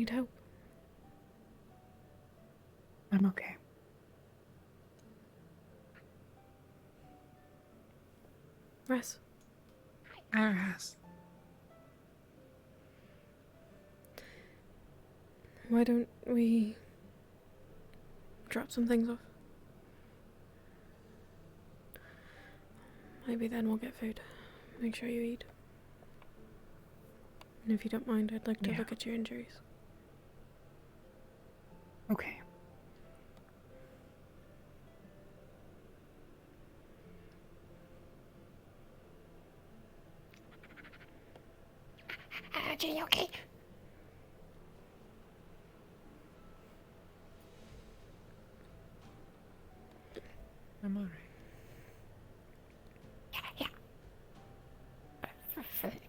need help? I'm okay. Res? Res. Why don't we drop some things off? Maybe then we'll get food. Make sure you eat. And if you don't mind, I'd like to look at your injuries. Okay. Jenny, okay? I'm alright. Yeah.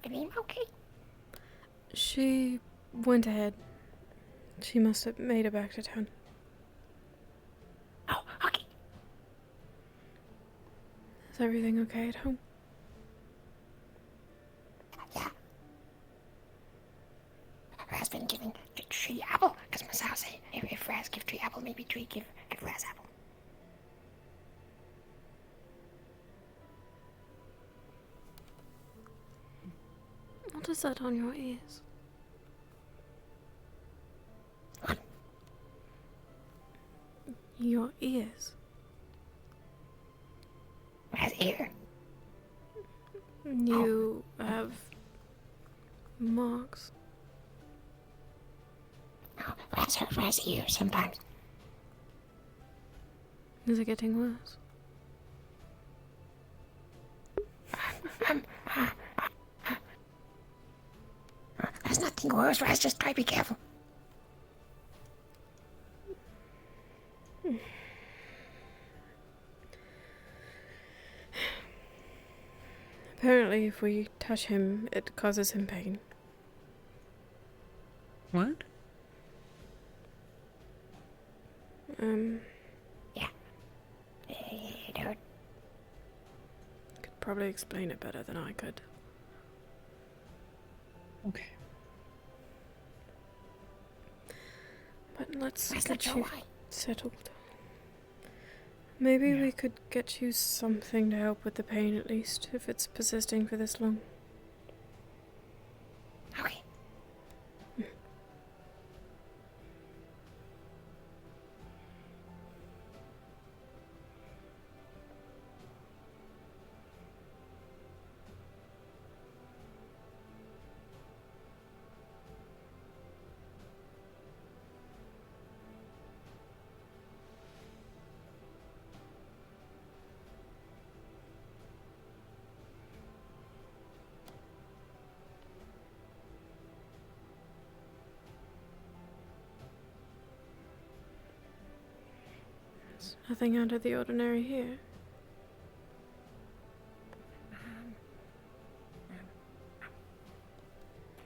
Name okay? She went ahead. She must have made it back to town. Oh, okay. Is everything okay at home? Yeah. Raz been giving Tree apple, because Masao say if Raz give Tree apple, maybe Tree give Raz apple. What is that on your ears? What? Your ears? Raz ear. You have marks. Oh, Raz hurt Raz ear sometimes. Is it getting worse? There's nothing worse, Raz, just try to be careful. Apparently, if we touch him, it causes him pain. What? Yeah. It hurt. Could probably explain it better than I could. Okay. But let's Raz, get let you go why. settled. Maybe we could get you something to help with the pain at least, if it's persisting for this long. Okay. There's nothing out of the ordinary here.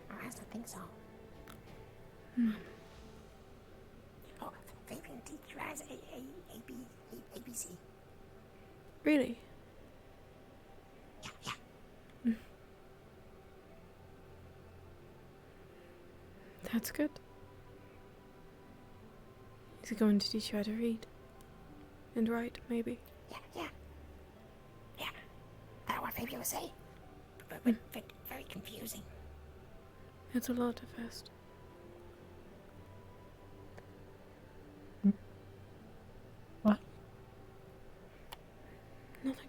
Raz don't think so. Oh, Fabian teach Raz ABC. Really? Yeah. That's good. Is he going to teach you how to read? And write, maybe? Yeah. That's what Fabian would say. But very confusing. It's a lot at first. What? Nothing.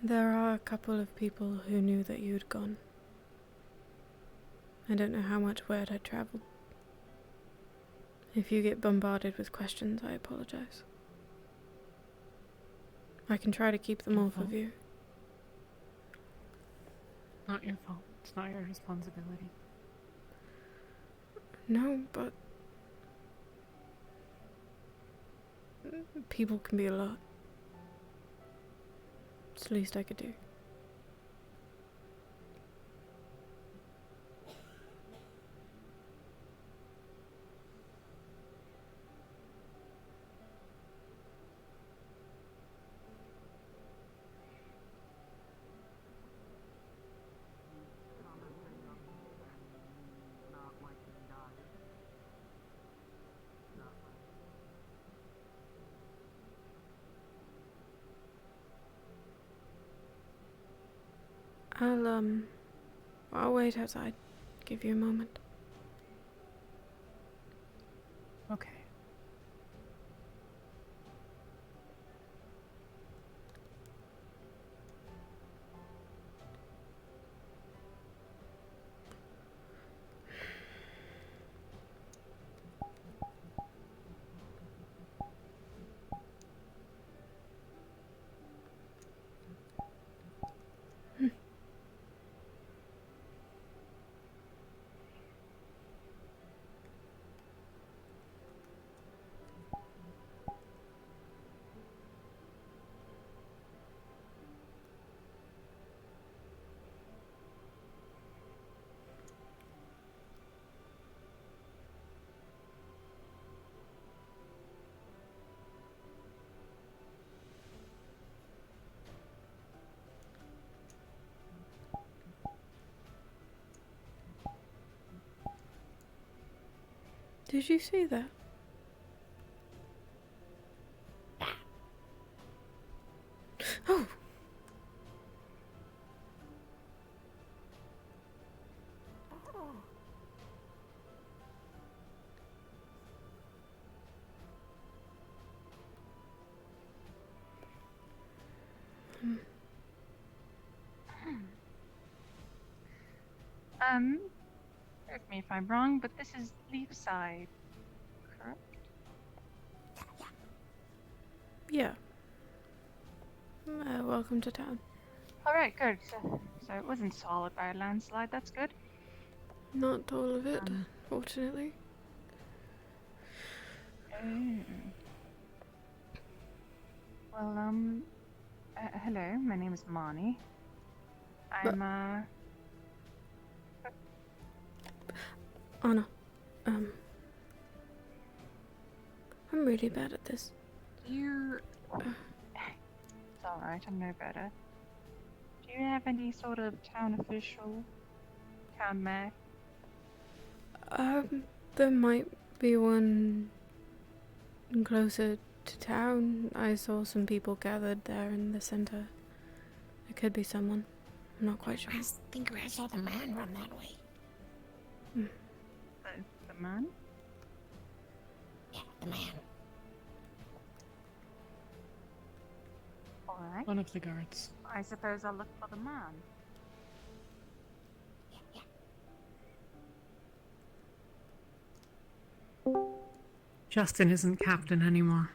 There are a couple of people who knew that you'd gone. I don't know how much word had traveled. If you get bombarded with questions, I apologize. I can try to keep them off of you. Not your fault. It's not your responsibility. No, but people can be a lot. It's the least I could do. I'll wait outside. Give you a moment. Okay. Did you see that? Oh! Correct me if I'm wrong, but this is Leafside, correct? Yeah. Welcome to town. Alright, good. So it wasn't swallowed by a landslide, that's good. Not all of it, Um, fortunately. Oh. Well, hello, my name is Mani. I'm, Anna, I'm really bad at this. you... It's alright, I'm no better. Do you have any sort of town official? Town mayor? There might be one closer to town. I saw some people gathered there in the center. It could be someone. I'm not quite sure. I think I saw the man run that way. The man? Yeah, the man. Alright. One of the guards. I suppose I'll look for the man. Justin isn't captain anymore.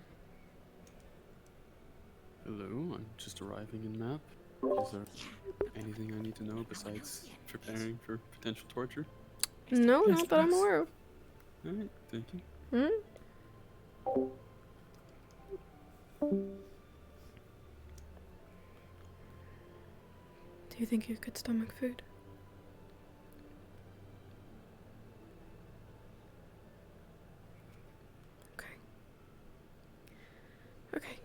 Hello, I'm just arriving in map. Is there anything I need to know besides preparing for potential torture? No, Yes, not that I'm please. aware of. Alright, thank you. Do you think you could stomach food? Okay. Okay.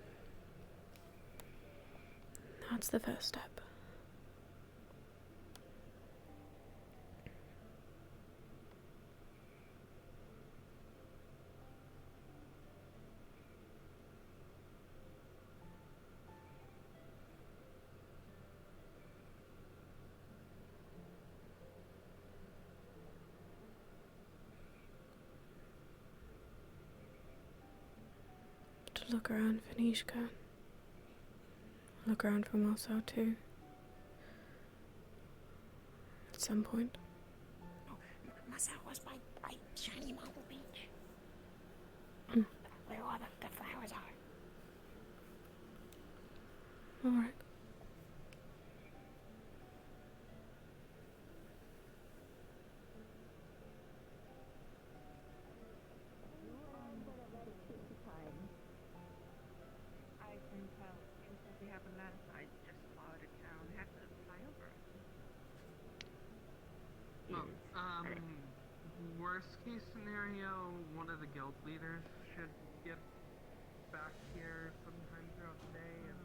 That's the first step. To look around for Nishka. Look around for Marcel too. At some point. Marcel was by Shiny Marble Beach. Mm. Where all the flowers are. Alright. I can tell. Seems like we have a landslide just out of town. Have to fly over. Worst case scenario, one of the guild leaders should get back here sometime throughout the day, and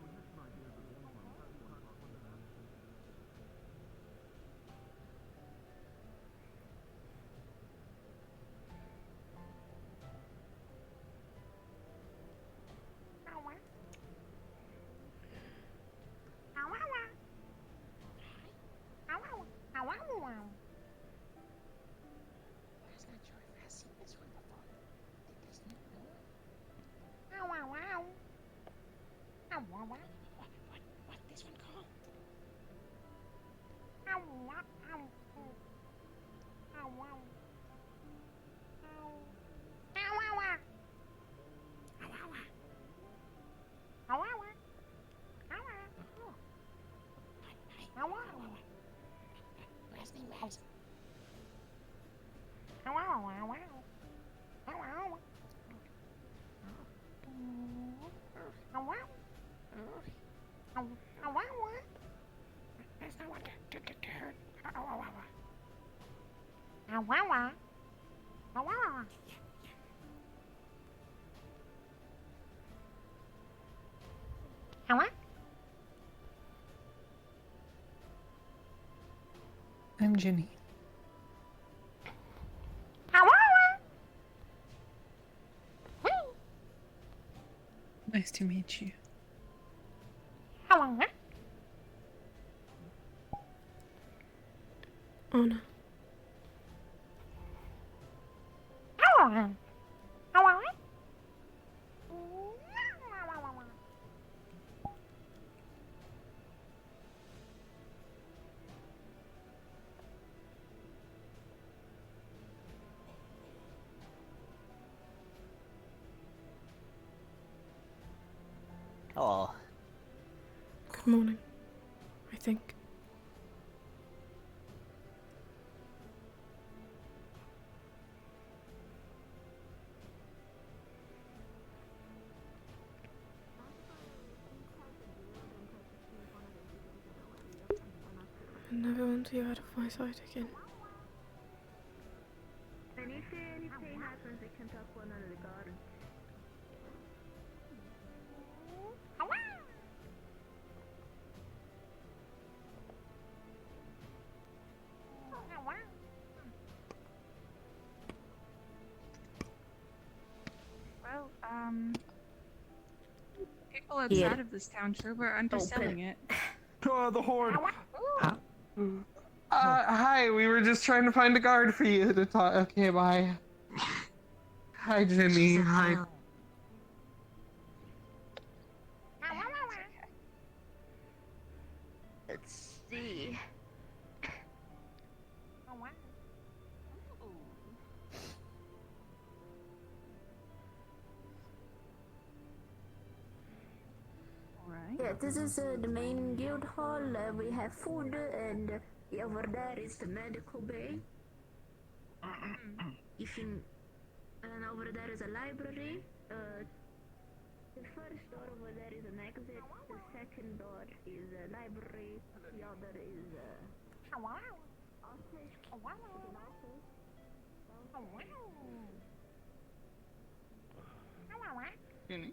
There's no one to hurt. I'm Ginny. Nice to meet you. Anna. Oh, Good morning, I think. I never want you out of my sight again. And if anything happens, they can talk to one of the guards. Well, people outside of this town sure were underselling it. Oh, the horde. Hi, we were just trying to find a guard for you to talk. Okay, bye. Hi, Jimmy. Hi. Let's see. Alright. Yeah, this is the main guild hall. We have food, and over there is the medical bay. If you, and over there is a library. The first door over there is an exit. The second door is a library. The other is office. Jimmy?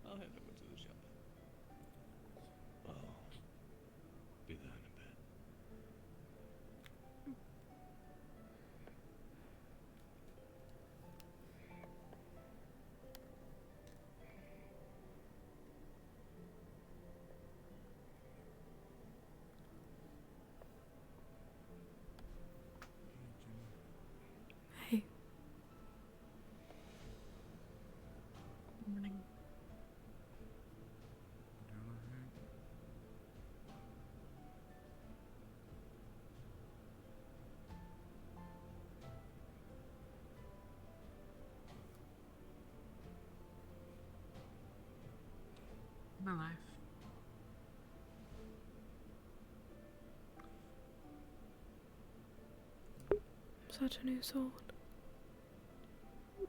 I'll head over to the shop. I'll be there in a bit. Hey, Morning. I'm alive. such a new sword. You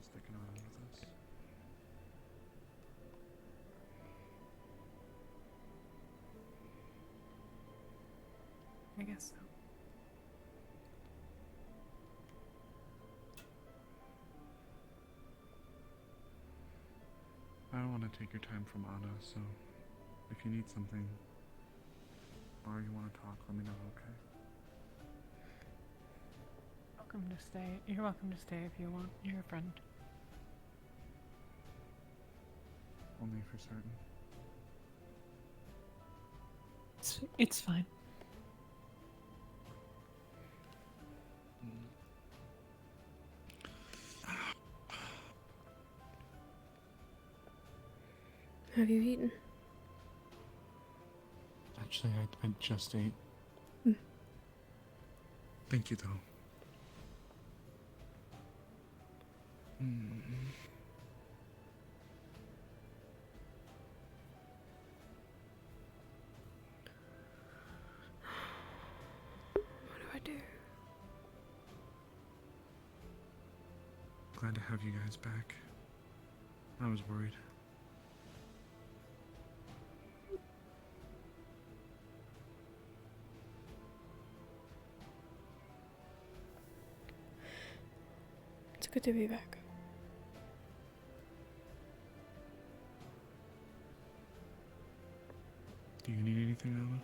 sticking around with us? I guess so. I don't want to take your time from Anna, so if you need something or you want to talk, let me know, okay? welcome to stay. You're welcome to stay if you want. You're a friend. Only for certain. It's fine. Have you eaten? Actually, I just ate. Mm. Thank you, though. What do I do? Glad to have you guys back. I was worried. It's good to be back. Do you need anything,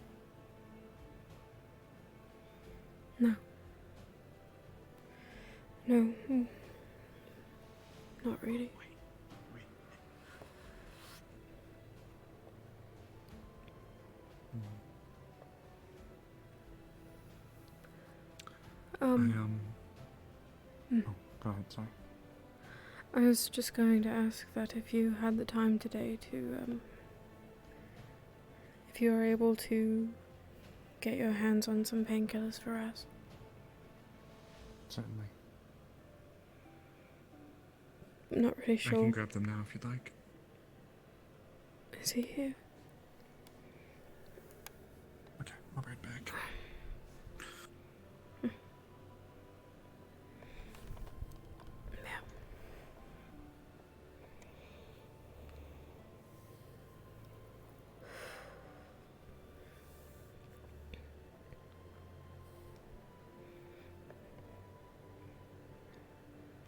Anna? No. No. Not really. Wait. Mm. Oh, go ahead, sorry. I was just going to ask that if you had the time today to, if you were able to get your hands on some painkillers for us. Certainly. I'm not really I sure. can grab them now if you'd like. Is he here? Okay, I'll be right back. Yeah.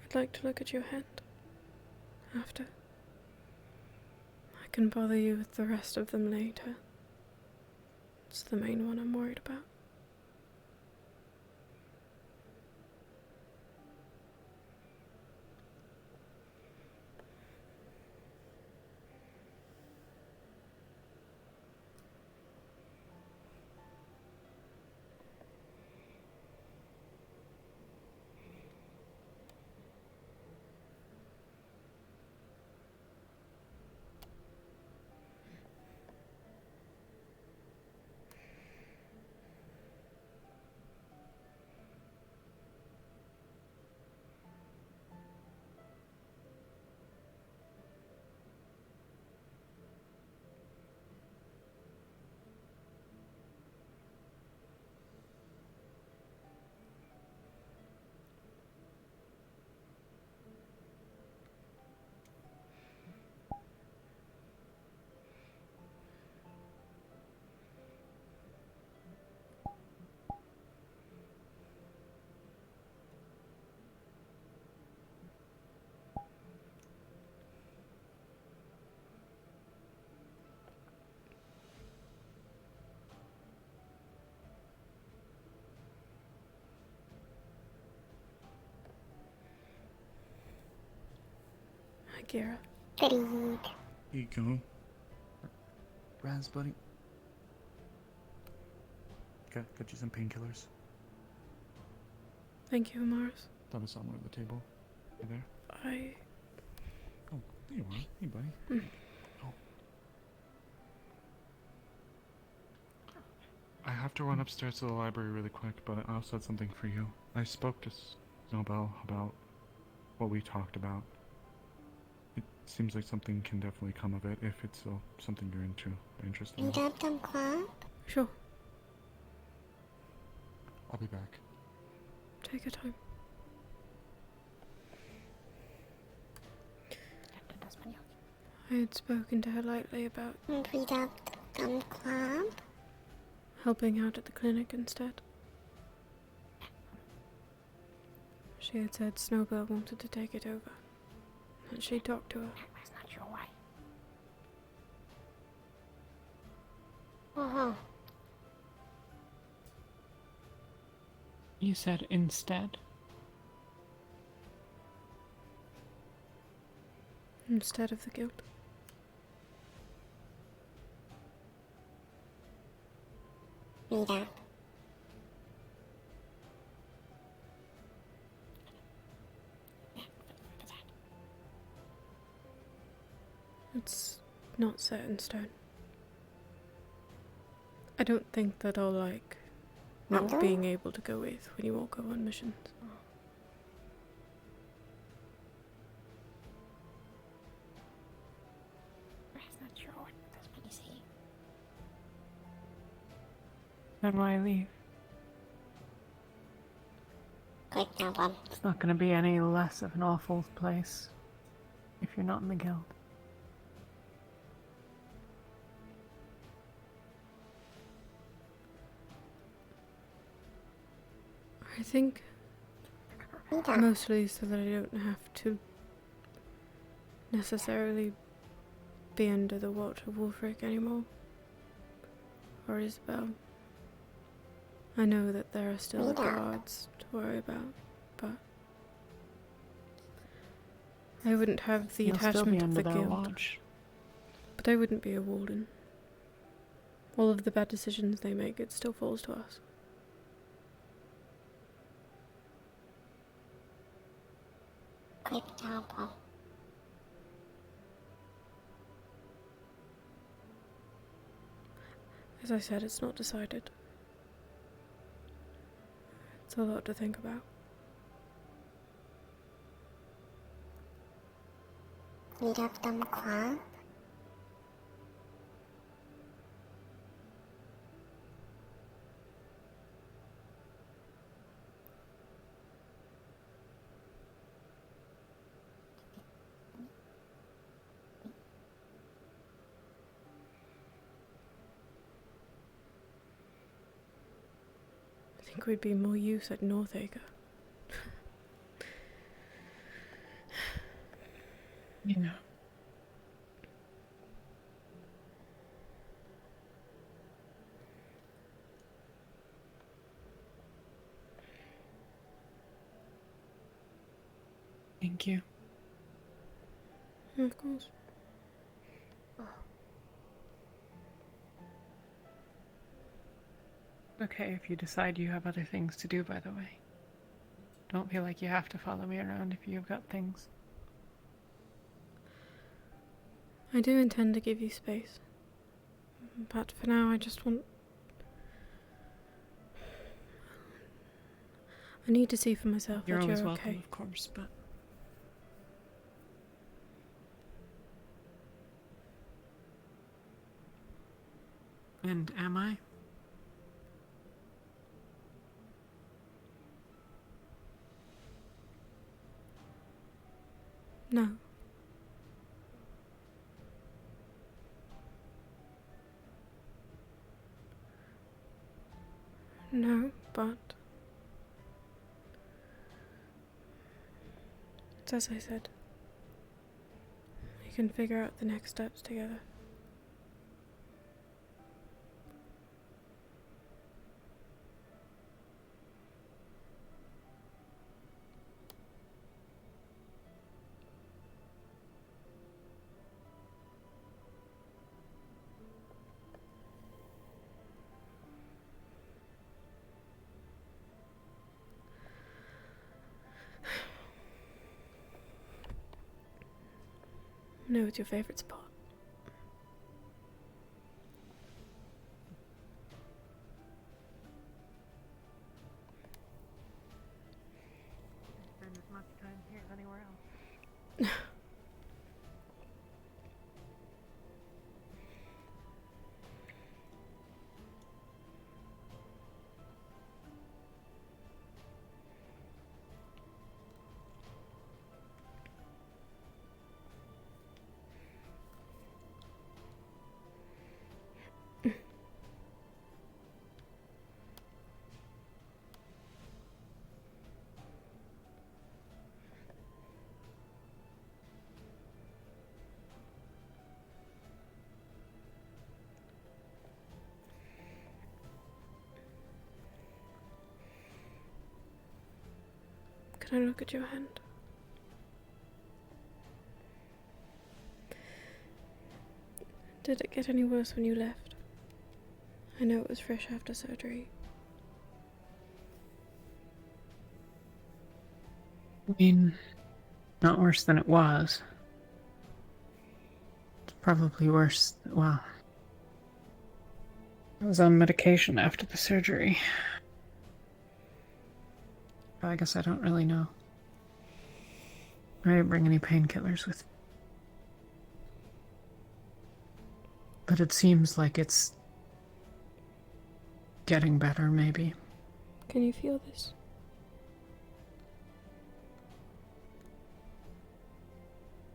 I'd like to look at your hand. After. I can bother you with the rest of them later. It's the main one I'm worried about. Hi, Kira. Good. Here you go. Raz, buddy. Got you some painkillers. Thank you, Amaris. That was somewhere at the table. You there? Oh, there you are. Hey, buddy. Oh. I have to run upstairs to the library really quick, but I also had something for you. I spoke to Snowbell about what we talked about. It seems like something can definitely come of it if it's still something you're interested in. You got them club? Sure. I'll be back. Take your time. I had spoken to her lightly about And we got them club? helping out at the clinic instead. She had said Snowbell wanted to take it over, and she talked to her. That's not your way. Uh-huh. You said instead? instead of the guild. Meet up. It's not set in stone. I don't think that I'll like not being able to go with when you all go on missions. That's not sure what that's what you say. Then why leave? Quick now, Bob. It's not going to be any less of an awful place if you're not in the guild. I think mostly so that I don't have to necessarily be under the watch of Wolfric anymore. Or Isabel. I know that there are still the guards to worry about, but I wouldn't have the You'll still be attachment of under the their guild. watch. But I wouldn't be a warden. All of the bad decisions they make, it still falls to us. Quick now, Bob. As I said, it's not decided. It's a lot to think about. Meet up them club. I think we'd be more use at Northacre. You know. Thank you. Of course. Okay, if you decide you have other things to do, by the way. Don't feel like you have to follow me around if you've got things. I do intend to give you space. But for now, I just want... I need to see for myself You're that always you're welcome, okay. of course, but... And am I? No. No, but... It's as I said. We can figure out the next steps together. No, it's your favorite spot. Spend as much time here as anywhere else. Can I look at your hand? Did it get any worse when you left? I know it was fresh after surgery. I mean, not worse than it was. It's probably worse. Well, I was on medication after the surgery. I guess I don't really know. I didn't bring any painkillers with me. But it seems like it's getting better, maybe. Can you feel this?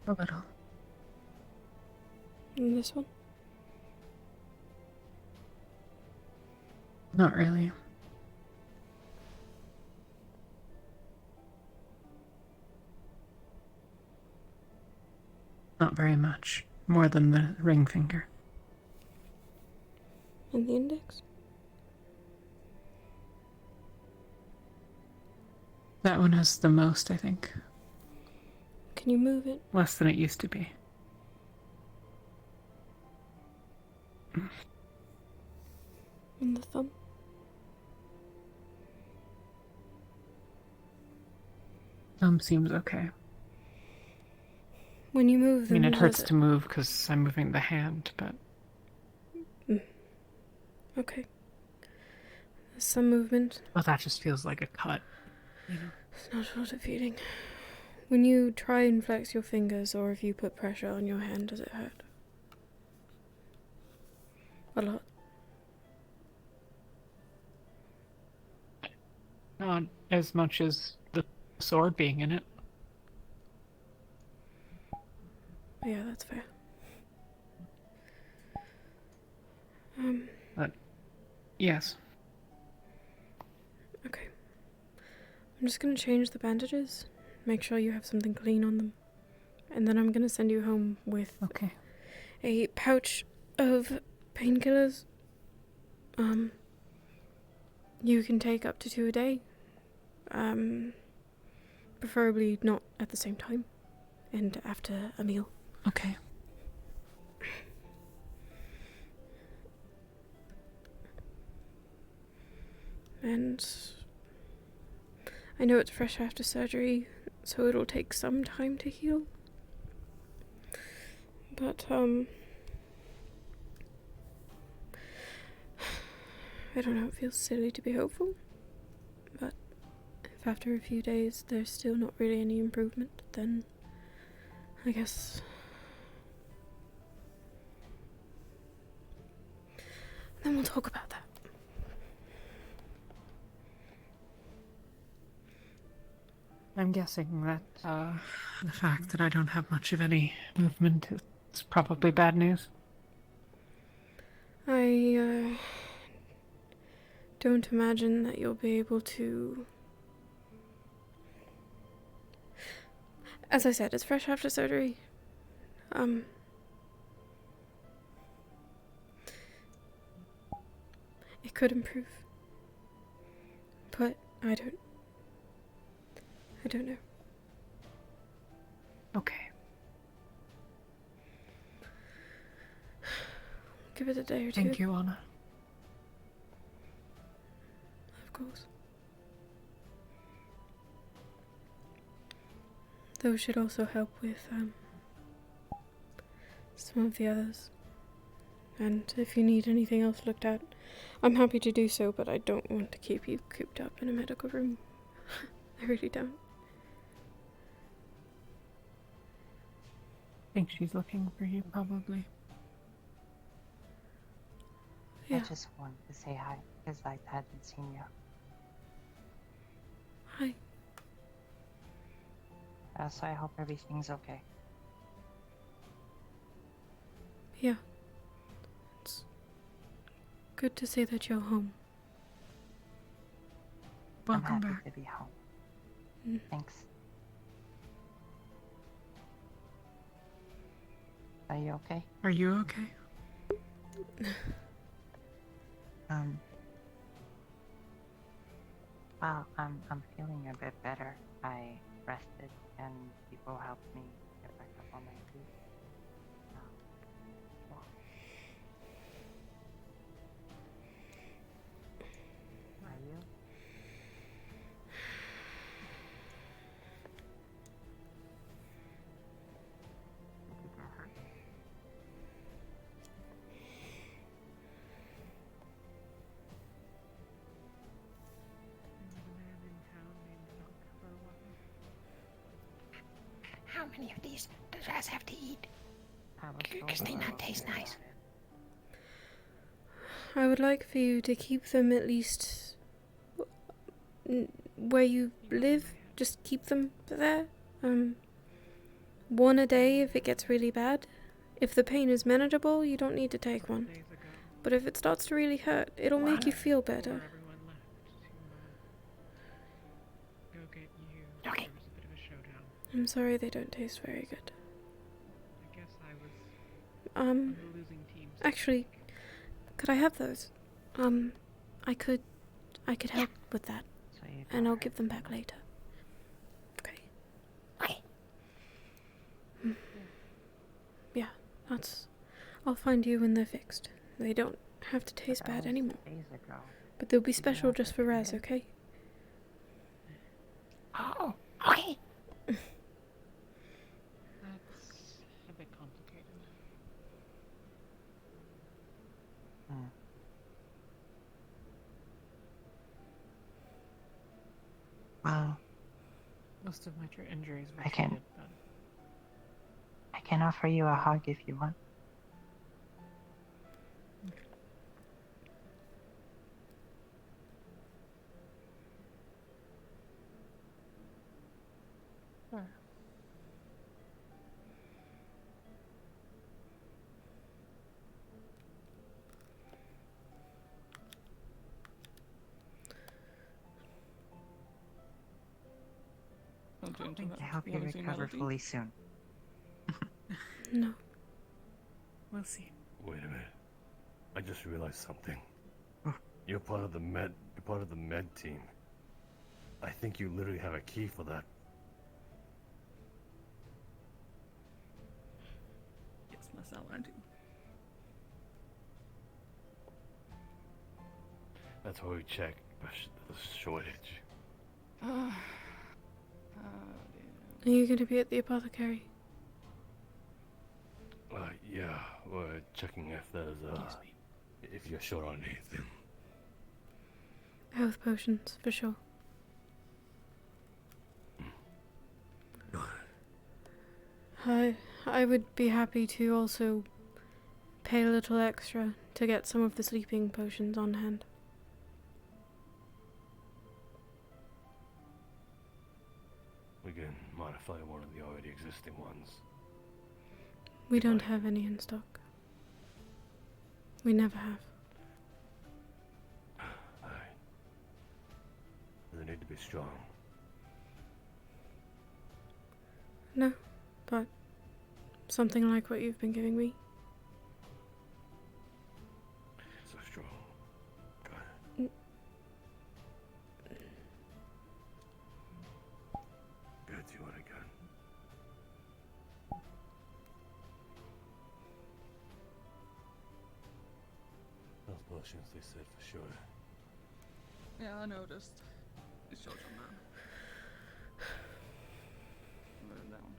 A little. And this one? Not really. Not very much. More than the ring finger. And the index? That one has the most, I think. Can you move it? Less than it used to be. And the thumb? Thumb seems okay. When you move I them, mean, it does hurts to move because I'm moving the hand, but... Okay. There's some movement. Well, that just feels like a cut, you know? It's not short of feeling. When you try and flex your fingers, or if you put pressure on your hand, does it hurt? A lot. Not as much as the sword being in it. Yeah, that's fair. But, yes. Okay. I'm just gonna change the bandages. Make sure you have something clean on them. And then I'm gonna send you home with a pouch of painkillers. You can take up to 2 a day. Preferably not at the same time. And after a meal. Okay. And I know it's fresh after surgery, so it'll take some time to heal. But, I don't know, it feels silly to be hopeful. But if after a few days there's still not really any improvement, then I guess... then we'll talk about that. I'm guessing that the fact that I don't have much of any movement is probably bad news. I don't imagine that you'll be able to... As I said, it's fresh after surgery. It could improve. But I don't know. Okay. Give it a day or two. Thank you, Anna. Of course. Those should also help with some of the others. And if you need anything else looked at, I'm happy to do so, but I don't want to keep you cooped up in a medical room. I really don't. I think she's looking for you, probably. Yeah. I just wanted to say hi, because I hadn't seen you. Hi. So I hope everything's okay. Yeah. It's good to see that you're home. Welcome I'm happy back. to be home. Mm. Thanks. Are you okay? Are you okay? Well, I'm feeling a bit better. I rested and people helped me get back up on my feet. how many of these does Raz have to eat? How much Because they not taste nice. I would like for you to keep them at least where you live. Just keep them there. One a day if it gets really bad. If the pain is manageable, you don't need to take one. But if it starts to really hurt, it'll make you feel better. Okay. I'm sorry they don't taste very good. I guess I was on the losing team. Actually, could I have those? I could help with that. And I'll give them back later. Okay. Okay. Yeah, I'll find you when they're fixed. They don't have to taste bad anymore. But they'll be special just for Raz, okay? Oh, okay. That's a bit complicated. Well, Most of my injuries were I can- treated, but I can offer you a hug if you want. sure. I hope you recover fully soon. No. We'll see. Wait a minute. I just realized something. You're part of the med team. I think you literally have a key for that. Yes, Marcel, I do. That's why we check the shortage. Are you going to be at the apothecary? Yeah, we're checking if there's if you're short on anything. Health potions, for sure. I would be happy to also pay a little extra to get some of the sleeping potions on hand. We can modify one of the already existing ones. We don't have any in stock. We never have. Alright. They need to be strong. No, but something like what you've been giving me. So strong. Got it. Good, you want a gun? Those potions, they said for sure. Yeah, I noticed. It showed on that. Put it down.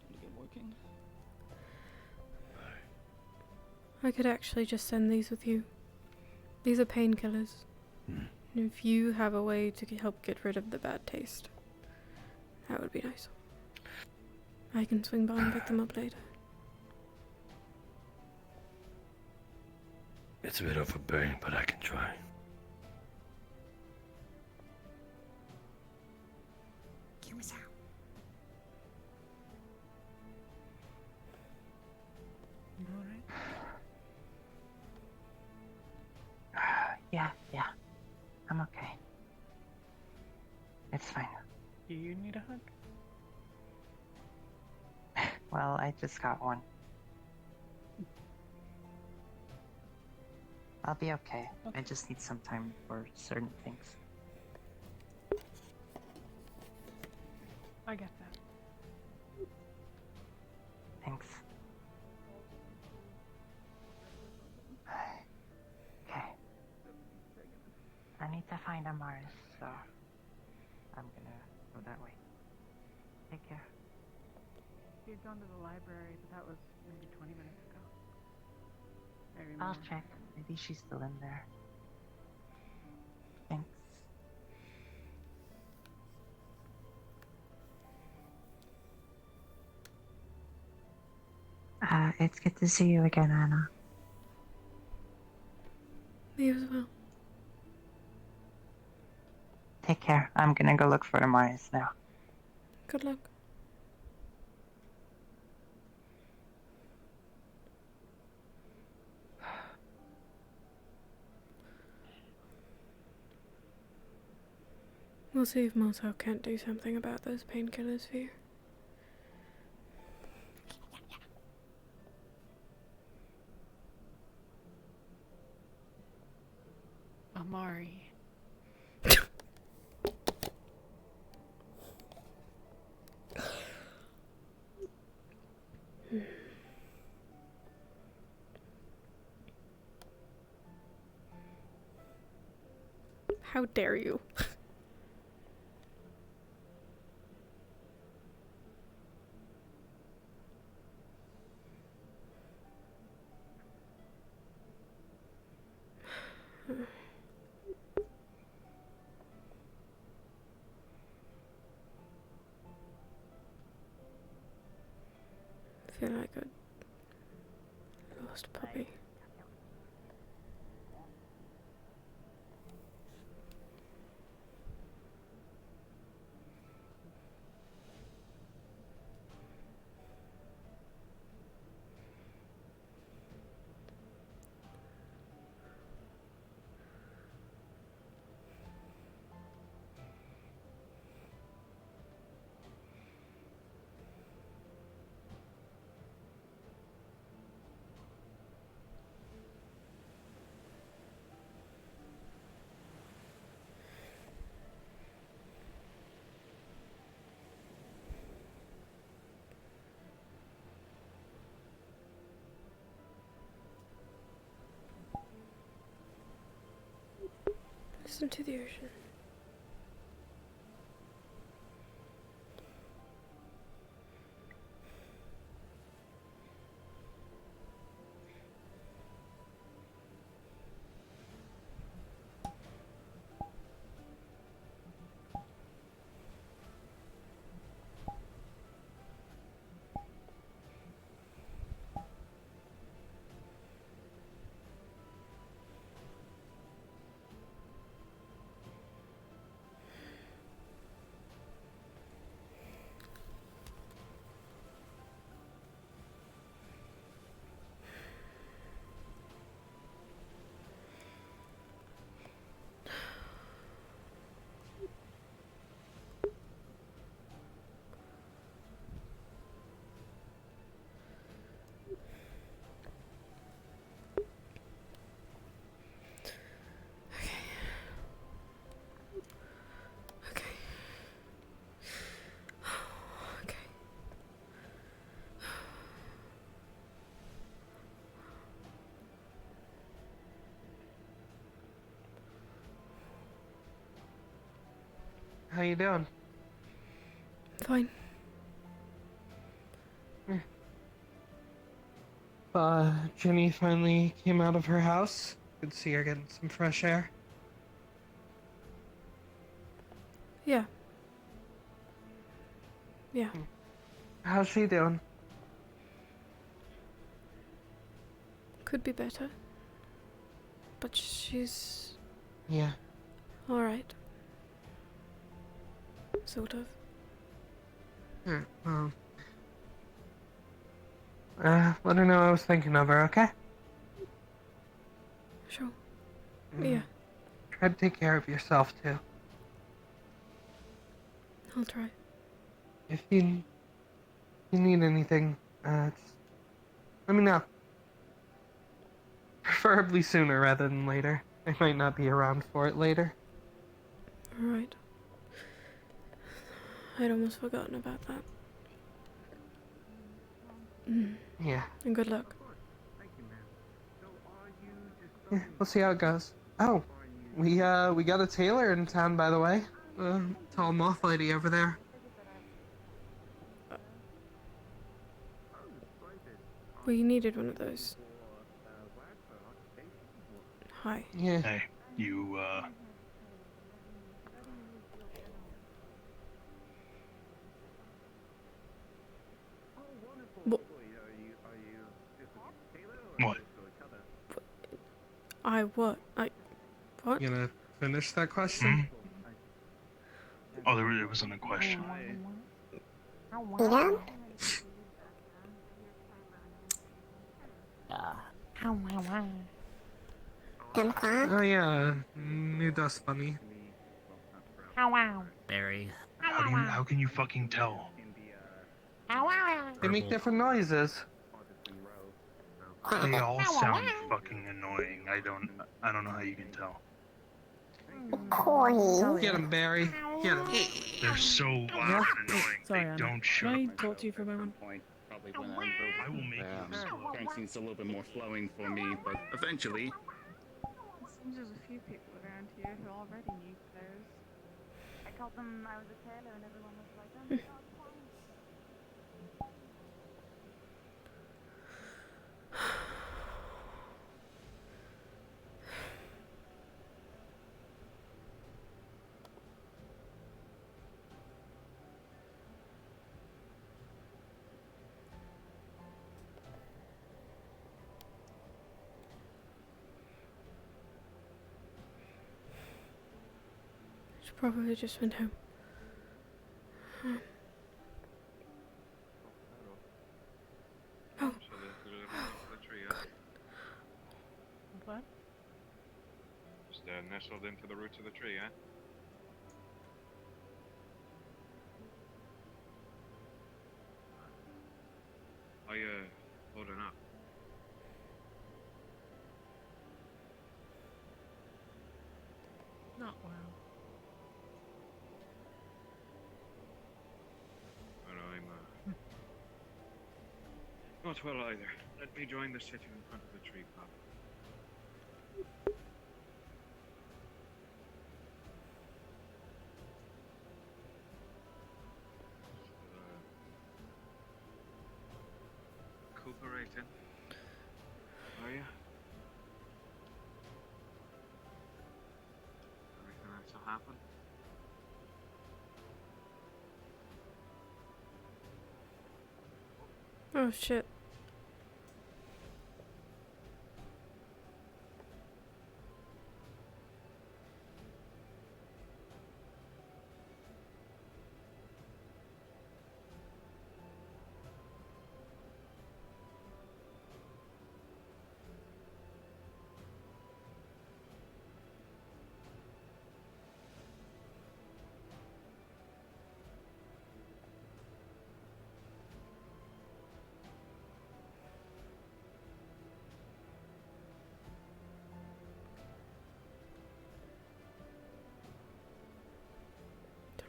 Need to get working. I could actually just send these with you. These are painkillers. If you have a way to help get rid of the bad taste, that would be nice. I can swing by and pick them up later. It's a bit overbearing, but I can try. Give me some. You alright? Yeah. I'm okay. It's fine. Do you need a hug? Well, I just got one. I'll be okay. I just need some time for certain things. I get that. Thanks. Okay. I need to find Amaris, so I'm gonna go that way. Take care. She had gone to the library, but that was maybe 20 minutes ago. I'll check. Maybe she's still in there. Thanks. It's good to see you again, Anna. Me as well. Take care. I'm gonna go look for the Mars now. Good luck. We'll see if Motel can't do something about those painkillers for you. Amari. How dare you? I feel like a lost puppy. Listen to the ocean. How you doing? Fine. Jenny finally came out of her house. Good to see her getting some fresh air. Yeah. Yeah. How's she doing? Could be better. But she's Yeah. alright. Sort of. Well, let her know I was thinking of her, okay? Sure. Yeah, Try to take care of yourself, too. I'll try. If you need anything, just let me know. Preferably sooner rather than later. I might not be around for it later. Alright. I'd almost forgotten about that. Yeah. And good luck. Yeah, we'll see how it goes. Oh, we got a tailor in town, by the way. Tall moth lady over there. We needed one of those. Hi. Yeah. Hey, you, What? Why? What? What? You gonna finish that question? Oh, there wasn't a question. Yeah? Oh yeah, new dust bunny. Barry. How can you fucking tell? They make different noises. They all sound fucking annoying. I don't know how you can tell. Get him, Barry. Get him. They're so loud and annoying. Sorry, They Anna. don't shut Can I up. talk to you for a moment? Probably when I I will make you explode. Currency's a little bit more flowing for me, but eventually. It seems there's a few people around here who already need players. I told them I was a tailor and everyone was like, oh my god, fine. She probably just went home. Oh. What? Just nestled into the roots of the tree, eh? How you holding up? Not well. But I'm not well either. Let me join the sitting in front of the tree, Pop. Recuperating. Are you? Everything that's happened? Oh shit.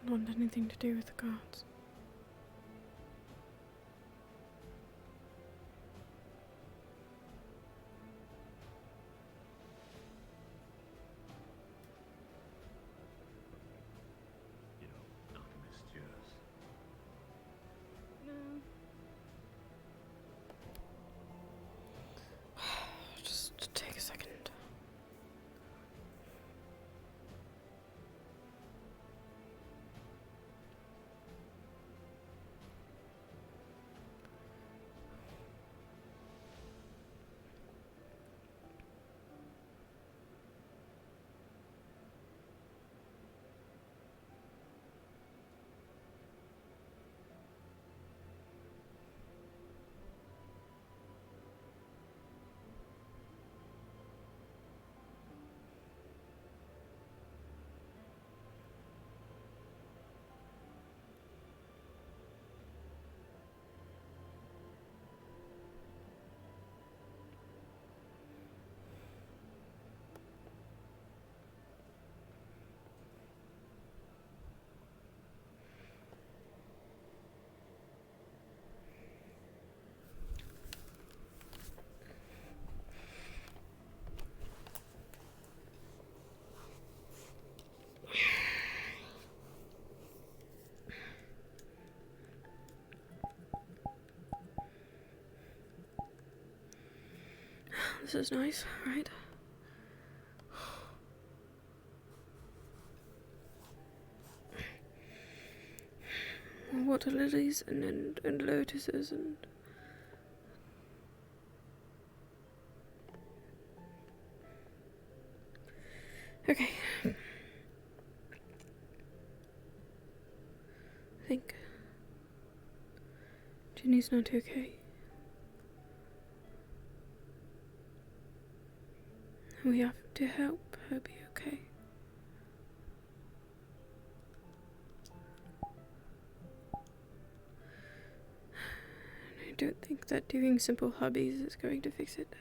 Don't want anything to do with the guards. Alchemist, yes. Just take a second. This is nice, right? Water lilies and lotuses and... and he's not okay. We have to help her be okay. I don't think that doing simple hobbies is going to fix it.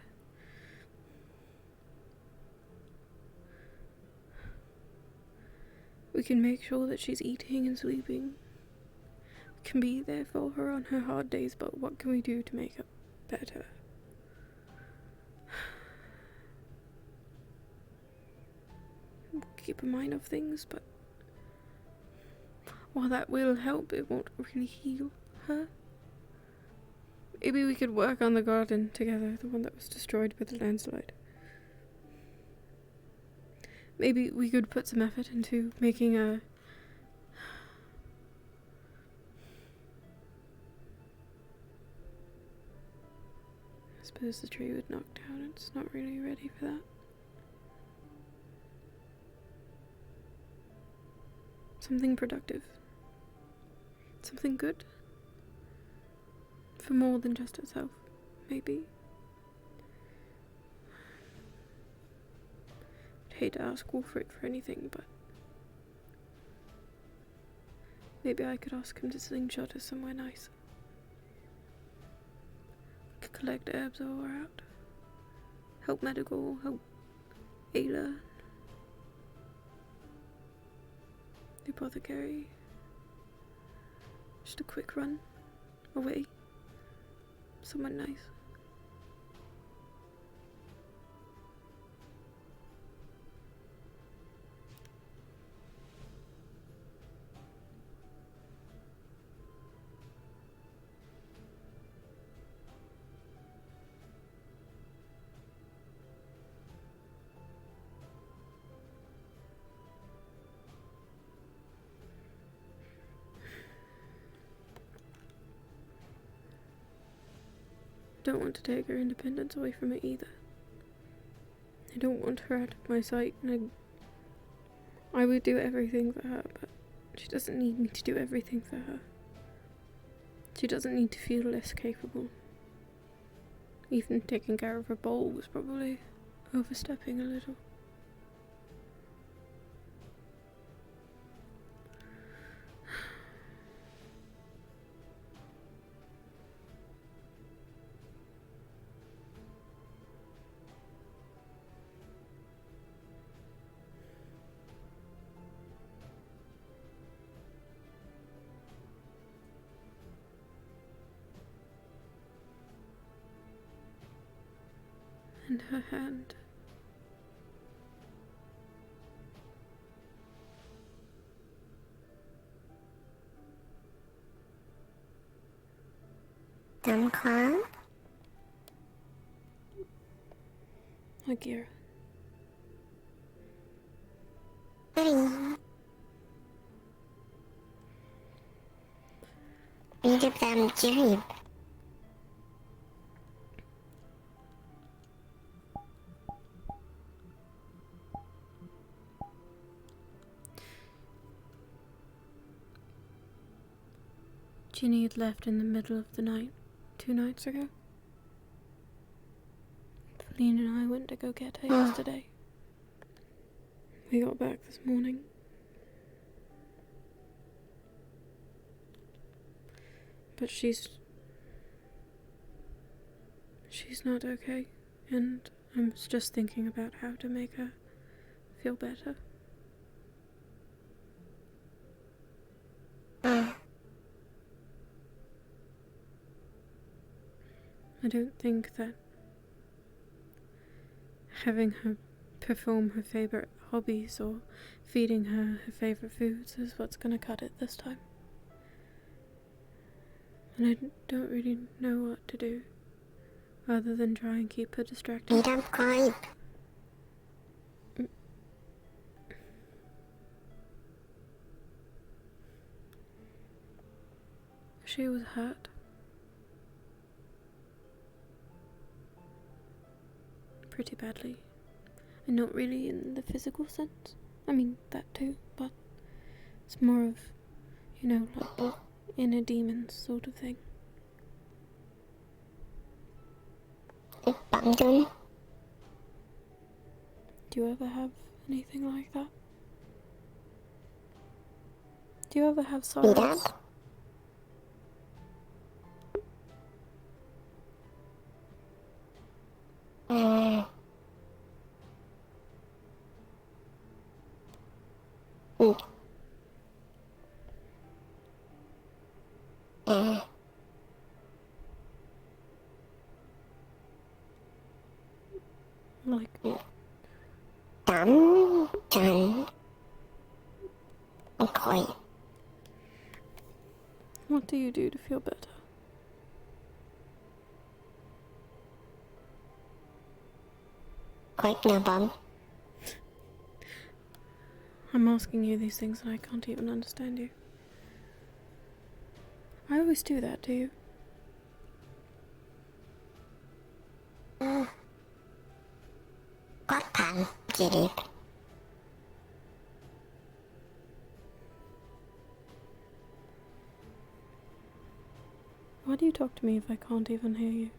We can make sure that she's eating and sleeping. We can be there for her on her hard days, but what can we do to make her better? Keep a mind of things, but while that will help, it won't really heal her. Maybe we could work on the garden together, the one that was destroyed by the landslide. Maybe we could put some effort into making a... I suppose the tree would knock down. It's not really ready for that. Something productive. Something good. For more than just itself, maybe. I'd hate to ask Wolfric for anything, but maybe I could ask him to slingshot us somewhere nice. Could collect herbs while we're out. Help medical, help Ayla. The apothecary. Just a quick run away. Somewhere nice. I don't want to take her independence away from her either. I don't want her out of my sight, and I would do everything for her, but she doesn't need me to do everything for her. She doesn't need to feel less capable. Even taking care of her bowl was probably overstepping a little. And her hand. Dumb clown? Agira. Read up them Jerry. Ginny had left in the middle of the night 2 nights ago. Feline and I went to go get her yesterday. We got back this morning. But she's not okay, and I'm just thinking about how to make her feel better. I don't think that having her perform her favourite hobbies or feeding her her favourite foods is what's gonna cut it this time. And I don't really know what to do other than try and keep her distracted. You don't cry. She was hurt. Pretty badly. And not really in the physical sense. I mean, that too, but it's more of, like the inner demons sort of thing. Bundle. Do you ever have anything like that? Do you ever have sorrows? Mm. Like Done. Okay. what do you do to feel better? Quick now, Bob. I'm asking you these things and I can't even understand you. I always do that, do you? What pan did it? Why do you talk to me if I can't even hear you?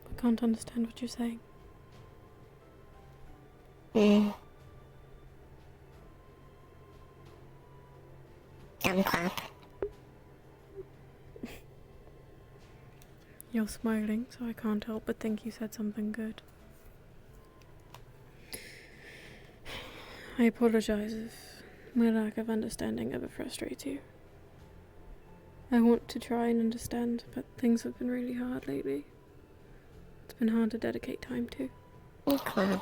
I can't understand what you're saying. Dumb crap. You're smiling, so I can't help but think you said something good. I apologize if my lack of understanding ever frustrates you. I want to try and understand, but things have been really hard lately. It's been hard to dedicate time to. Okay.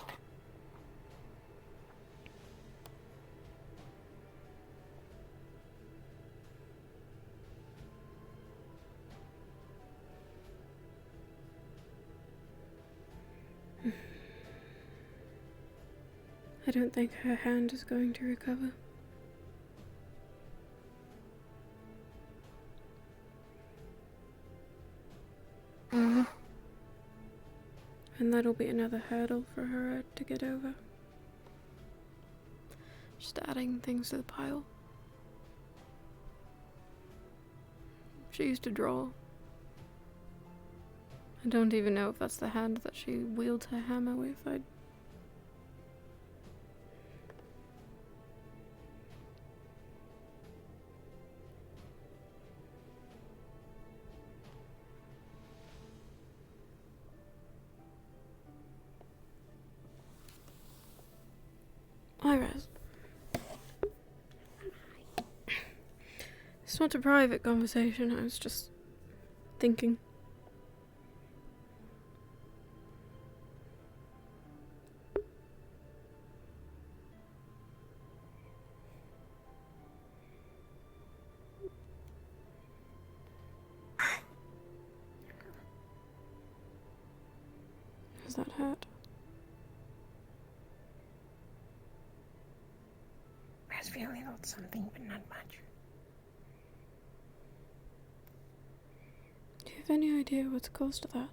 I don't think her hand is going to recover. And that'll be another hurdle for her to get over. Just adding things to the pile. She used to draw. I don't even know if that's the hand that she wields her hammer with. Iris. It's not a private conversation, I was just thinking. Does that hurt? I feel a little something, but not much. Do you have any idea what's caused that?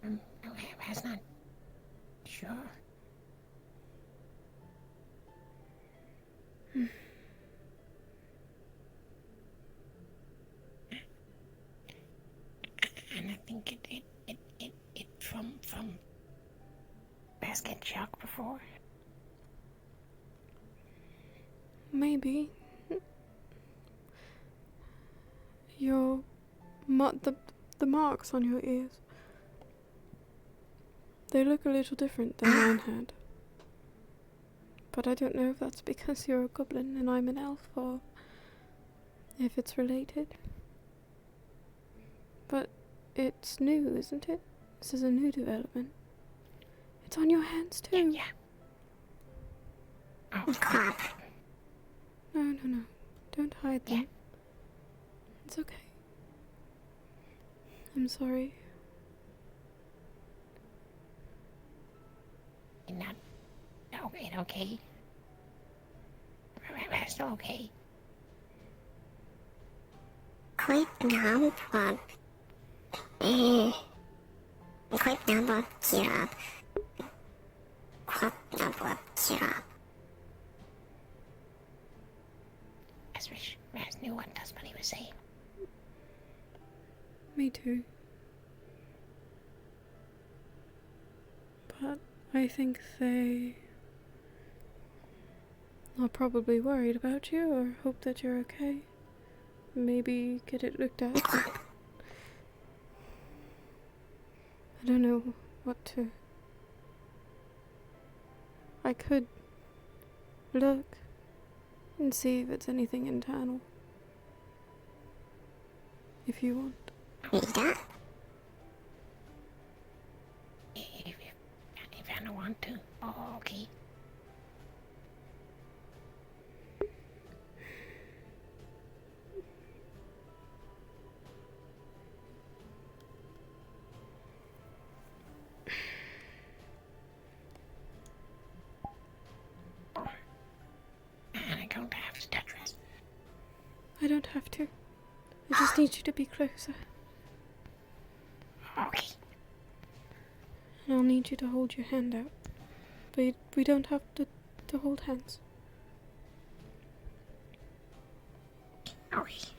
No, I was not sure. And I think it from basket shock before. Maybe. The marks on your ears. They look a little different than mine had. But I don't know if that's because you're a goblin and I'm an elf, or if it's related. But it's new, isn't it? This is a new development. It's on your hands too. Yeah. Oh, crap. No. Don't hide them. Yeah. It's okay. I'm sorry. You're not okay. We're still okay. Quite now, but quite now, but cheer up. Quite now, but cheer up. As Raz knew what Tasmani was saying. me too. But I think they are probably worried about you or hope that you're okay. Maybe get it looked at. I don't know what to... I could look and see if it's anything internal. If you want. If I don't want to. Oh, okay. And I don't have to touch rest. I don't have to. I just need you to be closer. Okay. And I'll need you to hold your hand out. But we don't have to hold hands. Okay.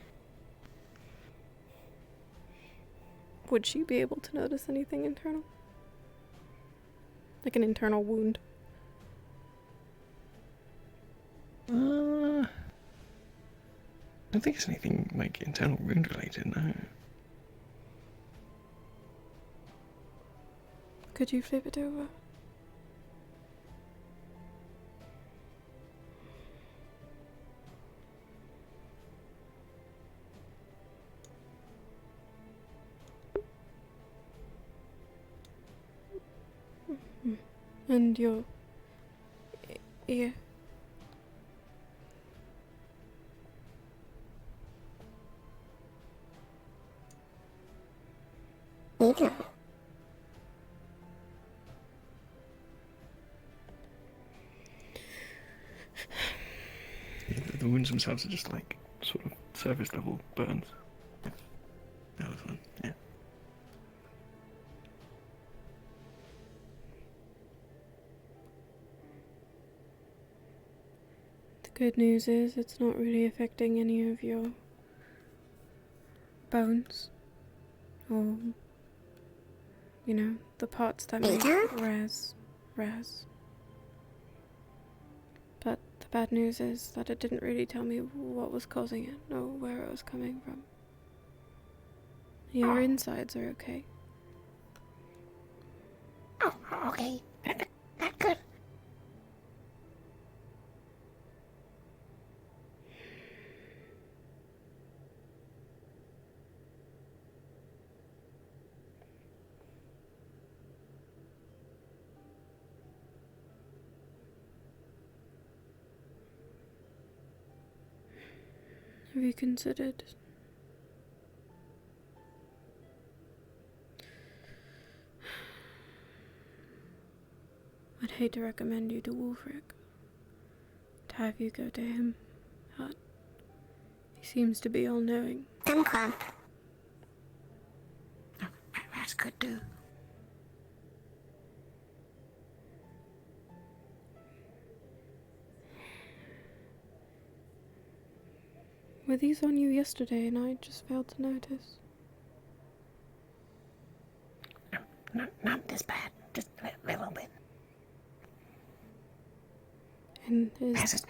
Would she be able to notice anything internal? Like an internal wound? I don't think it's anything like internal wound related, no. Could you flip it over? And your ear. Okay. The wounds themselves are just like sort of surface level burns. Yeah. That was fun, yeah. The good news is it's not really affecting any of your bones or, you know, the parts that make Raz. But the bad news is that it didn't really tell me what was causing it or where it was coming from. Your insides are okay. Oh, okay. Not good. Have you considered I'd hate to recommend you to Wolfric, to have you go to him, but he seems to be all-knowing. Okay. That's good too. Were these on you yesterday and I just failed to notice? Not this bad. Just a little bit. And I just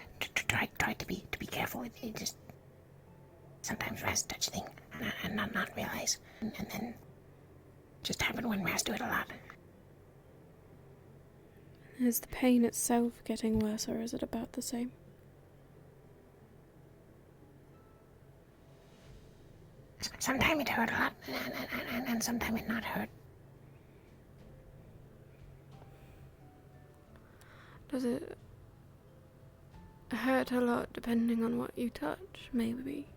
try to be careful. It just sometimes Raz touch things and not realize, and then just happen when Raz do it a lot. Is the pain itself getting worse or is it about the same? Sometimes it hurt a lot, and sometimes it not hurt. Does it hurt a lot depending on what you touch, maybe?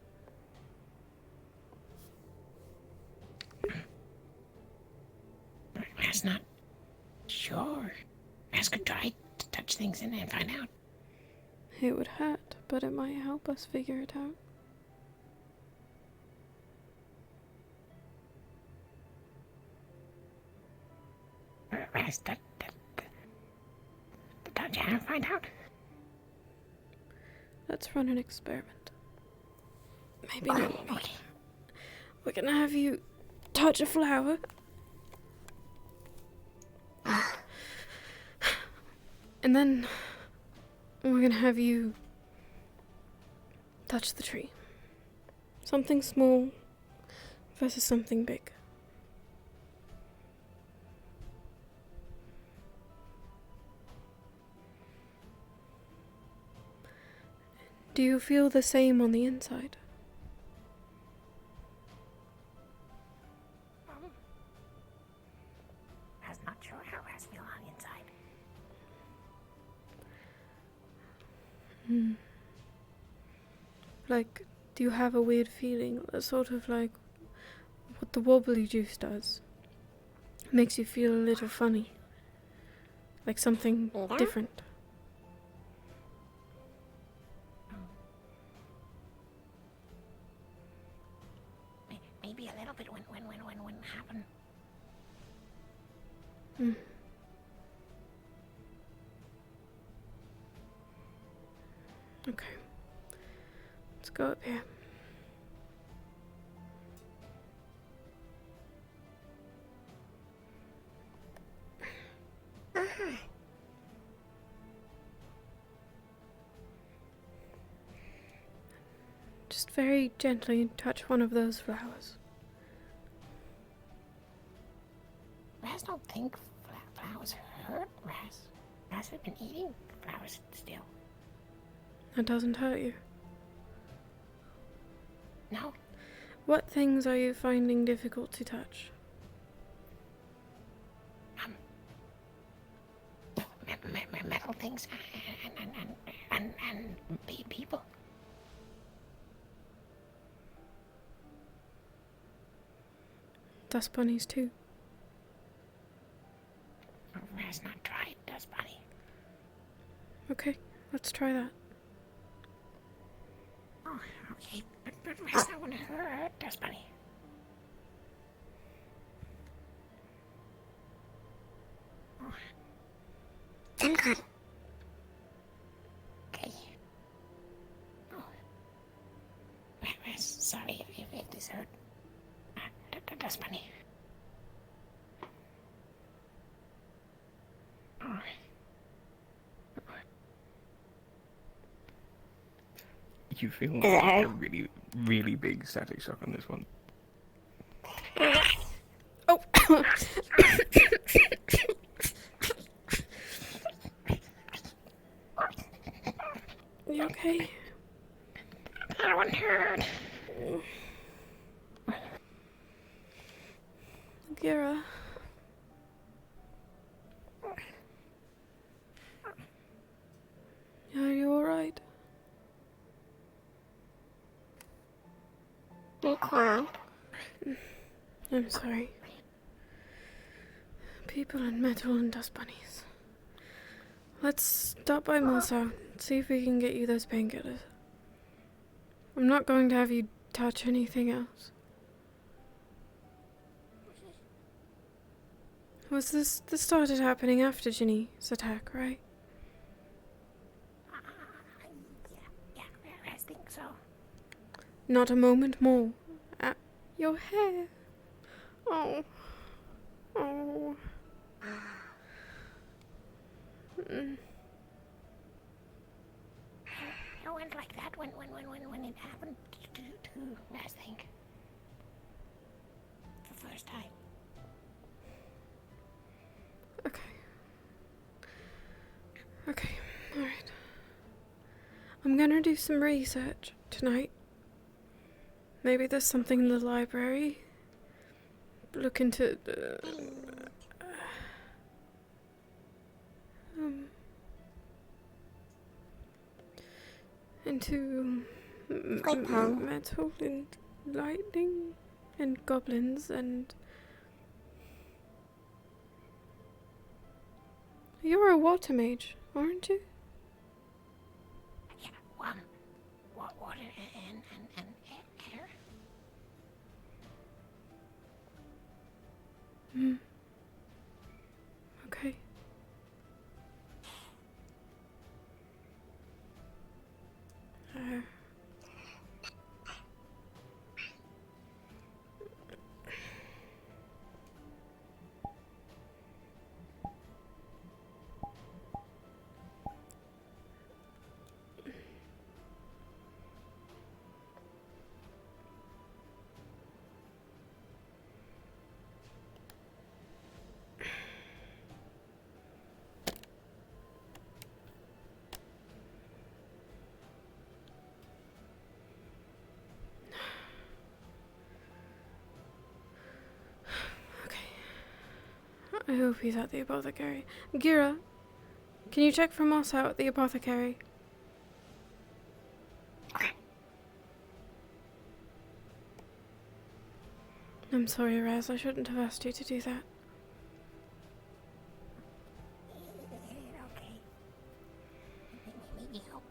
Raz not sure. Raz could try to touch things and find out. It would hurt, but it might help us figure it out. Raz, touch and find out. Let's run an experiment. Maybe not me. Okay. We're gonna have you touch a flower. And then we're gonna have you touch the tree. Something small versus something big. Do you feel the same on the inside? I'm not sure how I feel on the inside. Like, do you have a weird feeling? Sort of like what the wobbly juice does. Makes you feel a little funny. Like something different. Maybe a little bit when it happened. Okay. Let's go up here. Just very gently touch one of those flowers. Raz don't think flowers hurt, Raz. Raz has been eating flowers still. That doesn't hurt you. No. What things are you finding difficult to touch? Metal things and people. Dust bunnies too. Raz not tried dust bunny. Okay, let's try that. Oh, okay, but Raz not gonna hurt dust bunny. Okay. Oh. Raz, sorry if this hurt. Dust bunny. Oh. You feel a really, really big static shock on this one. Oh! You okay? That one hurt. Gira. Are you alright? Okay. I'm sorry. People and metal and dust bunnies. Let's stop by Mosa, see if we can get you those painkillers. I'm not going to have you touch anything else. This started happening after Ginny's attack, right? Yeah, I think so. Not a moment more. Your hair. Oh. Oh. It went like that when it happened to I think. The first time. Okay, alright. I'm gonna do some research tonight. Maybe there's something in the library. Look into metal and lightning and goblins and... You're a water mage, aren't you? Yeah, water and air. Okay. I hope he's at the apothecary. Gira, can you check for Moss out at the apothecary? I'm sorry, Raz. I shouldn't have asked you to do that. Okay. Maybe I'll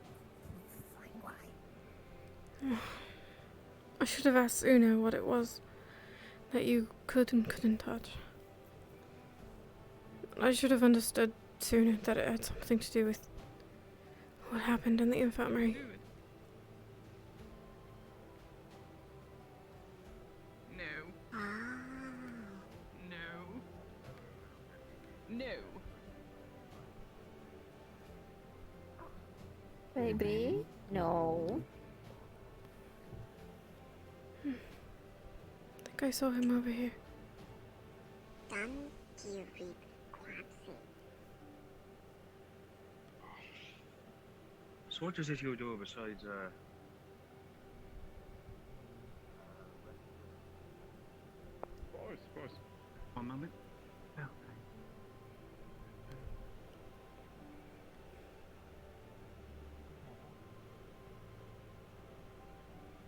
find why. I should have asked Una what it was that you could and couldn't touch. I should have understood sooner that it had something to do with what happened in the infirmary. No. No. No. Baby? No. I think I saw him over here. So what does it you do besides, Of course. One moment? No.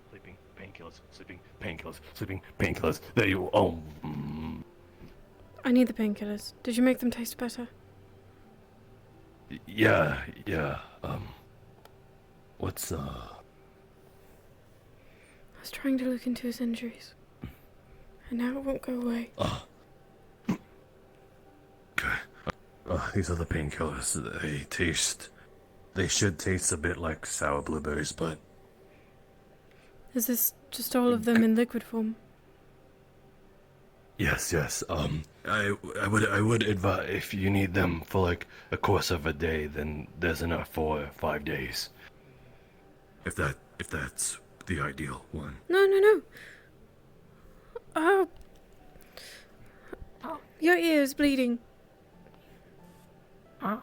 Sleeping painkillers, sleeping painkillers, sleeping painkillers. There you oh. I need the painkillers. Did you make them taste better? Yeah. What's I was trying to look into his injuries. And now it won't go away. These are the painkillers. They should taste a bit like sour blueberries, but Is this just all of them in liquid form? yes. I would advise if you need them for like a course of a day, then there's enough for 5 days. If that's the ideal one. No. Oh. Your ear is bleeding. Oh.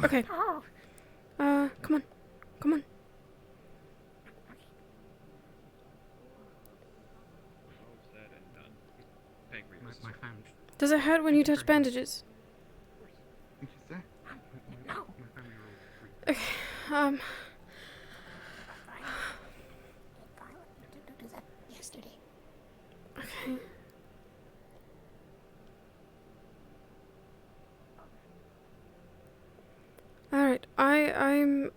Okay. Come on. My family. Does it hurt when you touch bandages? Thank you, sir. No. My family rolled 3. Okay, Violet did that yesterday. Okay. Alright, I'm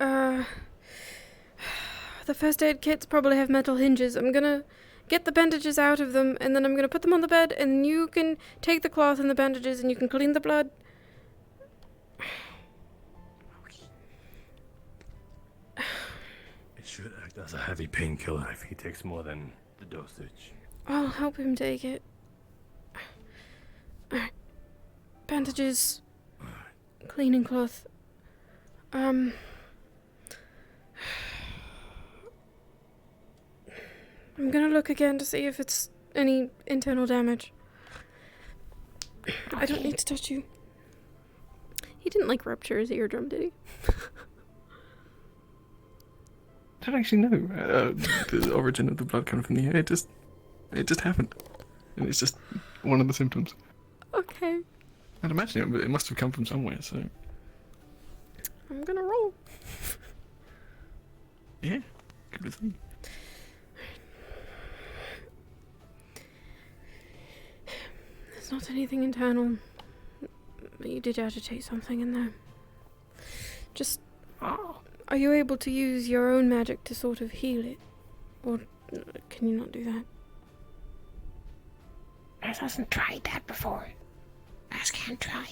the first aid kits probably have metal hinges. I'm gonna get the bandages out of them, and then I'm gonna put them on the bed, and you can take the cloth and the bandages, and you can clean the blood. It should act as a heavy painkiller if he takes more than the dosage. I'll help him take it. Alright. Bandages. Cleaning cloth. I'm gonna look again to see if it's any internal damage. I don't need to touch you. He didn't like rupture his eardrum, did he? I don't actually know the origin of the blood coming from the ear. It just happened, and it's just one of the symptoms. Okay. I'd imagine it must have come from somewhere. So I'm gonna roll. yeah, good with me. There's not anything internal. But you did agitate something in there. Just... Are you able to use your own magic to sort of heal it? Or can you not do that? Earth hasn't tried that before. Earth can't try.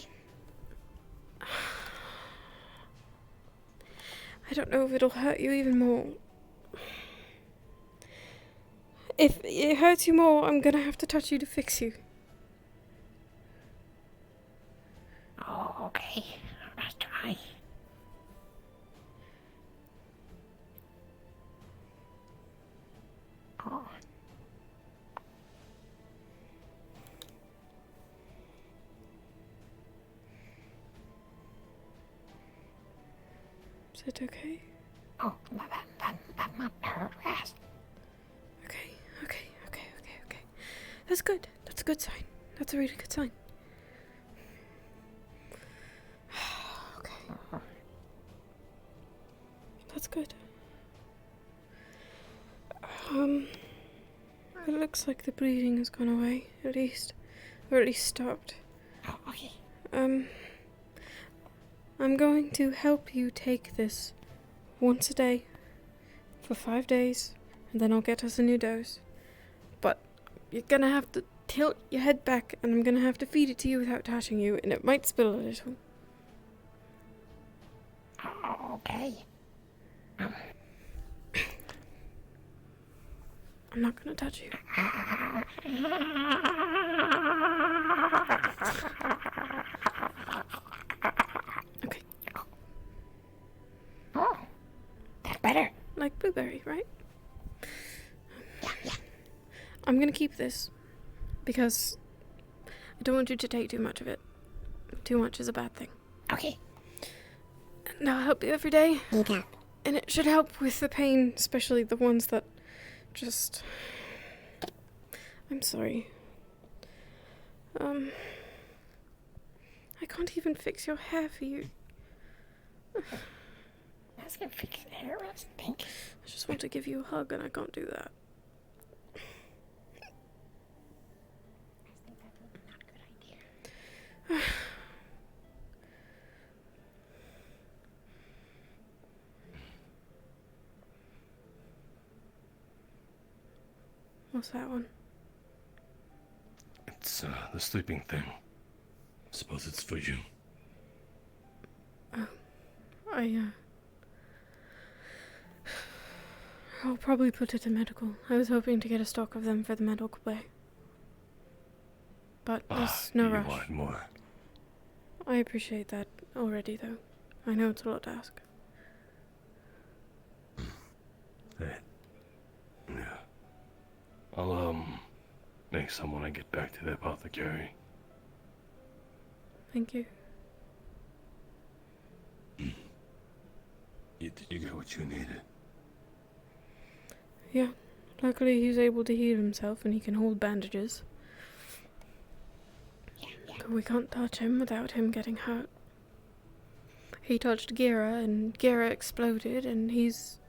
I don't know if it'll hurt you even more. If it hurts you more, I'm gonna have to touch you to fix you. Oh, okay. Let's try. Oh. Is it okay? Oh, that might hurt less. Okay. That's good. That's a good sign. That's a really good sign. Okay. That's good. It looks like the bleeding has gone away, at least. Or at least stopped. Oh, okay. I'm going to help you take this once a day for 5 days, and then I'll get us a new dose. But you're gonna have to tilt your head back, and I'm gonna have to feed it to you without touching you, and it might spill a little. Oh, okay. I'm not gonna touch you. Okay. Oh, that's better. Like blueberry, right? I'm gonna keep this because I don't want you to take too much of it. Too much is a bad thing. Okay. And I'll help you every day. Okay. And it should help with the pain, especially the ones that just... I'm sorry. I can't even fix your hair for you. That's gonna fix the hair, I think. I just want to give you a hug and I can't do that. What's that one? It's, the sleeping thing. Suppose it's for you. Oh, I'll probably put it in medical. I was hoping to get a stock of them for the medical bay. But there's no you rush. want more? I appreciate that already, though. I know it's a lot to ask. Hey. Yeah. I'll, make some when I get back to the apothecary. Thank you. Did you get what you needed? Yeah. Luckily, he's able to heal himself and he can hold bandages. But we can't touch him without him getting hurt. He touched Gira and Gira exploded and he's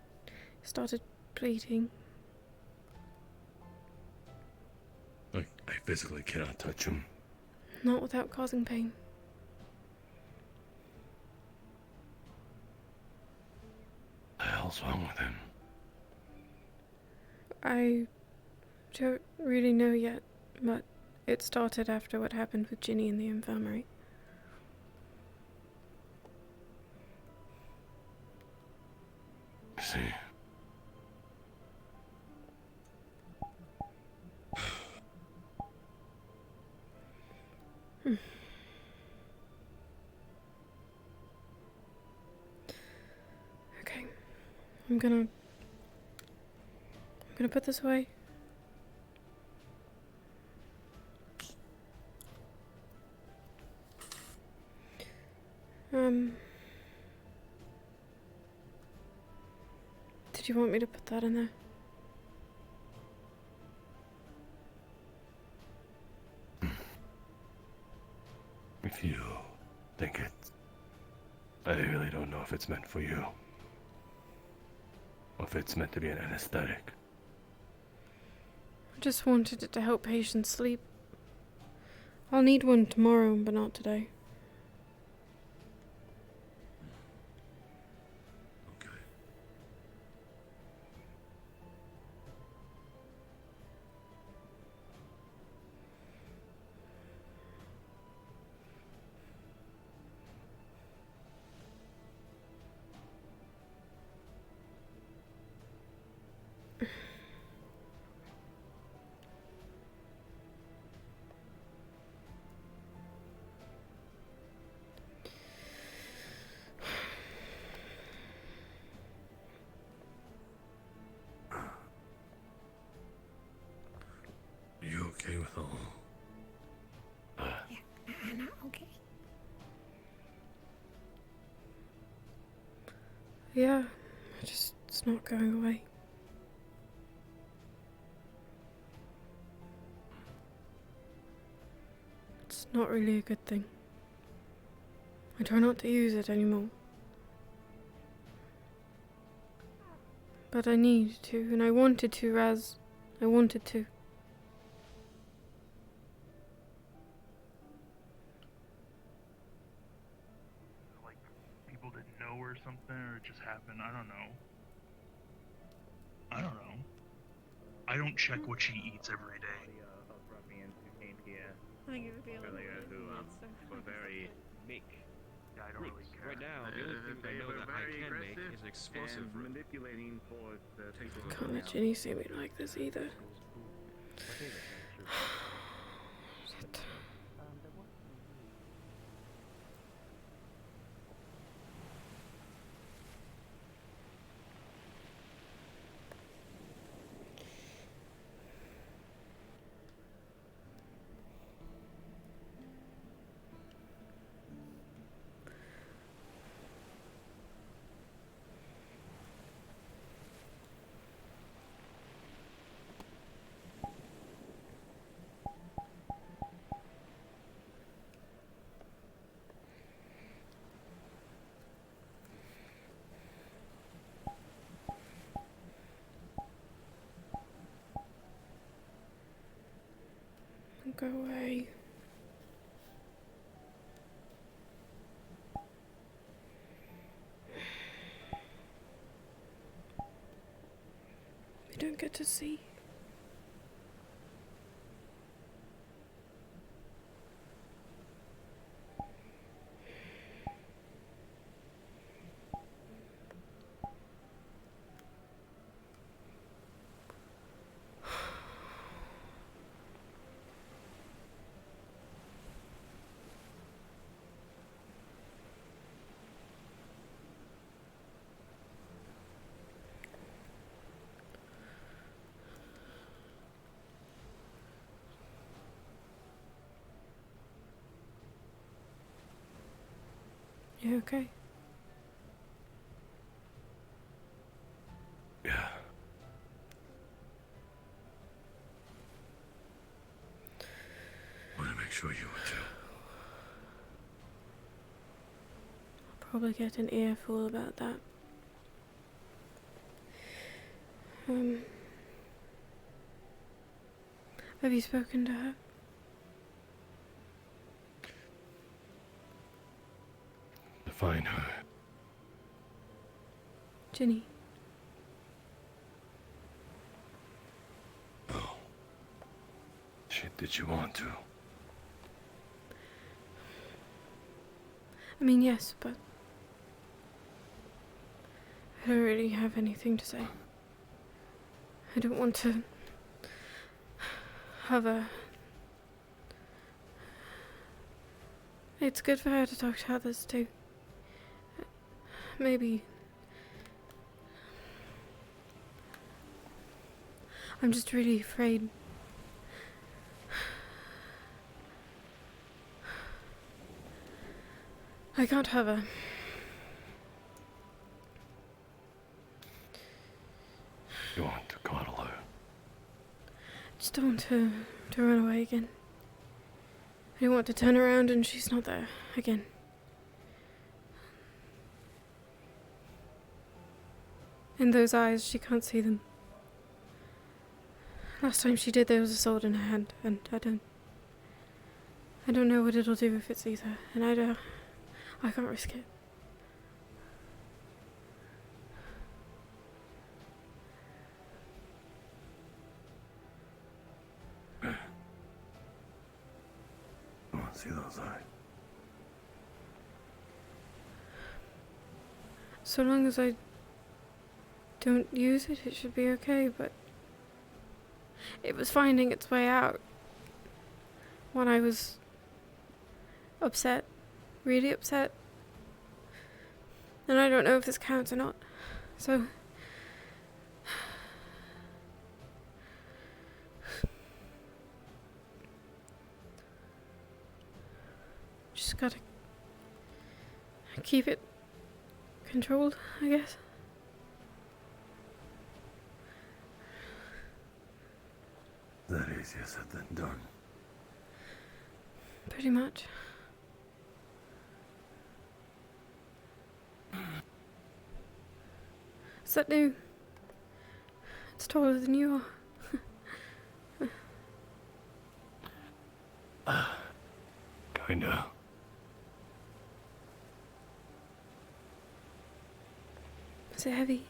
started bleeding. I physically cannot touch him. Not without causing pain. What the hell's wrong with him? I don't really know yet, but it started after what happened with Ginny in the infirmary. I see. Okay. I'm gonna put this away. Did you want me to put that in there? If you think it's... I really don't know if it's meant for you. Or if it's meant to be an anesthetic. I just wanted it to help patients sleep. I'll need one tomorrow, but not today. Are you okay with all... I'm not okay. Yeah, it's not going away. not really a good thing. I try not to use it anymore. But I need to, and I wanted to, Raz. I wanted to. Like, people didn't know or something, or it just happened. I don't know. I don't check what she eats every day. Ruffians who came here I think it would be earlier who were very Yeah, I don't really care. Right now, the only thing I know that I can make is an explosive and room. manipulating for the people who Can't let Ginny see me like this either. Shit. Go away. We don't get to see. You okay? Yeah. Want to make sure you were too. I'll probably get an earful about that. Have you spoken to her? Define her. Ginny. Oh. Did you want to? I mean, yes, but I don't really have anything to say. I don't want to have a... It's good for her to talk to others too. Maybe... I'm just really afraid. I can't have her. You want to coddle her? Just don't want to run away again. I don't want to turn around and she's not there again. In those eyes, she can't see them. Last time she did, there was a sword in her hand, and I don't know what it'll do if it sees her, and I can't risk it. I want to see those eyes. So long as I don't use it, it should be okay, but it was finding its way out when I was upset, really upset. And I don't know if this counts or not, so... Just gotta keep it controlled, I guess. That easier said than done. Pretty much. Is that new? It's taller than you are. Kinda. Is it heavy?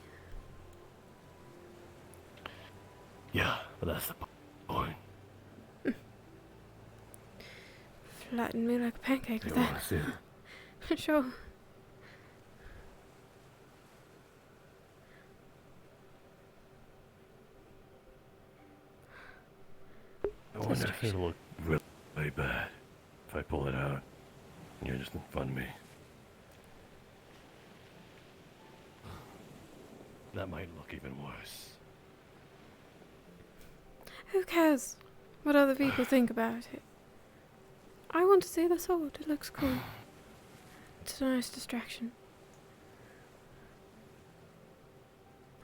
Yeah, but that's the point. Flatten me like a pancake with You wanna that. see it? Sure. I wonder if it'll look really bad if I pull it out and you're just in front of me. That might look even worse. Who cares what other people think about it? I want to see the sword. It looks cool. It's a nice distraction.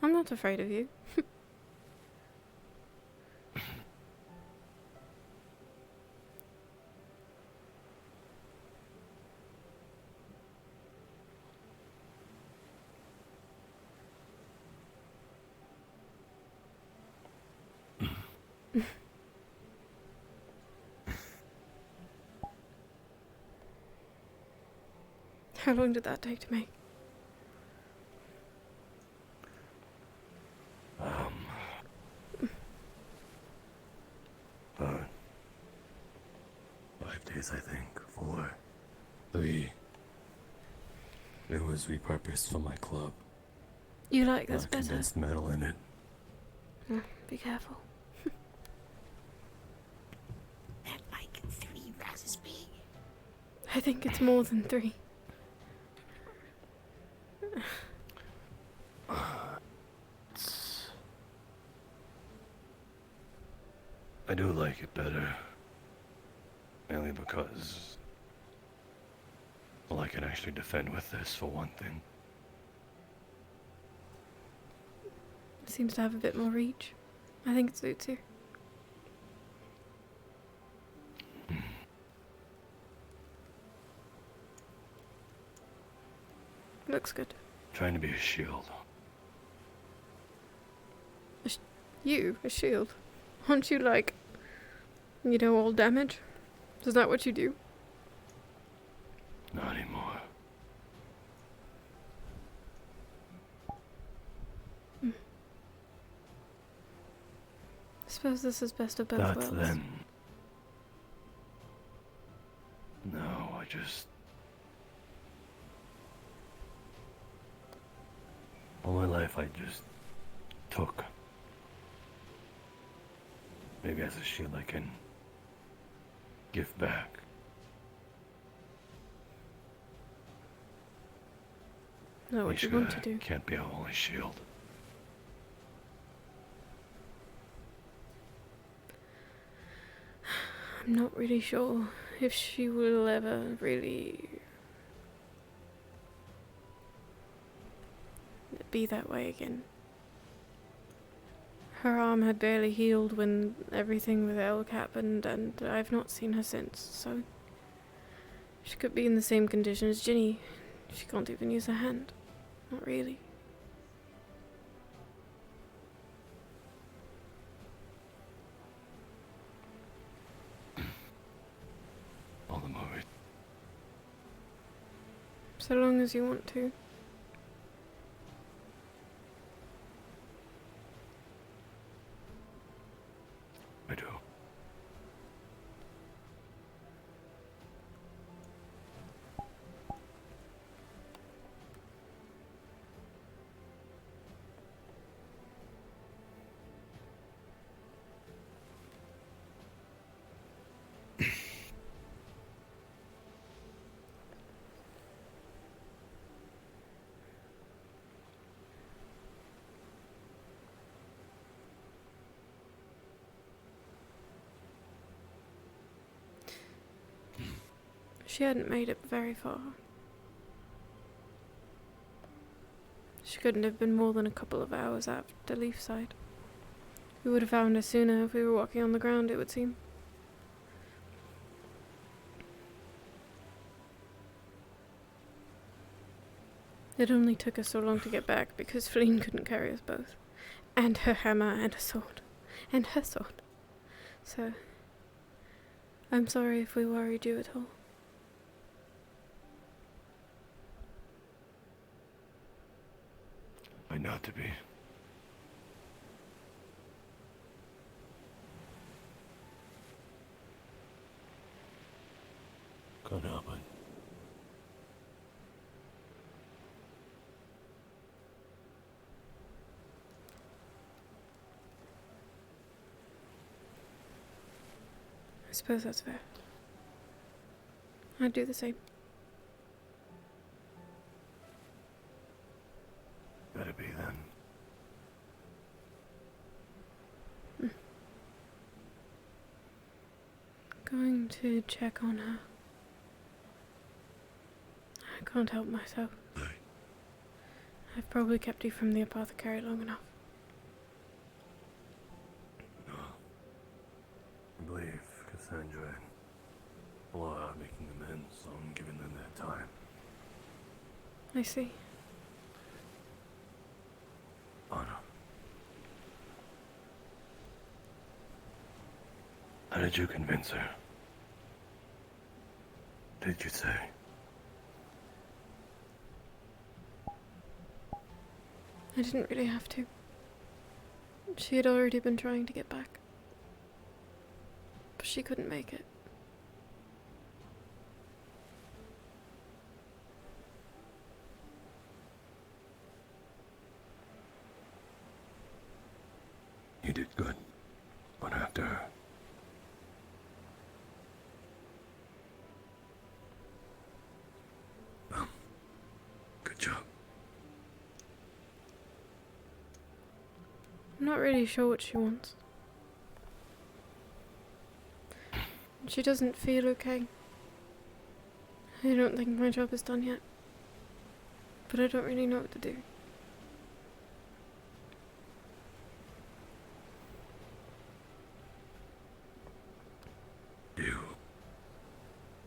I'm not afraid of you. How long did that take to make? About 5 days, I think. 4. 3. It was repurposed for my club. You like this better? Condensed metal in it. Oh, be careful. That like 3 roses big. I think it's more than 3. I do like it better. Mainly because, well, I can actually defend with this for one thing. It seems to have a bit more reach. I think it suits you. Looks good. Trying to be a shield. A shield? Aren't you like, you know, all damage? Is that what you do? Not anymore. I suppose this is best of both That's worlds. then. No, I just... All my life I just took. Maybe as a shield I can give back. Know what you want to do. Can't be our only shield. I'm not really sure if she will ever really be that way again. Her arm had barely healed when everything with Elk happened, and I've not seen her since, so she could be in the same condition as Ginny. She can't even use her hand. Not really. All the more. So long as you want to. I do. She hadn't made it very far. She couldn't have been more than a couple of hours after Leafside. We would have found her sooner if we were walking on the ground, it would seem. It only took us so long to get back because Fleen couldn't carry us both. And her hammer and a sword. And her sword. So, I'm sorry if we worried you at all. I not to be. Can't help it. I suppose that's fair. I'd do the same. Better be then. Going to check on her. I can't help myself. I've probably kept you from the apothecary long enough. I believe Cassandra and Laura are making amends, so I'm giving them their time. I see. Anna. How did you convince her? Did you say? I didn't really have to. She had already been trying to get back. But she couldn't make it. You did good. But after her. Good job. I'm not really sure what she wants. She doesn't feel okay. I don't think my job is done yet. But I don't really know what to do. You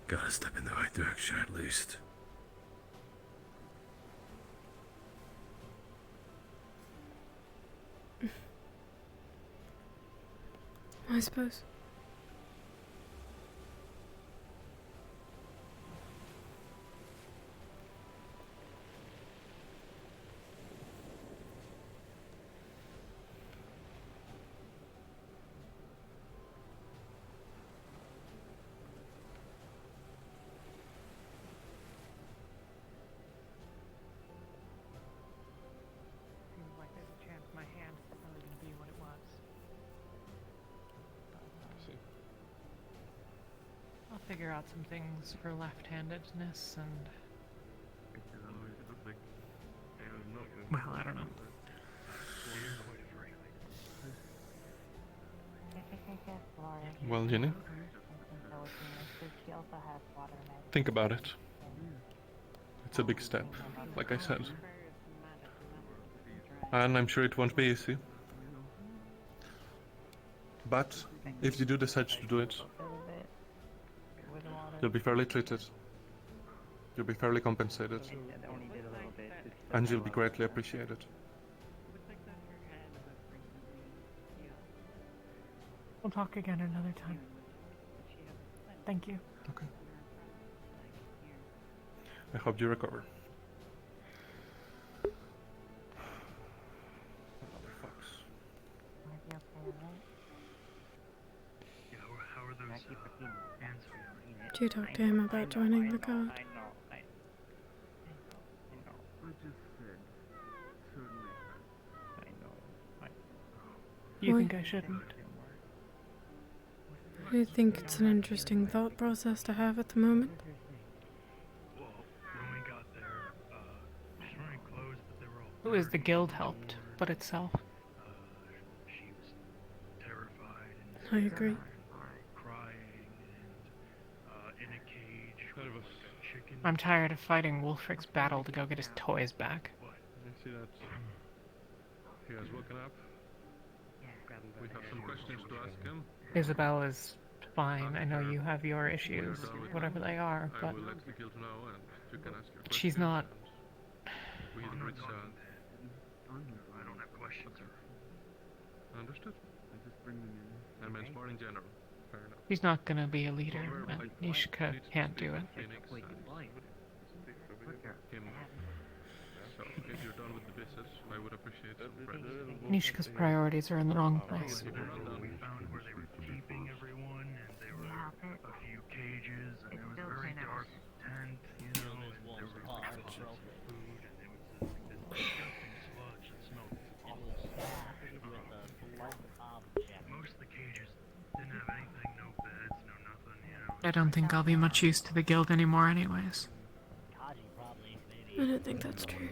gotta step in the right direction at least. I suppose. Seems like there's a chance my hand isn't really gonna be what it was. I'll figure out some things for left-handedness and... Well, I don't know. Well, Jenny, think about it. It's a big step, like I said. And I'm sure it won't be easy. But if you do decide to do it, you'll be fairly treated. You'll be fairly compensated. And you'll be greatly appreciated. We'll talk again another time. Thank you. Okay. I hope you recover. How are those hands feeling? Did you talk to him about joining the guard? You Why? think I shouldn't? I think it's an interesting thought process to have at the moment. Well, when we got there, she's wearing clothes, but they were all... Who is the guild helped, but itself? She was terrified and... I agree. Crying and, in a cage with like a chicken. I'm tired of fighting Wulfric's battle to go get his toys back. I see that he has woken up. We have some questions to ask him. Isabel is fine. I know you have your issues, whatever they are, but I will let the guild know and you can ask your she's questions not... and We I'm not reach talking I don't have questions. Understood. I just bring them in. I meant more in general. Fair enough. He's not gonna be a leader, and Nishka can't do it. So, if you're done with the business, I would appreciate some friends. Nishka's priorities are in the wrong place. We found where they were keeping everyone, and there were a few cages, and it was a very dark tent, you know, and there were boxes of food, and it was just like this disgusting sludge that smelled awful. Most of the cages didn't have anything, no beds, no nothing, you know. I don't think I'll be much use to the guild anymore anyways. I don't think that's true.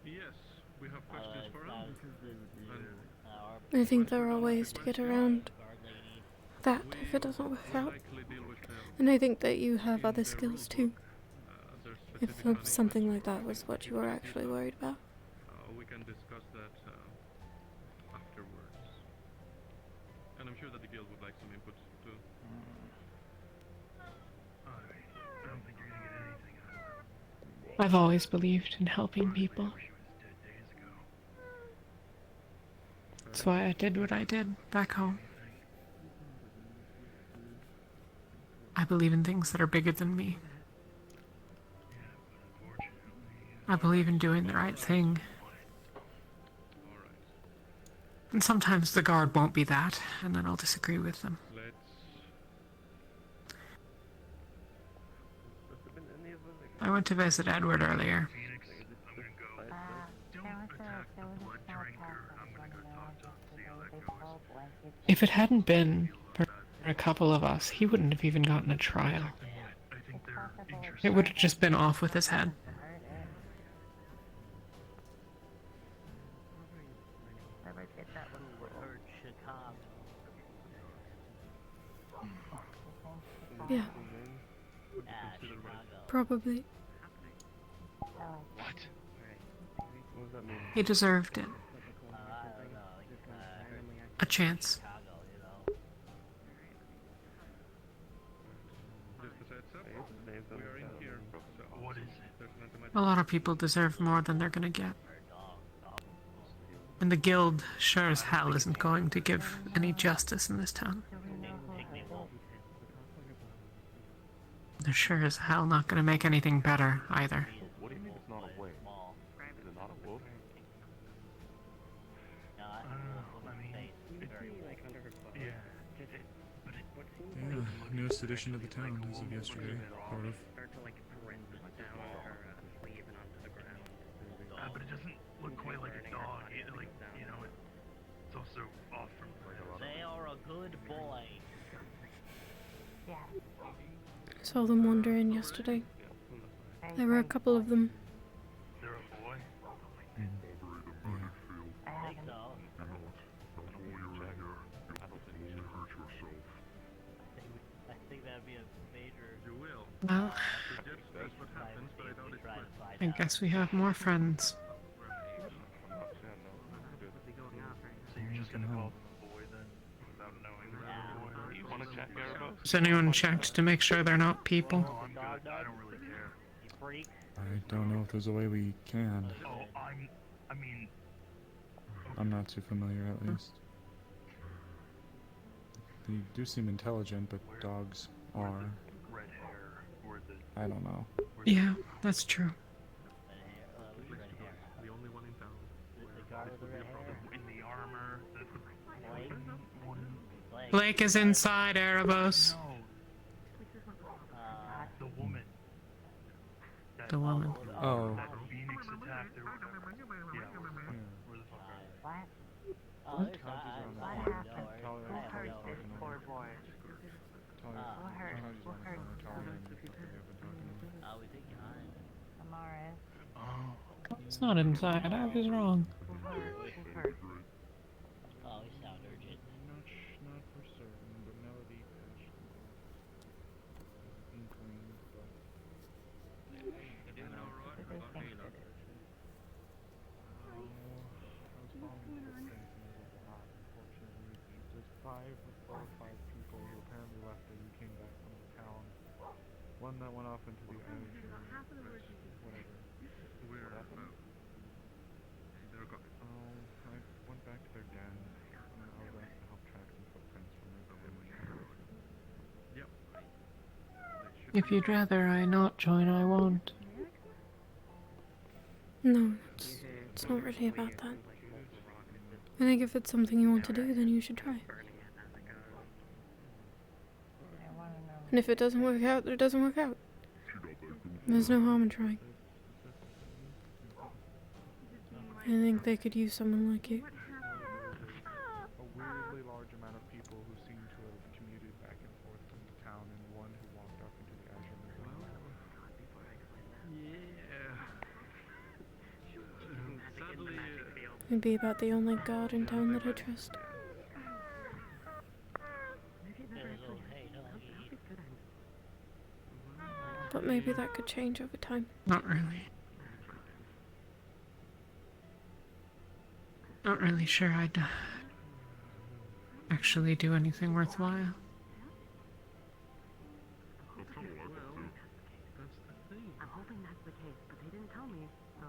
Yes, we have questions for him. I think there are ways to get around that if it doesn't work out. And I think that you have other skills too. If something like that was what you were actually worried about. We can discuss that afterwards. And I'm sure that the guild would like some input too. I don't think you're gonna get anything out of them. I've always believed in helping people. That's why I did what I did back home. I believe in things that are bigger than me. I believe in doing the right thing. And sometimes the guard won't be that, and then I'll disagree with them. I went to visit Edward earlier. If it hadn't been for a couple of us, he wouldn't have even gotten a trial. It would have just been off with his head. Yeah. Probably. What? He deserved it. A chance. What is it? A lot of people deserve more than they're gonna get. And the guild sure as hell isn't going to give any justice in this town. They're sure as hell not gonna make anything better either. What do you mean it's not a whale? Is it not a wolf? Yeah, newest addition to the town as of yesterday, sort of. But it doesn't look quite like a dog. Like, you know, it's also off from. They are a good boy. Saw them wander in yesterday. There were a couple of them. They're a boy? I think that'd be a major. You will. Well, That's what happens, but I doubt it's quick. I guess we have more friends. So you're just gonna call them a boy then, without knowing they're a boy? You wanna check Erebos? Has anyone checked to make sure they're not people? No, I'm good. I don't really care. I don't know if there's a way we can. Oh, I mean... I'm not too familiar, at least. They do seem intelligent, but dogs are. Red hair, or the... I don't know. Yeah, that's true. The only one in town. In the armor, Blake is inside, Erebos. the woman. The woman. Oh. That Phoenix attacked or whatever. Yeah, where the fuck are they? Oh, there's what happened? Who hurt this poor boy? Who hurt We think you're hiding. Amaris? It's not inside, I was wrong. Who hurt? Oh, we sound urgent. Not for certain, but Melody patched inkling, but... There's 4 or 5 people who apparently left when you came back from the town. One that went off into the ocean. Whatever. Where? What happened? They're gone. Oh, I went back to their den. I was asked to help track some footprints from their family. Yep. If you'd rather I not join, I won't. No, it's not really about that. I think if it's something you want to do, then you should try. And if it doesn't work out, then it doesn't work out. There's no harm in trying. I think they could use someone like you. A weirdly large amount of people who seem to have commuted back and forth from the town, and one who walked off into the azure river. Yeah. Sadly, It'd be about the only guard in town that I trust. But maybe that could change over time. Not really. Not really sure I'd actually do anything worthwhile. that's the thing. I'm hoping that's the case, but they didn't tell me, so.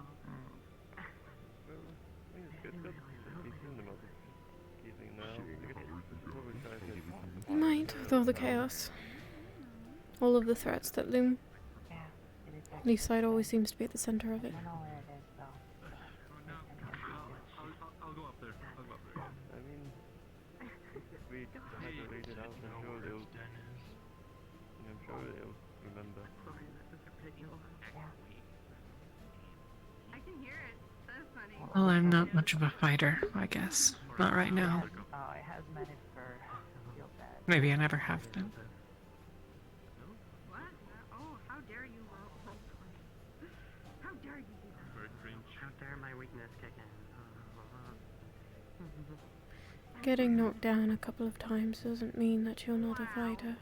You might, with all the chaos. All of the threats that loom. Leafside always seems to be at the center of it. I'll go up there. I mean, we had to read it out. I'm sure they'll remember. I can hear it. That's funny. Well, I'm not much of a fighter, I guess. Not right now. Oh, it has managed for real bad. Maybe I never have been. What? Oh, how dare you roll? How dare you do that? Very cringe. How dare my weakness kick in? Getting knocked down a couple of times doesn't mean that you're not a fighter.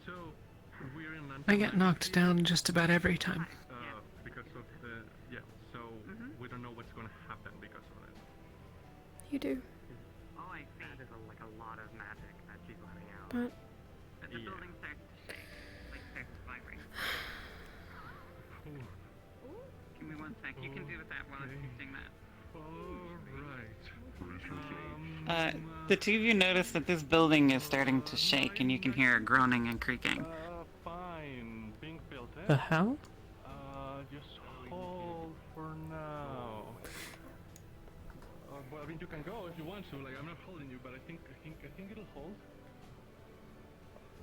So, we're in London. I get knocked down just about every time. Because of the... Yeah, so we don't know what's going to happen because of it. You do. Oh, I see. That is like a lot of magic that she's letting out. But The building starts to shake. Like, starts to vibrate. Give me 1 sec. You can do that while I'm doing that. The two of you notice that this building is starting to shake and you can hear it groaning and creaking. Fine. Being built, eh? The hell? Just hold for now. Well, I mean, you can go if you want to. Like, I'm not holding you, but I think it'll hold.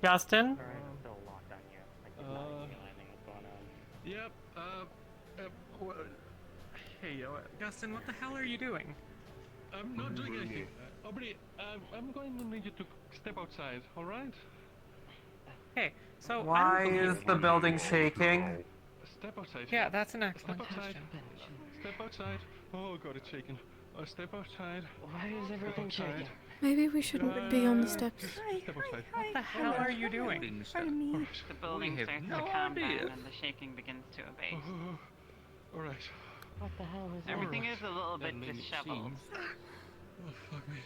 Justin? Still locked on you. Like, you're not even realizing what's going on. Yep. Well, hey, Justin, what the hell are you doing? I'm not doing anything. Aubrey, I'm going to need you to step outside, alright? Hey, so Why is the building shaking? Step outside. Yeah, that's an excellent Step outside. question. Step outside. Oh god, it's shaking. Step outside. Why is everything shaking? maybe we shouldn't be on the steps. Step outside. What the hell are you doing? The building starts to calm down and the shaking begins to abate. Alright. What the hell is Everything is a little bit disheveled. Oh, fuck me.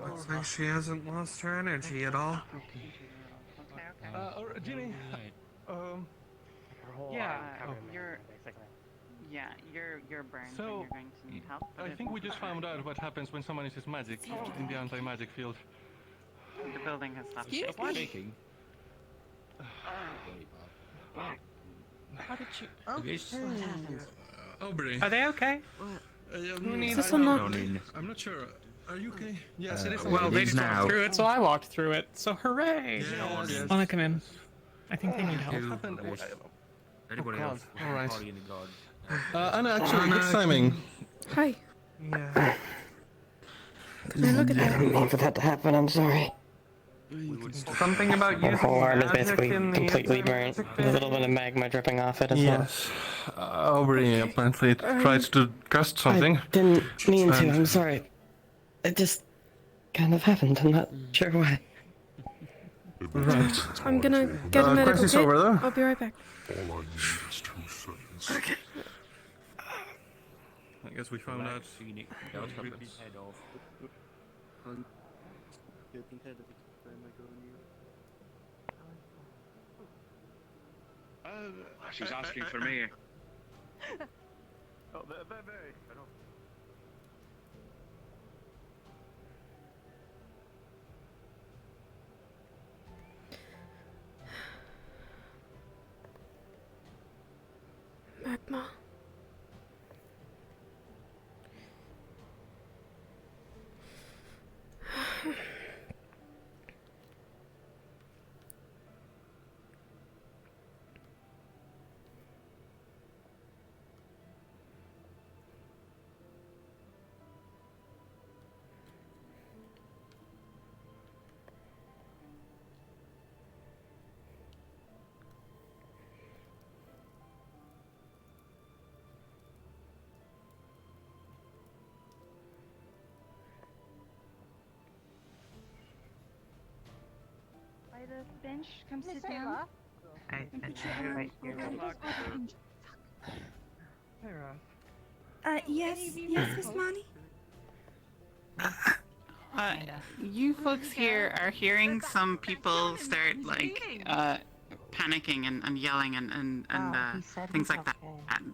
Looks like she hasn't lost her energy at all. Ginny. You're burned So, and you're going to need help. I think we just found out what happens when someone uses magic in the anti-magic field. The building has stopped shaking. How did you... Aubrey. Are they okay? Who needs this unlocked? I'm not sure. Are you okay? Yes, it is. Well, they just walked through it, so I walked through it. So hooray! Yes. Wanna come in? I think they need help. Anybody else? All right. Anna, actually, good timing. Hi. Yeah. Can I look at I that? didn't mean for that to happen, I'm sorry. Something about My using whole arm is magic basically in the completely burnt. There's a little bit of magma dripping off it as Yes. Aubrey apparently tried to cast something. I didn't mean to, I'm sorry. It just kind of happened, I'm not sure why. Right. I'm gonna get a medical crisis kit. over there. I'll be right back. All I need is 2 seconds. Okay. I guess we found out. Phoenix outcomes. head off. She's asking for me. Oh, there. I don't. Magma. By the bench, come sit down. Right here. Hey, Yes, Miss Money? You folks here are hearing some people start, like, panicking and yelling and things like that.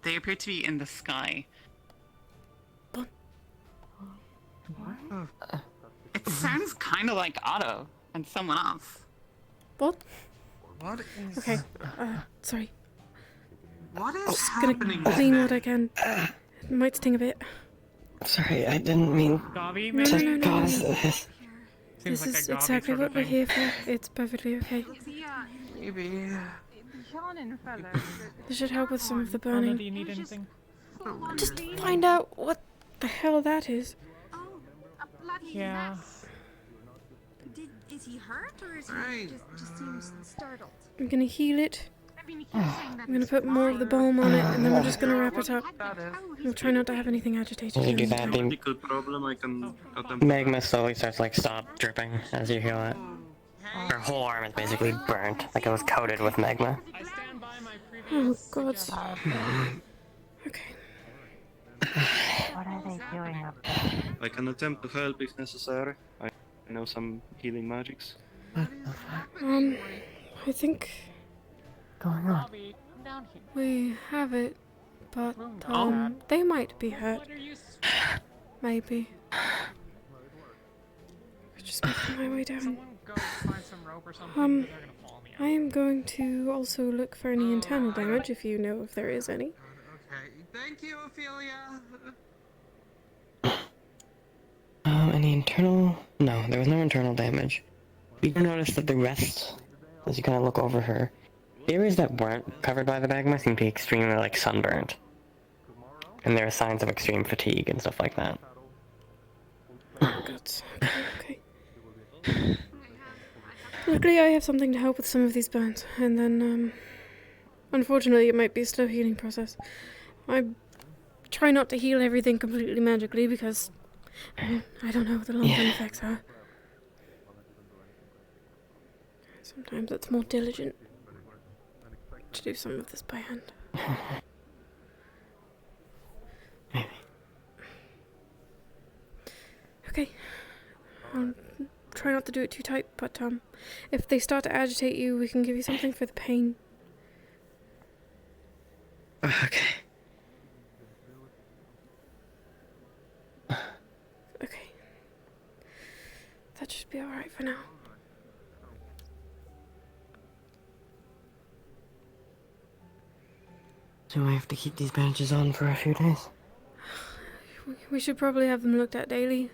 They appear to be in the sky. It sounds kind of like Otto and someone else. What? What is... Okay, sorry. What is Just happening? gonna clean what I can. It might sting a bit. Sorry, I didn't mean to cause this. This is exactly what we're here for. It's perfectly okay. Maybe. This should help with some of the Anna, burning. do you need anything? Just find out what the hell that is. Yeah. Is he hurt or is he just seems startled? I'm gonna heal it. I'm gonna put more of the balm on it, and then we're just gonna wrap it up. We'll try not to have anything agitated. As you do that, the Medical problem, I can cut them. magma slowly starts like stop dripping as you heal it. Her whole arm is basically burnt, like it was coated with magma. Oh god. What are they doing up there? I can attempt to help if necessary. I know some healing magics. I think Going on? we have it, but they might be hurt. Maybe. Just making my way down. I am going to also look for any internal damage if you know if there is any. Okay, thank you, Ophelia. Any internal? No, there was no internal damage. You do notice that the rest, as you kind of look over her, the areas that weren't covered by the magma seem to be extremely, like, sunburnt. And there are signs of extreme fatigue and stuff like that. Good. Okay. Luckily, I have something to help with some of these burns, and then, unfortunately, it might be a slow healing process. I try not to heal everything completely magically because I don't know what the long-term effects are. Sometimes it's more diligent to do some of this by hand. Okay. I'll try not to do it too tight, but if they start to agitate you, we can give you something for the pain. Okay. Okay. That should be alright for now. Do I have to keep these bandages on for a few days? We should probably have them looked at daily,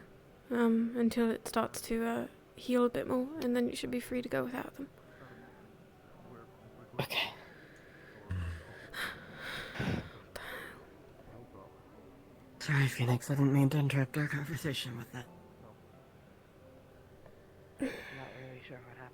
until it starts to heal a bit more, and then you should be free to go without them. Okay. Sorry, Phoenix, I didn't mean to interrupt our conversation with that. Not really sure what happened.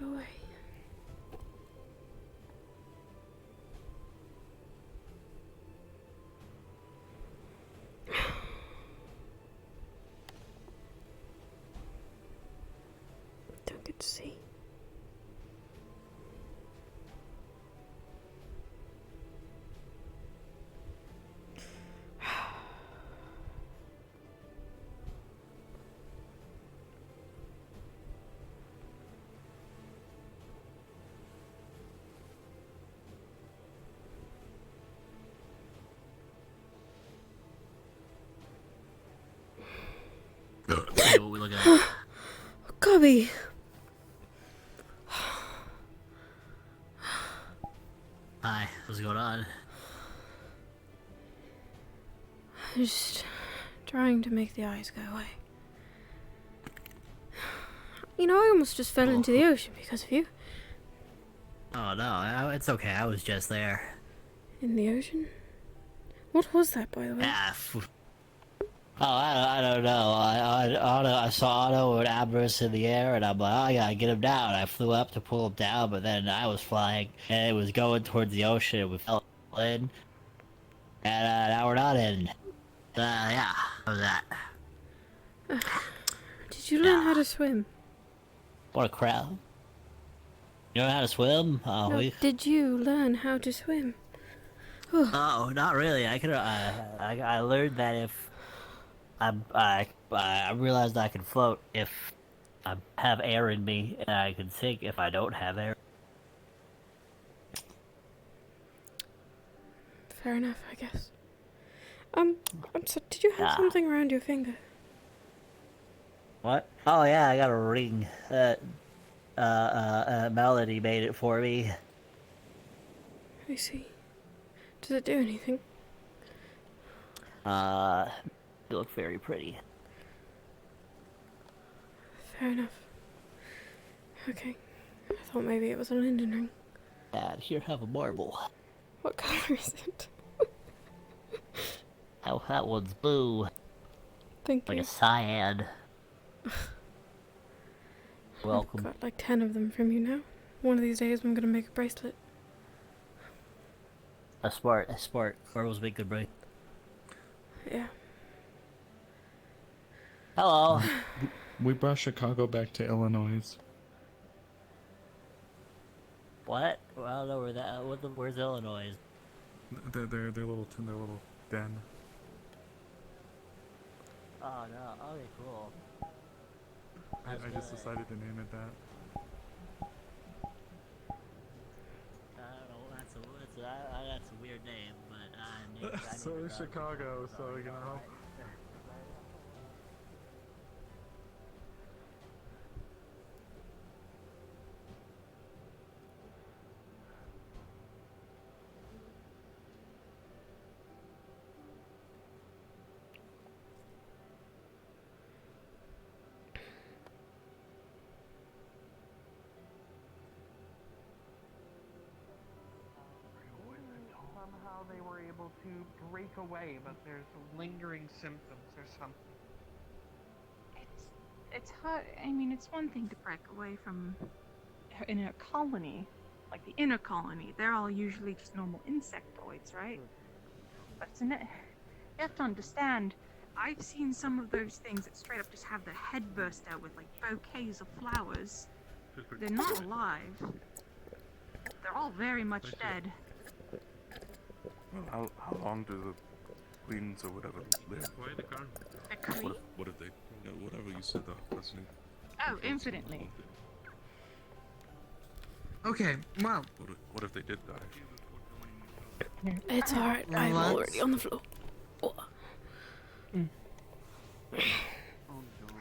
go away. Don't get to see. Hey, what we looking at? Gobby! Hi, what's going on? Just trying to make the eyes go away. You know, I almost just fell into the ocean because of you. Oh no, it's okay. I was just there. In the ocean? What was that, by the way? Oh, I don't know. I saw Otto and Ambrose in the air, and I'm like, oh, I gotta get him down. I flew up to pull him down, but then I was flying, and it was going towards the ocean, and we fell in. And now we're not in. Yeah, how was that? Did you learn how to swim? What a crap. You know how to swim? Oh, No, did you learn how to swim? Oh, not really. I learned that if I realized I could float if I have air in me, and I can sink if I don't have air. Fair enough, I guess. So did you have something around your finger? What? Oh yeah, I got a ring. Melody made it for me. I see. Does it do anything? You look very pretty. Fair enough. Okay. I thought maybe it was a linden ring. Dad, here, have a marble. What color is it? That one's blue. Thank like you. a cyan. Welcome. I've got like 10 of them from you now. One of these days I'm gonna make a bracelet. A smart. Marbles make good brain. Yeah. Hello. We brought Chicago back to Illinois. What? Well, I don't know where that. Where's Illinois? Their little den. Oh no. Okay, cool. I just decided to name it that. I don't know. That's a weird name, but I named So is Chicago, so you know. Somehow they were able to break away, but there's lingering symptoms or something. It's hard. I mean, it's one thing to break away from in a colony, like the inner colony. They're all usually just normal insectoids, right? But it's you have to understand. I've seen some of those things that straight up just have their head burst out with like bouquets of flowers. They're not alive. They're all very much dead. Well, how long do the queens or whatever live? Why the car? A queen? What if they, whatever you said, the listening. Oh, infinitely. Okay, well. What if they did die? It's alright, I'm already on the floor.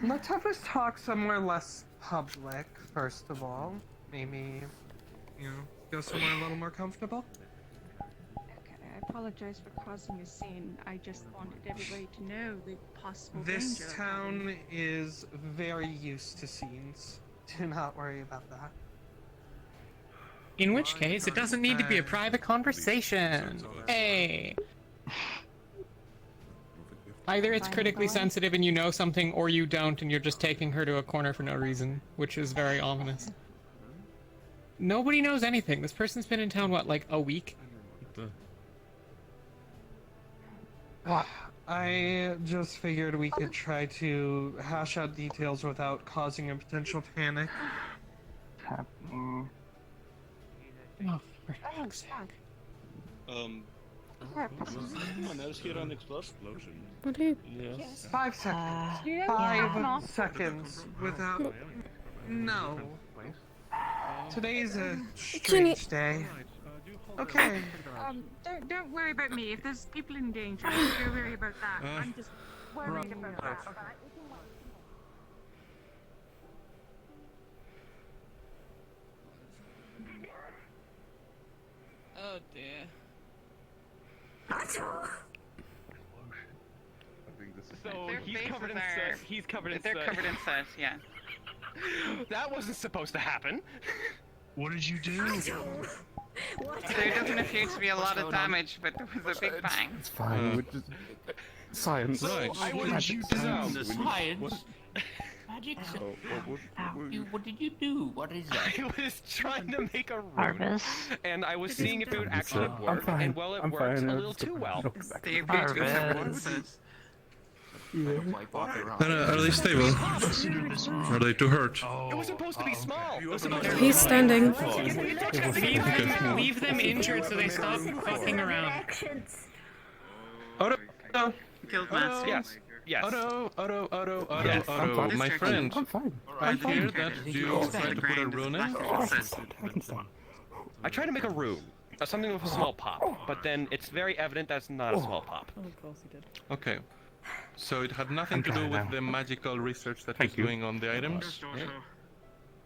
Let's have us talk somewhere less public, first of all. Maybe, go somewhere a little more comfortable. I apologize for causing a scene. I just wanted everybody to know the possible This danger. town is very used to scenes. Do not worry about that. In which case, it doesn't need to be a private conversation. Hey! Either it's critically sensitive and you know something, or you don't and you're just taking her to a corner for no reason, which is very ominous. Nobody knows anything. This person's been in town, what, like a week? I just figured we could try to hash out details without causing a potential panic. Happening. Oh, for fuck's sake. Was anyone else here on explosion? What do you? Yes. 5 seconds. Yeah. 5 seconds without. No. Today's a strange day. Okay. Don't worry about me. If there's people in danger, don't worry about that. I'm just worried about that. Alright? Oh dear. So Their he's faces covered in are- soot. He's covered in They're soot. covered in soot, yeah. That wasn't supposed to happen. What did you do? There doesn't appear to be a lot of damage, but there was a big bang. It's fine. Science. What did you do? Science. Magic. What did you do? What is that? I was trying to make a rune, Harvest. and I was seeing if it would actually I'm work, fine. and well, it I'm worked fine. a little too well. They appear to be covered in soot. Are they stable? Are they too hurt? It was supposed to be small. It was supposed to be He's standing. Leave them injured so they stop fucking around. Otto, Guildmaster. Yes. Yes. Otto, Yes. I'm fine. my friend. I'm fine. I hear that you tried to put a rune in. I tried to make a rune, something with a small pop, but then it's very evident that's not a small pop. Okay. So it had nothing to do with the magical research that he's doing on the items?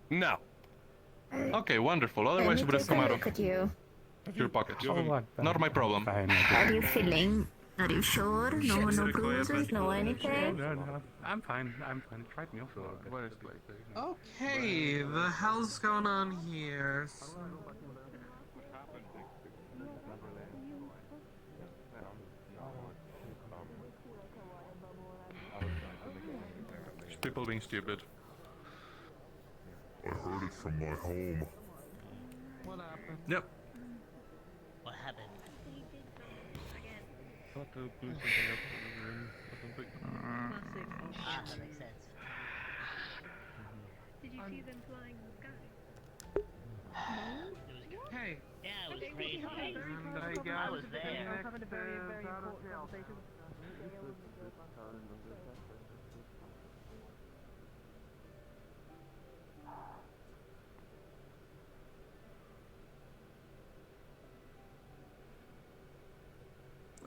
No. Okay, wonderful. Otherwise it would have come out of your pocket. Not my problem. How are you feeling? Are you sure? No bruises, no anything? No. I'm fine. Tried me also. Okay, the hell's going on here? It's people being stupid. I heard it from my home. What happened? Yep. What happened? Thought to blew something up in the room or something. Ah, that makes sense. Did you see them flying in the sky? Hey. Yeah, it was crazy. And I I got was there. next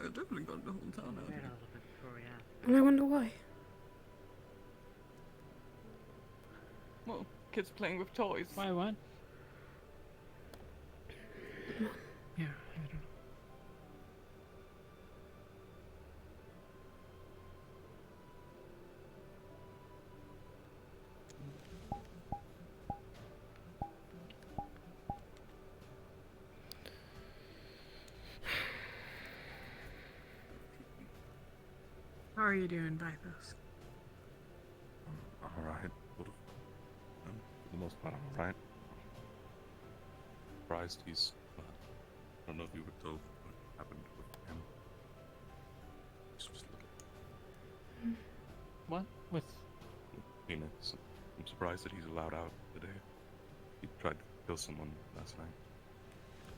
I've definitely got the whole town out here. And I wonder why. Well, kids playing with toys. Why what? Yeah, I don't know. How are you doing, Vithos? I'm alright. For the most part, I'm alright. Surprised he's. I don't know if you were told what happened with him. He's just looking. What? With? Phoenix. I'm surprised that he's allowed out today. He tried to kill someone last night.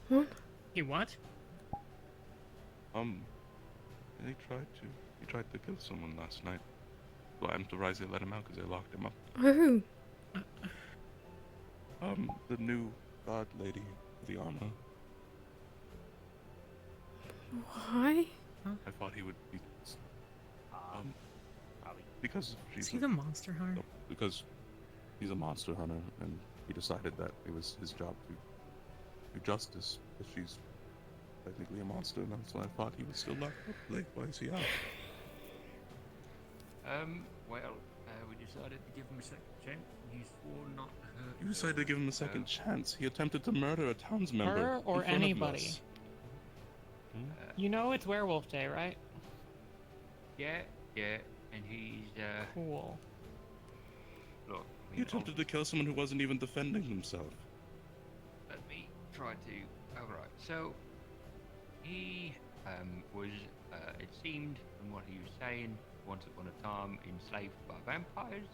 What? He what? He tried to kill someone last night. Well, I'm surprised they let him out because they locked him up. Who? The new god lady, the armor. Why? I thought he would be. Because she's. Is he the monster hunter? No, because he's a monster hunter, and he decided that it was his job to do justice. But she's technically a monster, and that's why I thought he was still locked up. Like, why is he out? Well, we decided to give him a second chance. He swore not to hurt. You decided to give him a second chance. He attempted to murder a townsmember. Her or in front of anybody? us. You know it's Werewolf Day, right? Yeah, and he's, Cool. Look, He attempted to kill someone who wasn't even defending himself. try to. Alright, so he was, it seemed from what he was saying, once upon a time enslaved by vampires.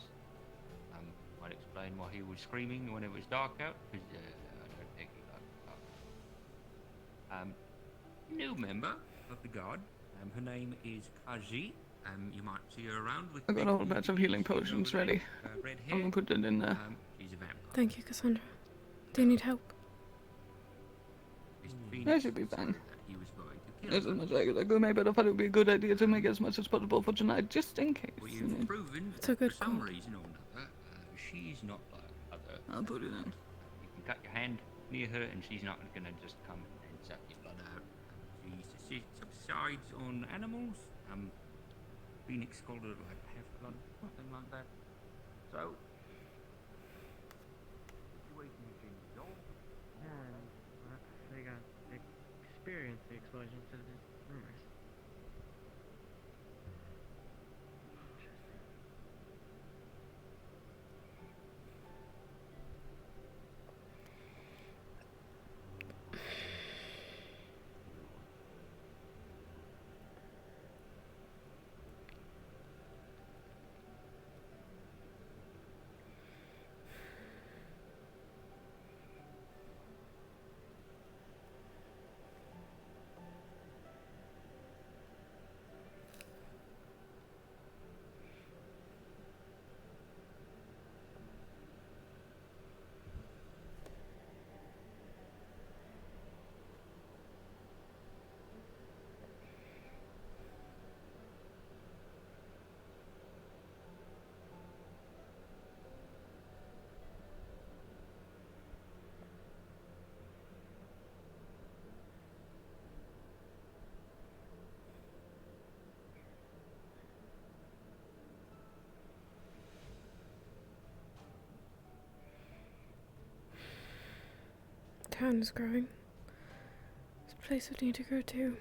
Might explain why he was screaming when it was dark out, because I don't think he liked the dark. New member of the guard. Her name is Kaji. You might see her around with. I got a whole batch of healing potions ready. Red I'm gonna put it in there. She's a vampire. Thank you, Cassandra. Do you need help? I should be fine. He was going to kill As much as I go, maybe I thought it would be a good idea to make as much as possible for tonight, just in case. Well, you you've know. proven It's a good for some call. reason or another, she's not like other. I'll put it in. You can cut your hand near her, and she's not gonna just come and suck your blood out. She subsides on animals. Phoenix called her like half blood, something like that. So. Situation between the dog. They got experienced the explosion instead of just rumors. Town is growing. This place would need to grow too.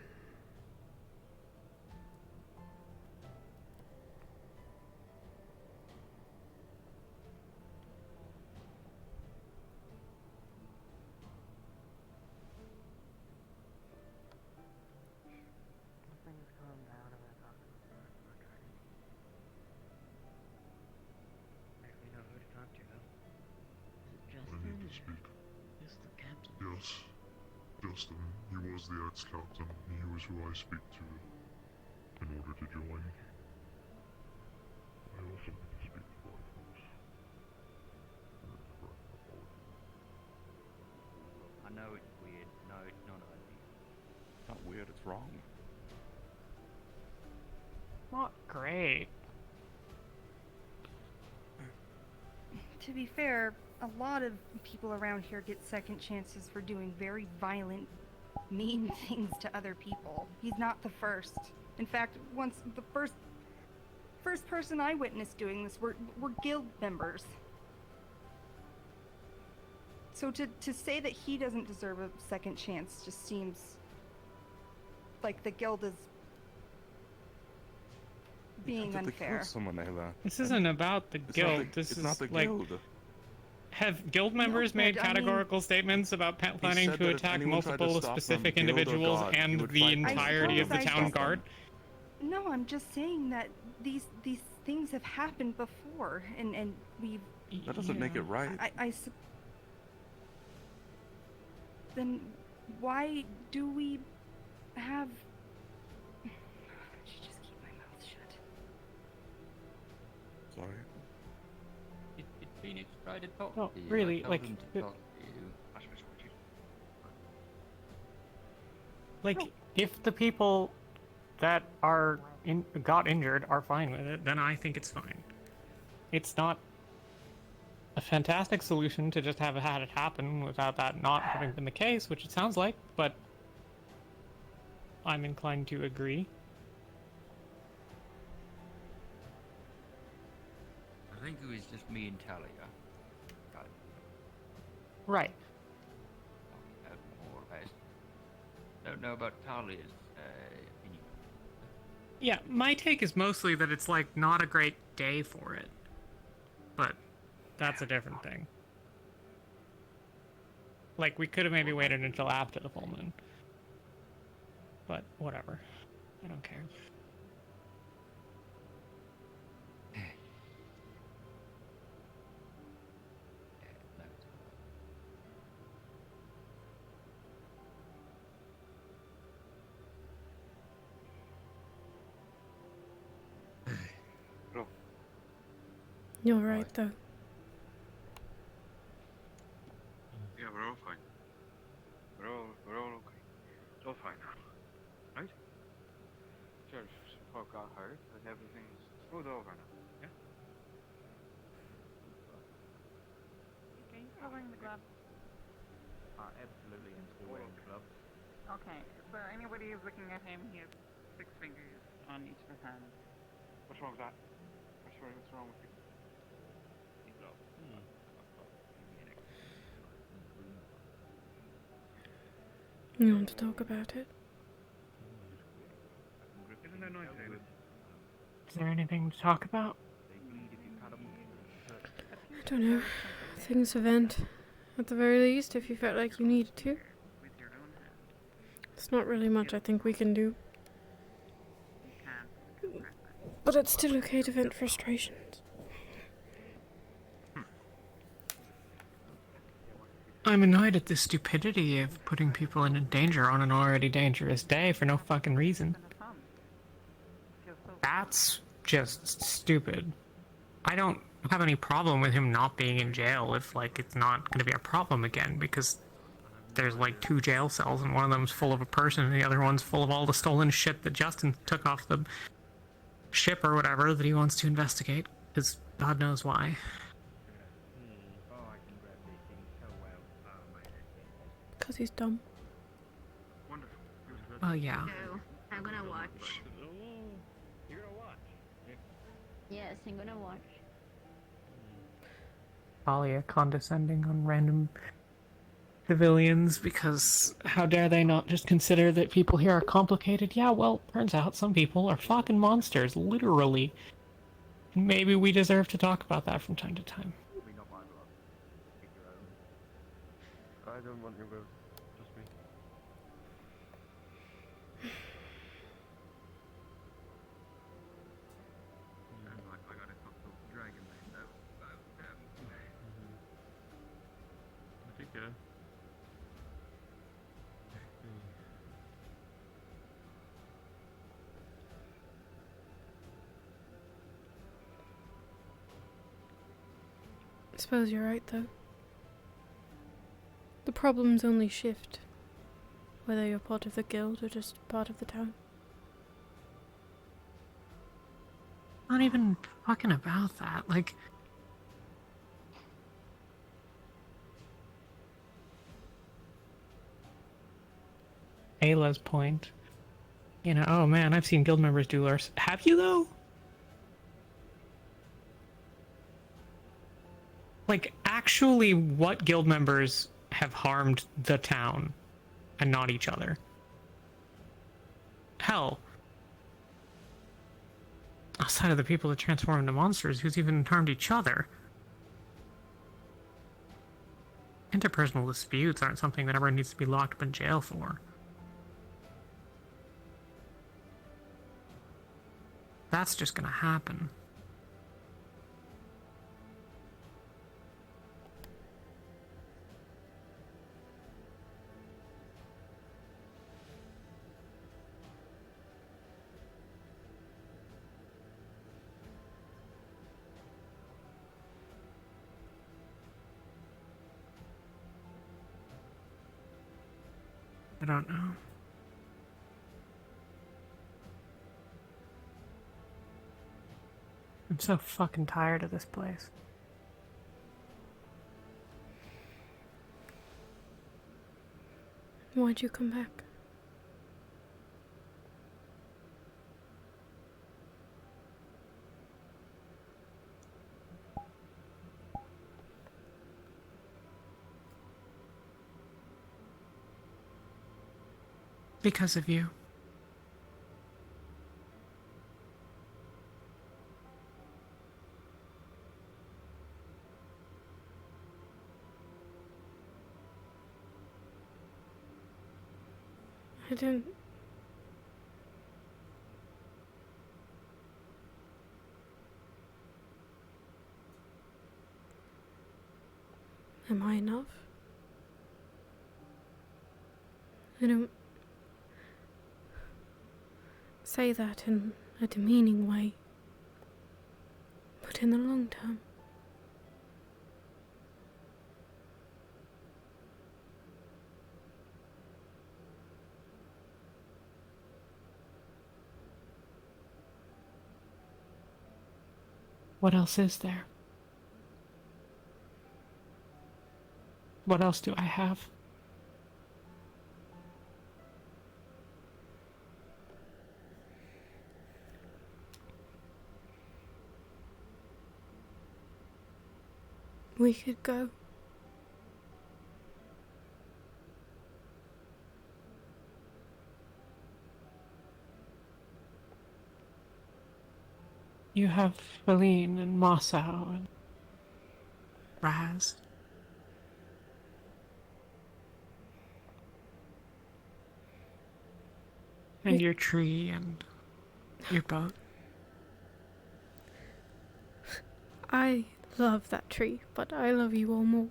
Things calm down and we're talking about contract. I don't know who to talk to though. Is it Justin? I need to speak. Who's the captain? Yes, Justin. He was the ex-captain. He was who I speak to in order to join. I also need to speak to Wardens. I know it's weird. No, it's not ideal. It's not weird, it's wrong. Not great. To be fair, a lot of people around here get second chances for doing very violent, mean things to other people. He's not the first. In fact, once the first person I witnessed doing this were guild members. So to say that he doesn't deserve a second chance just seems like the guild is being unfair. This isn't about the guild. This is not the like. guild. Have guild members but made I mean- categorical statements about planning said to that if attack anyone tried to multiple stop them, specific guild or individuals god, he and would the fight them. entirety of the I town suppose guard? No, I'm just saying that these things have happened before, and we've. That doesn't make it right. Then why do we have? I should just keep my mouth shut. Sorry. Did Phoenix try to talk No, to you? really, I told like, him to talk to you. Like, if the people that are got injured are fine with it, then I think it's fine. It's not a fantastic solution to just have had it happen without that not having been the case, which it sounds like, but I'm inclined to agree. I think it was just me and Talia. Right. More or less. Don't know about Talia's opinion. Yeah, my take is mostly that it's like not a great day for it. But that's a different thing. Like, we could have maybe waited until after the full moon. But, whatever. I don't care. You're right, though. Yeah, we're all fine. We're all okay. It's all fine now, right? Sure, some folk got hurt, but everything's smooth over now. Yeah. Okay, still wearing the glove. Absolutely, I'm still wearing the glove. Okay, so anybody who's looking at him, he has 6 fingers on each of his hands. What's wrong with that? What's wrong with you? You want to talk about it? Isn't that nice, David? Is there anything to talk about? I don't know. Things to vent. At the very least, if you felt like you needed to. It's not really much I think we can do. But it's still okay to vent frustrations. I'm annoyed at the stupidity of putting people in danger on an already dangerous day for no fucking reason. That's just stupid. I don't have any problem with him not being in jail if, like, it's not going to be a problem again, because there's, like, 2 jail cells, and one of them's full of a person, and the other one's full of all the stolen shit that Justin took off the ship or whatever that he wants to investigate, because God knows why. Because he's dumb. Wonderful. Oh, yeah. So, I'm gonna watch. You're gonna watch? Yes, I'm gonna watch. Talia condescending on random civilians, because how dare they not just consider that people here are complicated? Yeah, well, turns out some people are fucking monsters, literally. Maybe we deserve to talk about that from time to time. I don't want your glove. Just me. I gotta talk to Dragon Man now. I think, I suppose you're right, though. The problems only shift, whether you're part of the guild or just part of the town. Not even fucking about that, like... Ayla's point. You know, oh man, I've seen guild members do worse. Have you, though? Like, actually, what guild members have harmed the town and not each other? Hell. Outside of the people that transform into monsters, who's even harmed each other? Interpersonal disputes aren't something that everyone needs to be locked up in jail for. That's just gonna happen. I don't know. I'm so fucking tired of this place. Why'd you come back? Because of you. don't... Am I enough? I don't say that in a demeaning way, but in the long term, What else is there? What else do I have? we could go. You have Feline and Mossau and Raz. And your tree and your boat. I love that tree, but I love you all more.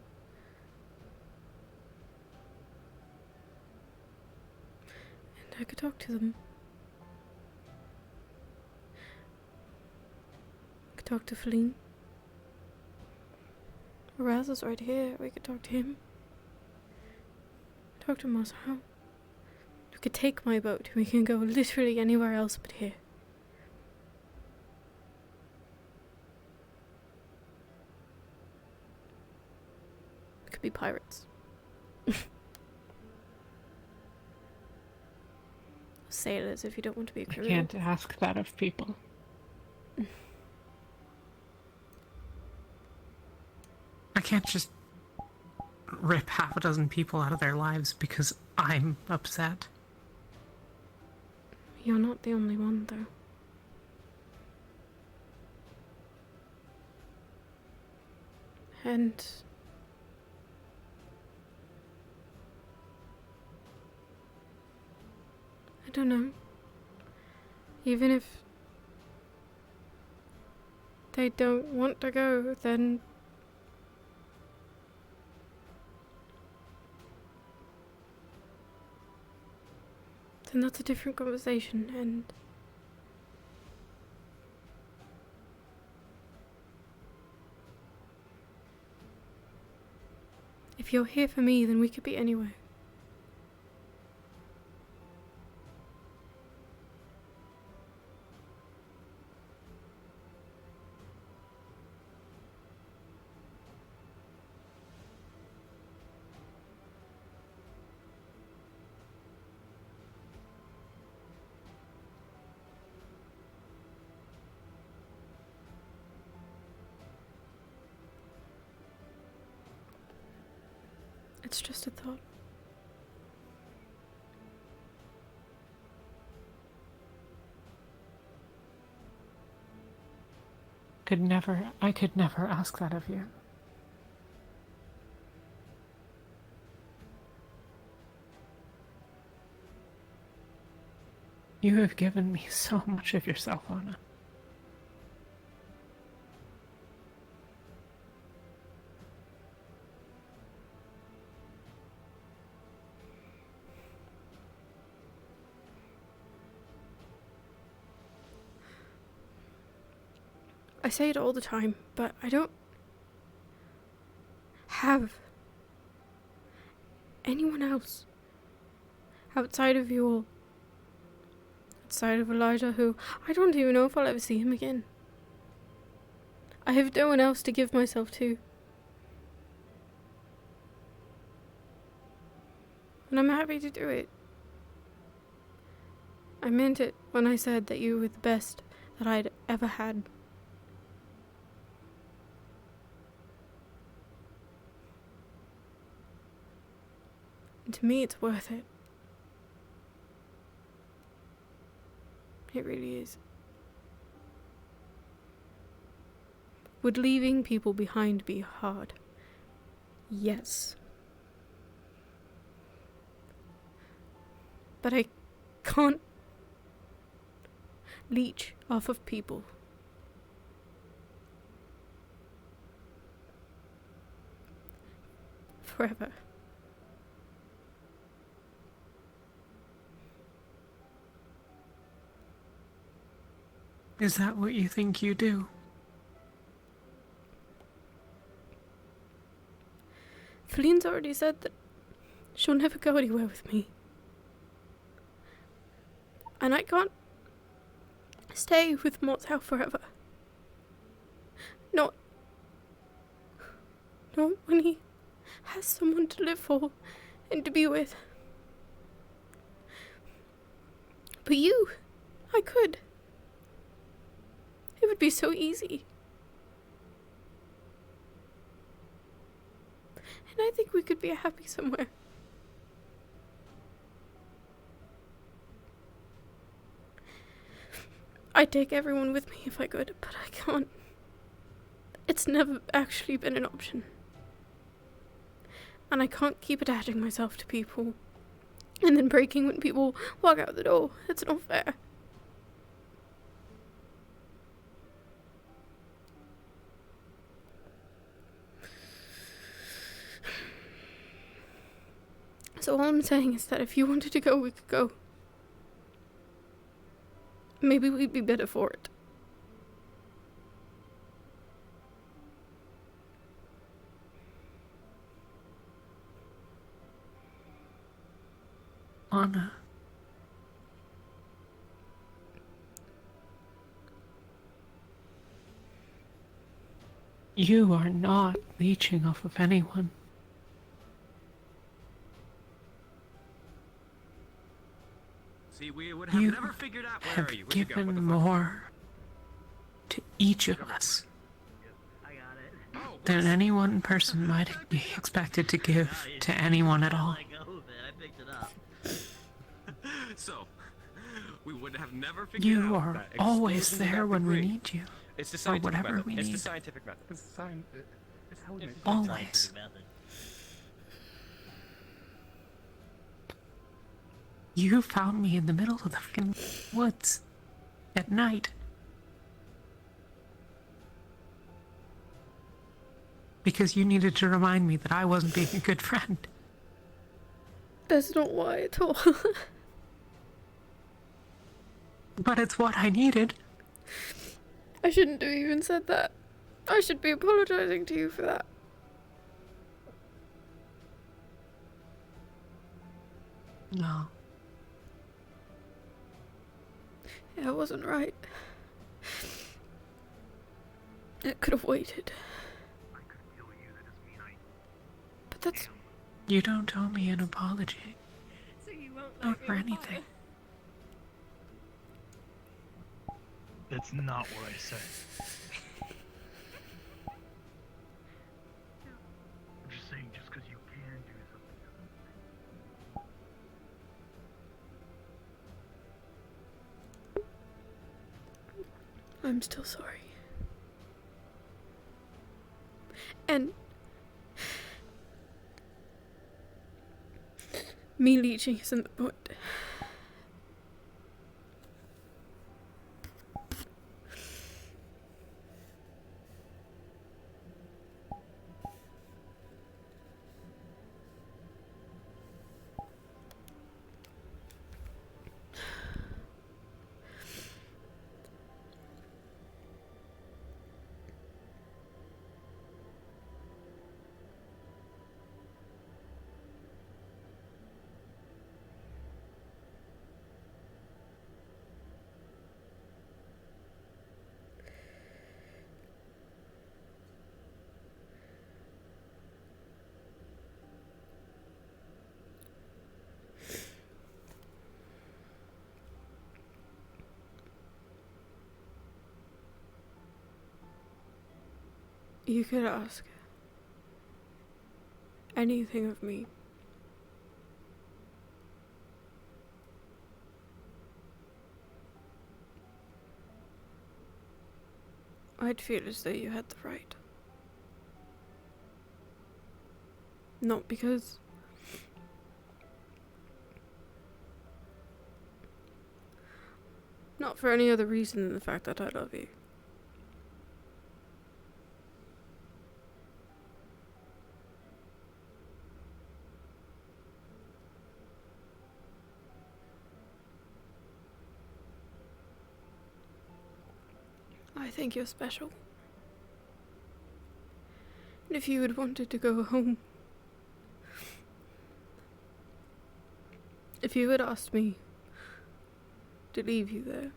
And I could talk to them. I could talk to Feline. Raz is right here. We could talk to him. Talk to Mossau. We could take my boat. We can go literally anywhere else but here. We could be pirates. Sailors, if you don't want to be a I criminal. can't ask that of people. I can't just rip half a dozen people out of their lives because I'm upset. You're not the only one, though. And I don't know. Even if they don't want to go, then that's a different conversation, and if you're here for me, then we could be anywhere. It's just a thought. I could never ask that of you. You have given me so much of yourself, Anna. I say it all the time, but I don't have anyone else outside of you all. Outside of Elijah, who I don't even know if I'll ever see him again. I have no one else to give myself to. And I'm happy to do it. I meant it when I said that you were the best that I'd ever had. And to me, it's worth it. It really is. Would leaving people behind be hard? Yes. but I can't leech off of people. Forever. Is that what you think you do? Feline's already said that she'll never go anywhere with me. And I can't stay with Mortal forever. Not when he has someone to live for and to be with. But you, I could. It would be so easy. And I think we could be happy somewhere. I'd take everyone with me if I could, but I can't. It's never actually been an option. And I can't keep attaching myself to people and then breaking when people walk out the door. It's not fair. So all I'm saying is that if you wanted to go, we could go. Maybe we'd be better for it. Anna. You are not leeching off of anyone. See, we would have You never figured out where have are you? Where'd you go? given What the more to each of us than any one person might be expected to give to anyone at all. So, we would have never figured You out are that always explosion there at when we degree. need you. It's the Or scientific whatever method. we It's the need. scientific method. It's how we make Always. You found me in the middle of the fucking woods at night. Because you needed to remind me that I wasn't being a good friend. That's not why at all. But it's what I needed. I shouldn't have even said that. I should be apologizing to you for that. No. Yeah, I wasn't right. It could have waited. But that's... You don't owe me an apology. So you won't Not let me for apart. anything. That's not what I said. I'm just saying, just because you can do something. I'm still sorry. And... me leeching isn't the point. You could ask anything of me. I'd feel as though you had the right. Not because Not for any other reason than the fact that I love you. I think you're special. And if you had wanted to go home, if you had asked me to leave you there,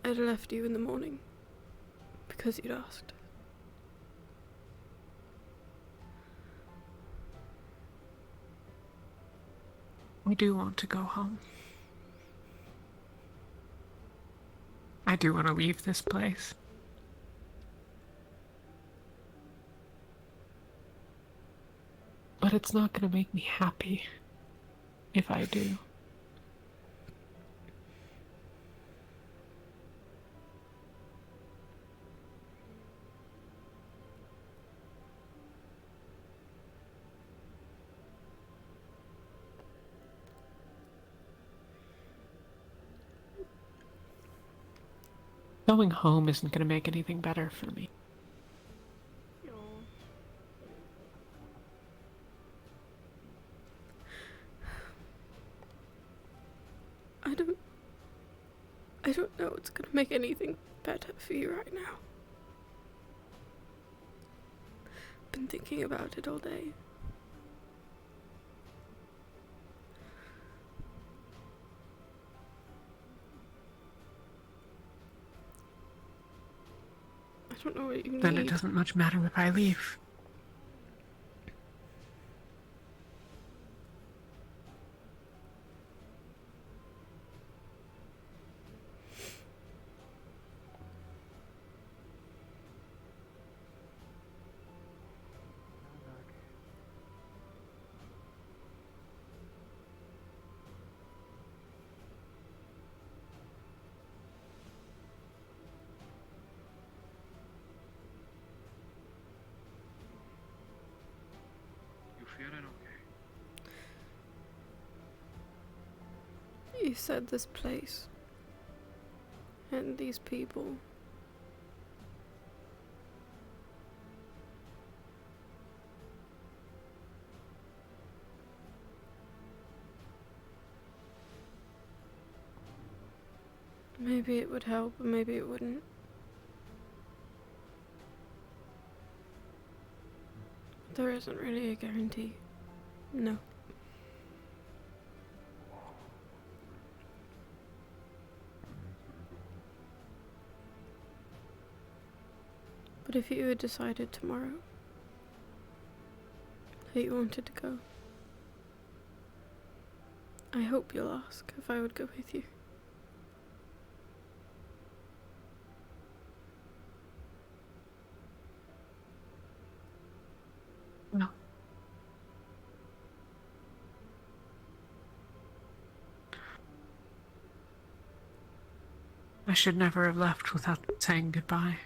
I'd have left you in the morning because you'd asked. We do want to go home. I do want to leave this place. But it's not going to make me happy if I do. Going home isn't going to make anything better for me. I don't know what's gonna make anything better for you right now. Been thinking about it all day. I don't know what you need. Then it doesn't much matter if I leave. Feeling okay? You said this place and these people. Maybe it would help, or maybe it wouldn't. There isn't really a guarantee. No. But if you had decided tomorrow that you wanted to go, I hope you'll ask if I would go with you. No. I should never have left without saying goodbye.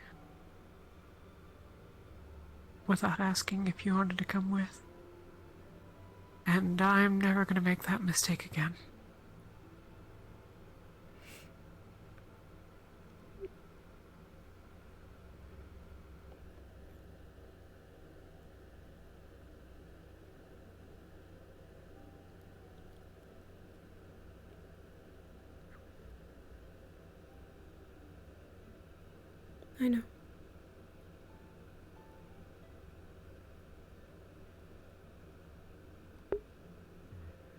Without asking if you wanted to come with. And I'm never gonna make that mistake again. I know.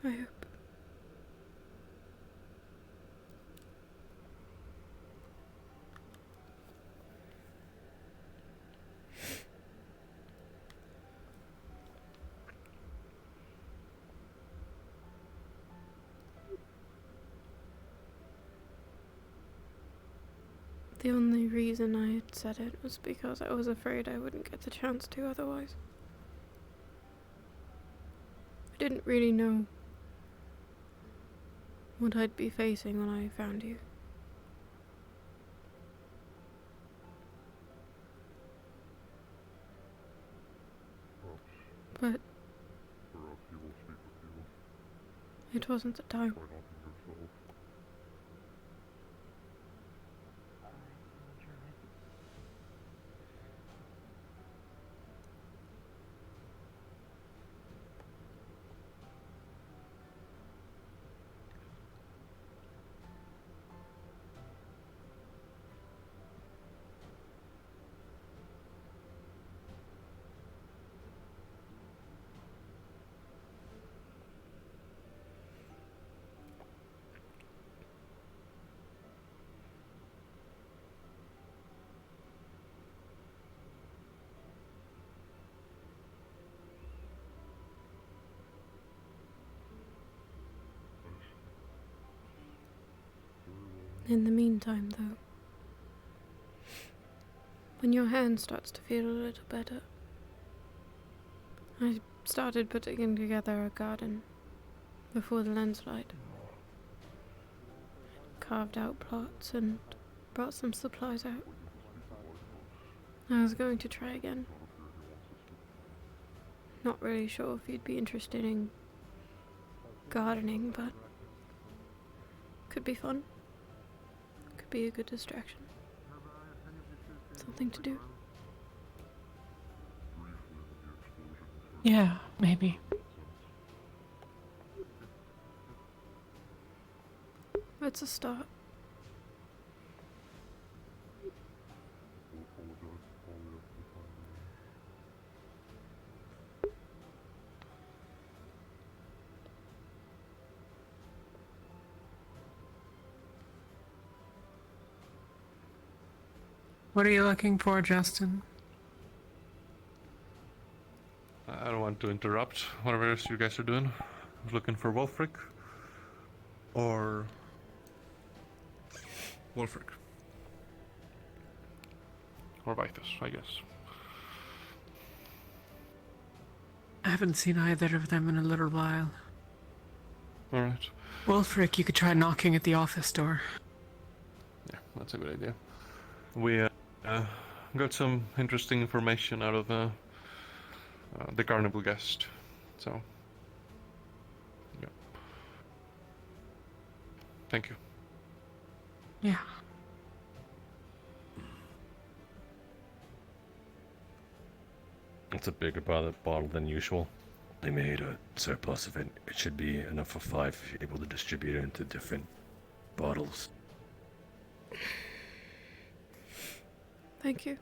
I hope. The only reason I had said it was because I was afraid I wouldn't get the chance to otherwise. I didn't really know what I'd be facing when I found you. But Perhaps he will speak with you. It wasn't the time. In the meantime, though, when your hand starts to feel a little better, I started putting together a garden before the landslide. Carved out plots and brought some supplies out. I was going to try again. Not really sure if you'd be interested in gardening, but could be fun. Could be a good distraction. Something to do. Yeah, maybe. It's a start. What are you looking for, Justin? I don't want to interrupt whatever else you guys are doing. I was looking for Wolfric. Or... Wolfric. Or Vitus, I guess. I haven't seen either of them in a little while. Alright. Wolfric, you could try knocking at the office door. Yeah, that's a good idea. We got some interesting information out of the carnival guest, so yeah. Thank you. Yeah. It's a bigger bottle than usual. They made a surplus of it. It should be enough for 5 if you're able to distribute it into different bottles. Thank you.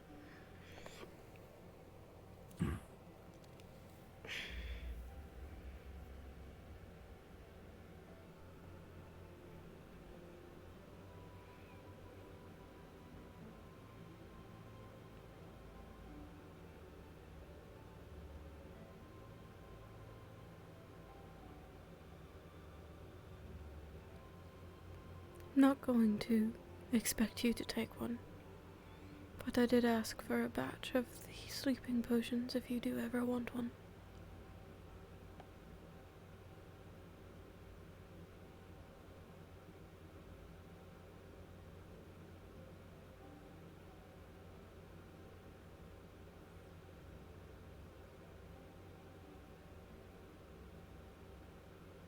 I'm not going to expect you to take one, but I did ask for a batch of the sleeping potions if you do ever want one.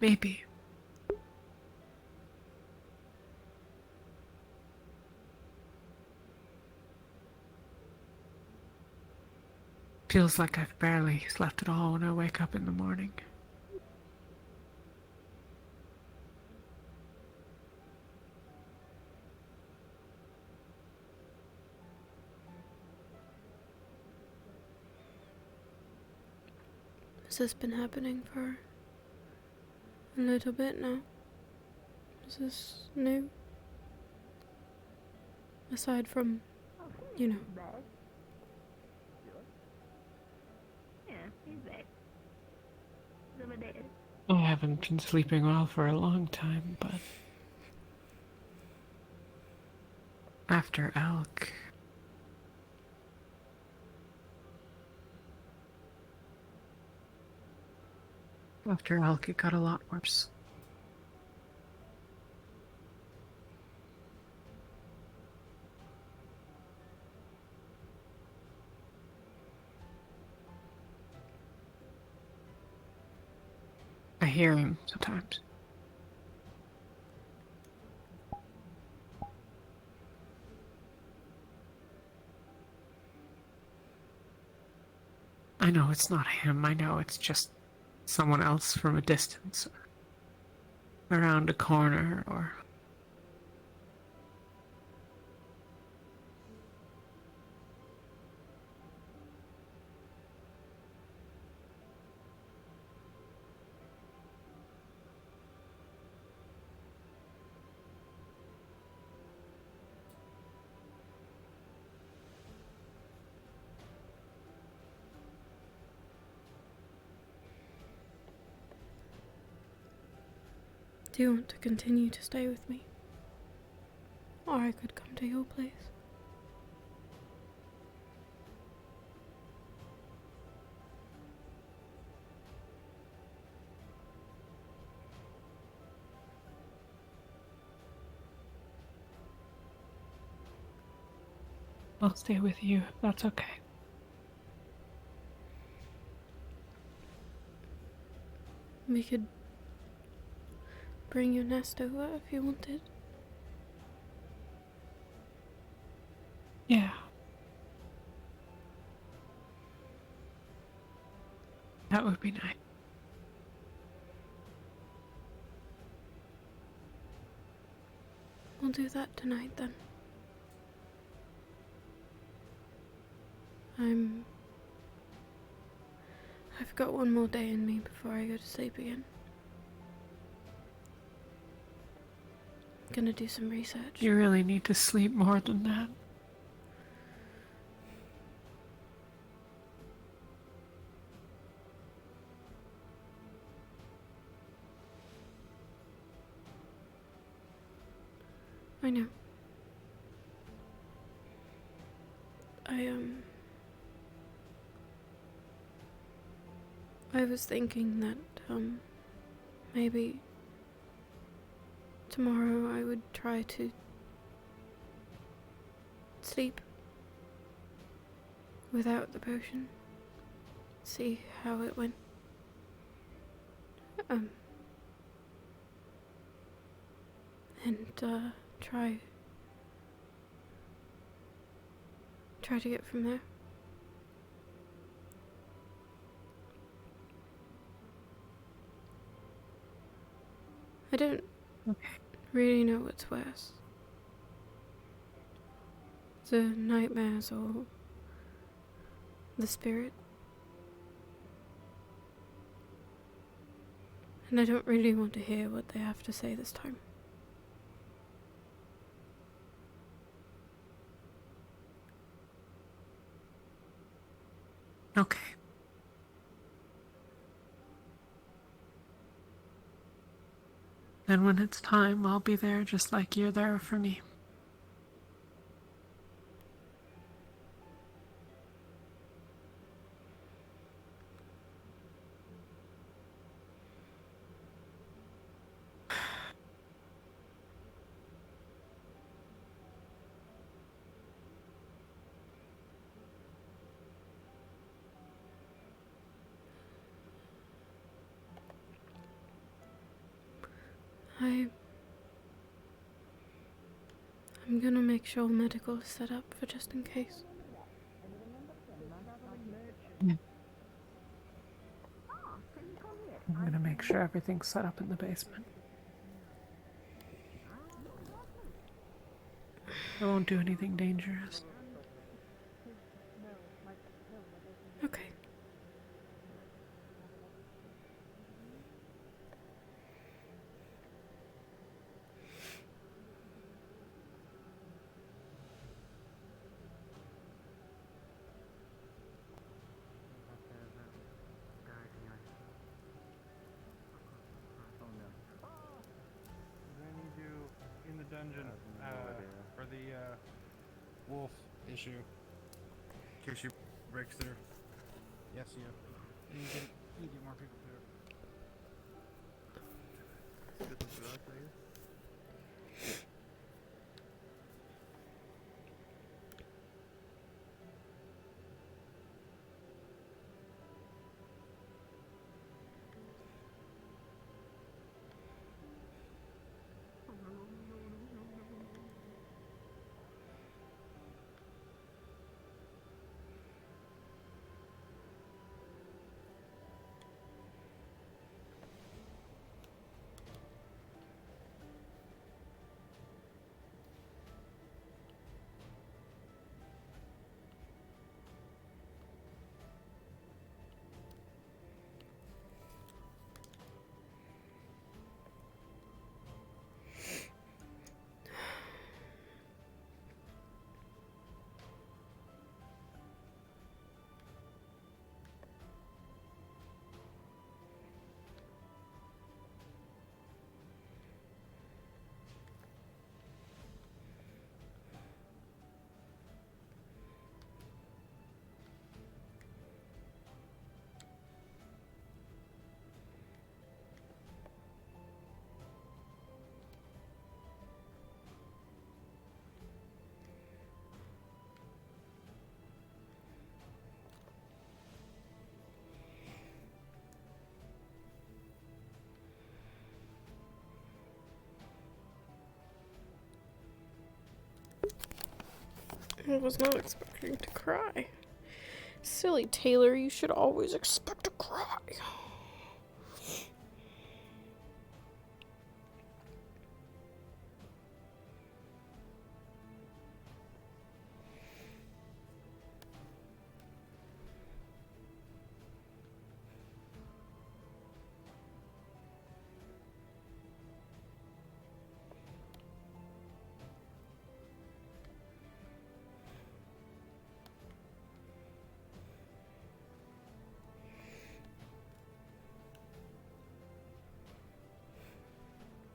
Maybe. Feels like I've barely slept at all when I wake up in the morning. Has this been happening for a little bit now? Is this new? Aside from, you know. Yeah, he's back. He's over there. I haven't been sleeping well for a long time, but after Elk, it got a lot worse. I hear him sometimes. I know it's not him. I know it's just someone else from a distance. Around a corner or... Do you want to continue to stay with me? Or I could come to your place. I'll stay with you if that's okay. We could bring your nest over if you wanted. Yeah. That would be nice. We'll do that tonight then. I've got one more day in me before I go to sleep again. I'm gonna do some research. You really need to sleep more than that. I know. I was thinking that, maybe tomorrow I would try to sleep without the potion. See how it went. And try to get from there. I don't really know what's worse. The nightmares or the spirit. And I don't really want to hear what they have to say this time. Okay. Then when it's time, I'll be there just like you're there for me. I'm gonna make sure medical is set up for just in case. Yeah. I'm gonna make sure everything's set up in the basement. I won't do anything dangerous. Okay. In the dungeon for the wolf issue. In case she breaks through. Yes, you. You get more people through. I was not expecting to cry. Silly Taylor, you should always expect to cry.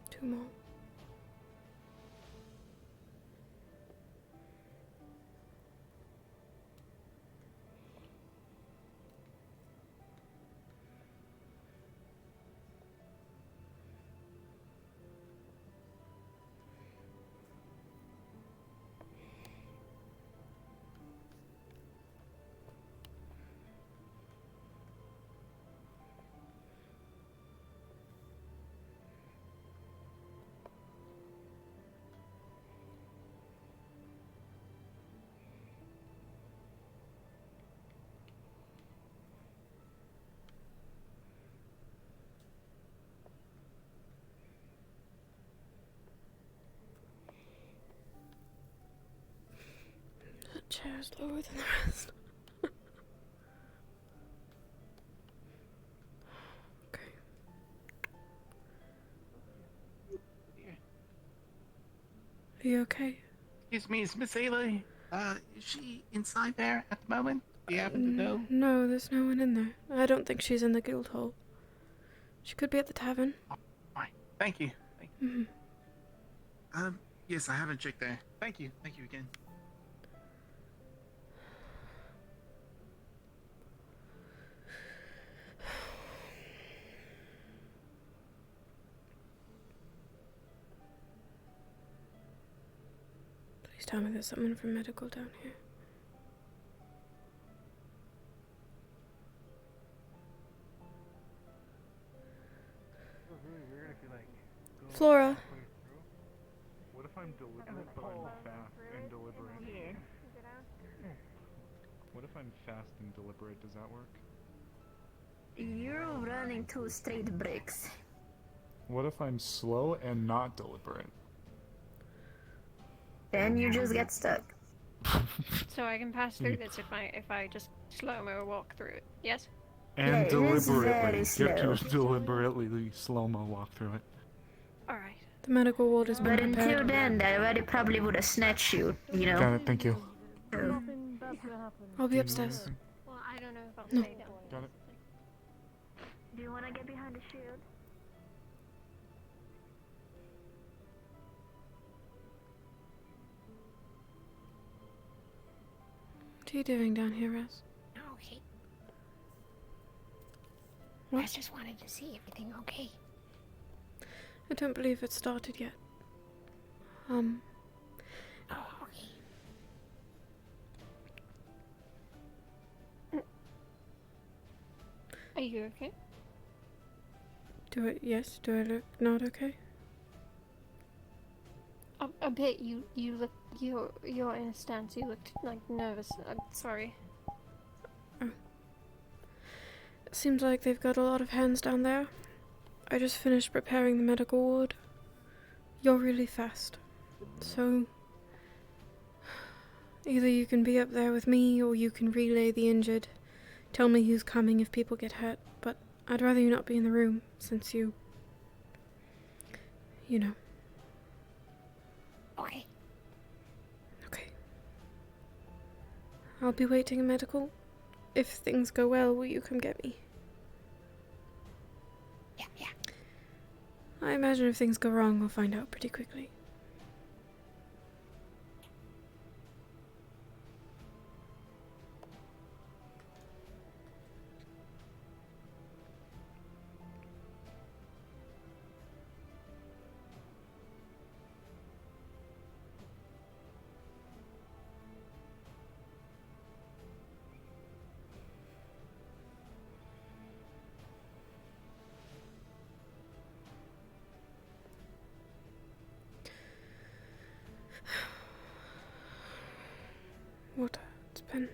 Two more. That chair's lower than the rest. Okay. Are you okay? Excuse me, is Miss Ayla, is she inside there at the moment? Do you happen to know? No, there's no one in there. I don't think she's in the guild hall. She could be at the tavern. Fine. Thank you. Mm-hmm. Yes, I haven't checked there. Thank you. Thank you again. Please tell me there's someone from medical down here. Feels really weird if you like go Flora. halfway through. What if I'm deliberate but I'm fast and deliberate? What if I'm fast and deliberate? Does that work? You're running two straight bricks. What if I'm slow and not deliberate? Then you just get stuck. So I can pass through this if I just slow-mo walk through it. Yes? And Yeah, it is deliberately. very You have to slow. deliberately slow-mo walk through it. Alright. The medical ward has been But until prepared. then, everybody probably would have snatched you, you know? Got it, thank you. So, I'll be upstairs. Well, I don't know if I'll No. stay down. Got it. do you want to get behind the shield? What are you doing down here, Raz? Okay. What? I just wanted to see everything okay. I don't believe it started yet. Oh, okay. Are you okay? Yes, do I look not okay? A bit. You look. You're in a stance. You looked like nervous. I'm sorry. It seems like they've got a lot of hands down there. I just finished preparing the medical ward. You're really fast. So, either you can be up there with me or you can relay the injured. Tell me who's coming if people get hurt, but I'd rather you not be in the room since you know. Okay. Okay. I'll be waiting in medical. If things go well, will you come get me? Yeah. I imagine if things go wrong, we'll find out pretty quickly. What? It's been...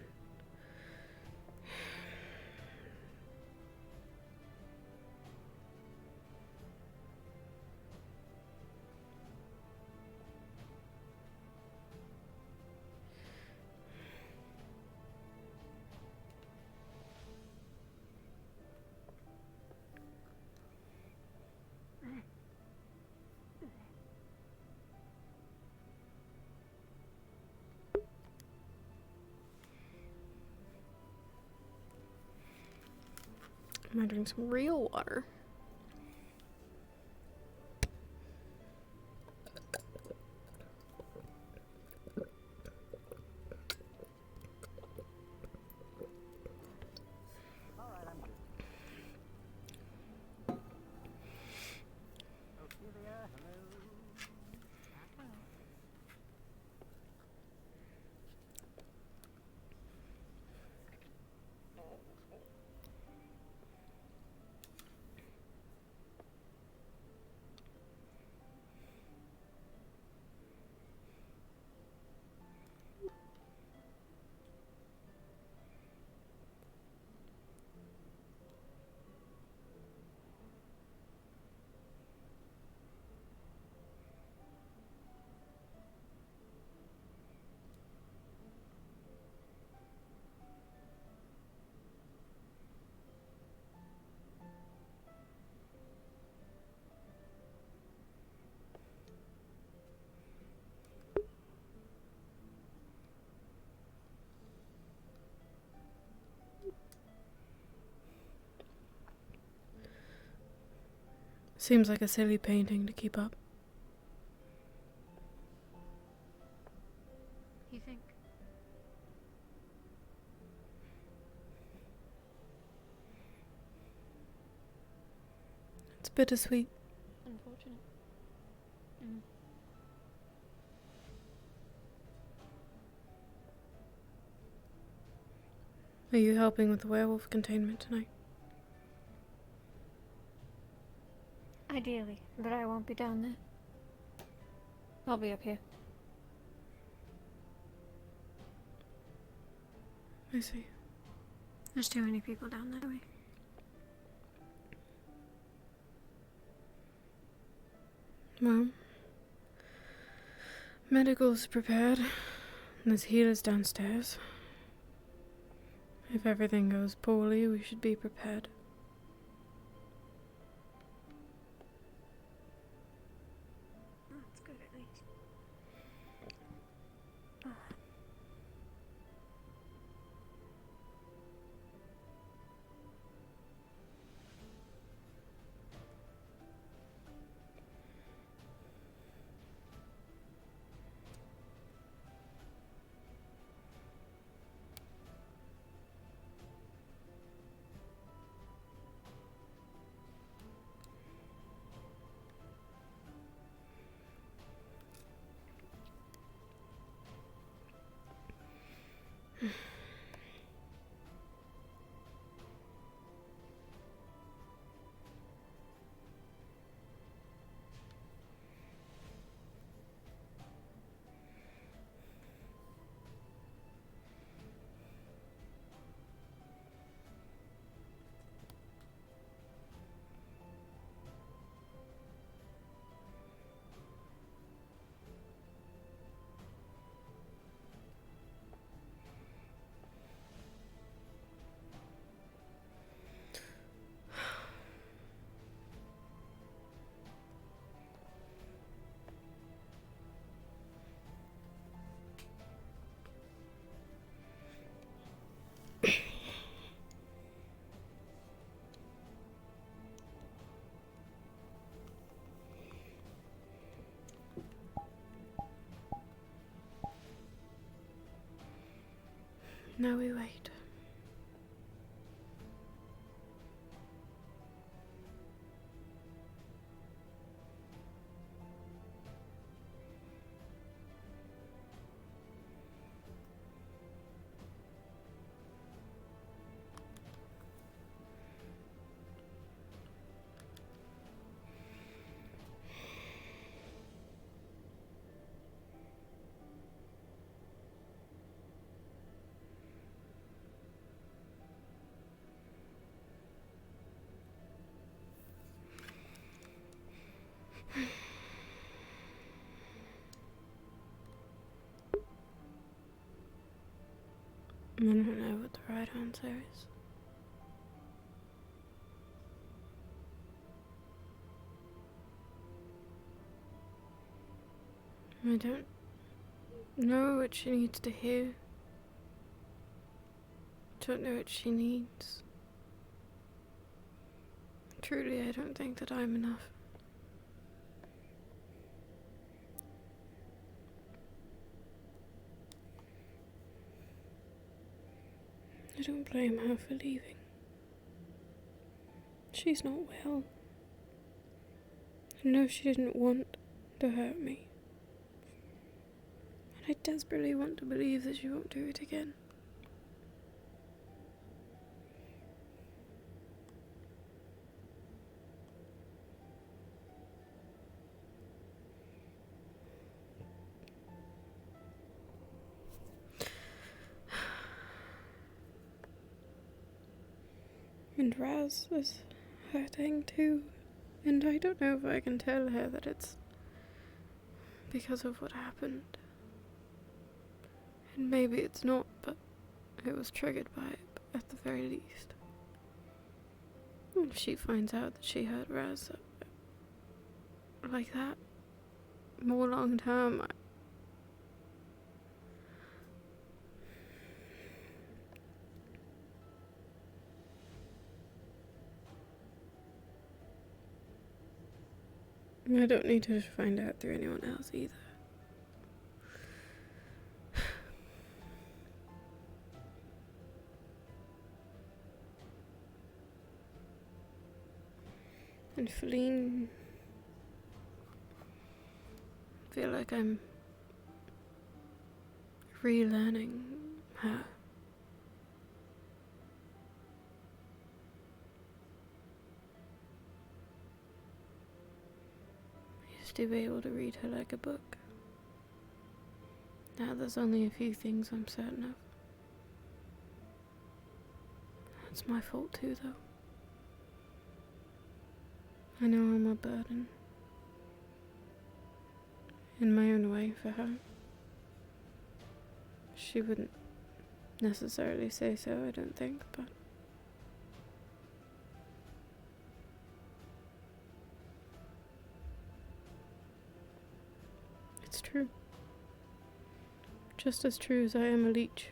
I'm gonna drink some real water. Seems like a silly painting to keep up. You think? It's bittersweet. Unfortunate. Mm. Are you helping with the werewolf containment tonight? Ideally, but I won't be down there. I'll be up here. I see. There's too many people down that way. Well, medical's prepared. There's healers downstairs. If everything goes poorly, we should be prepared. That's good at least. Now we wait. I don't know what the right answer is. I don't know what she needs to hear. Don't know what she needs. Truly, I don't think that I'm enough. I don't blame her for leaving. She's not well. I know she didn't want to hurt me. And I desperately want to believe that she won't do it again. And Raz is hurting too. And I don't know if I can tell her that it's because of what happened. And maybe it's not, but it was triggered by it, at the very least. If she finds out that she hurt Raz like that, more long term, I don't need her to find out through anyone else either. And Feline, I feel like I'm relearning her. I used to be able to read her like a book. Now there's only a few things I'm certain of. It's my fault too, though. I know I'm a burden. In my own way for her. She wouldn't necessarily say so, I don't think, but it's true. Just as true as I am a leech.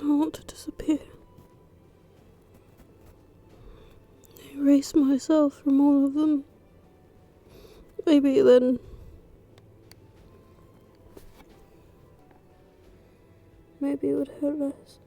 I want to disappear. Erase myself from all of them. Maybe then maybe it would hurt less.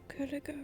Could it go?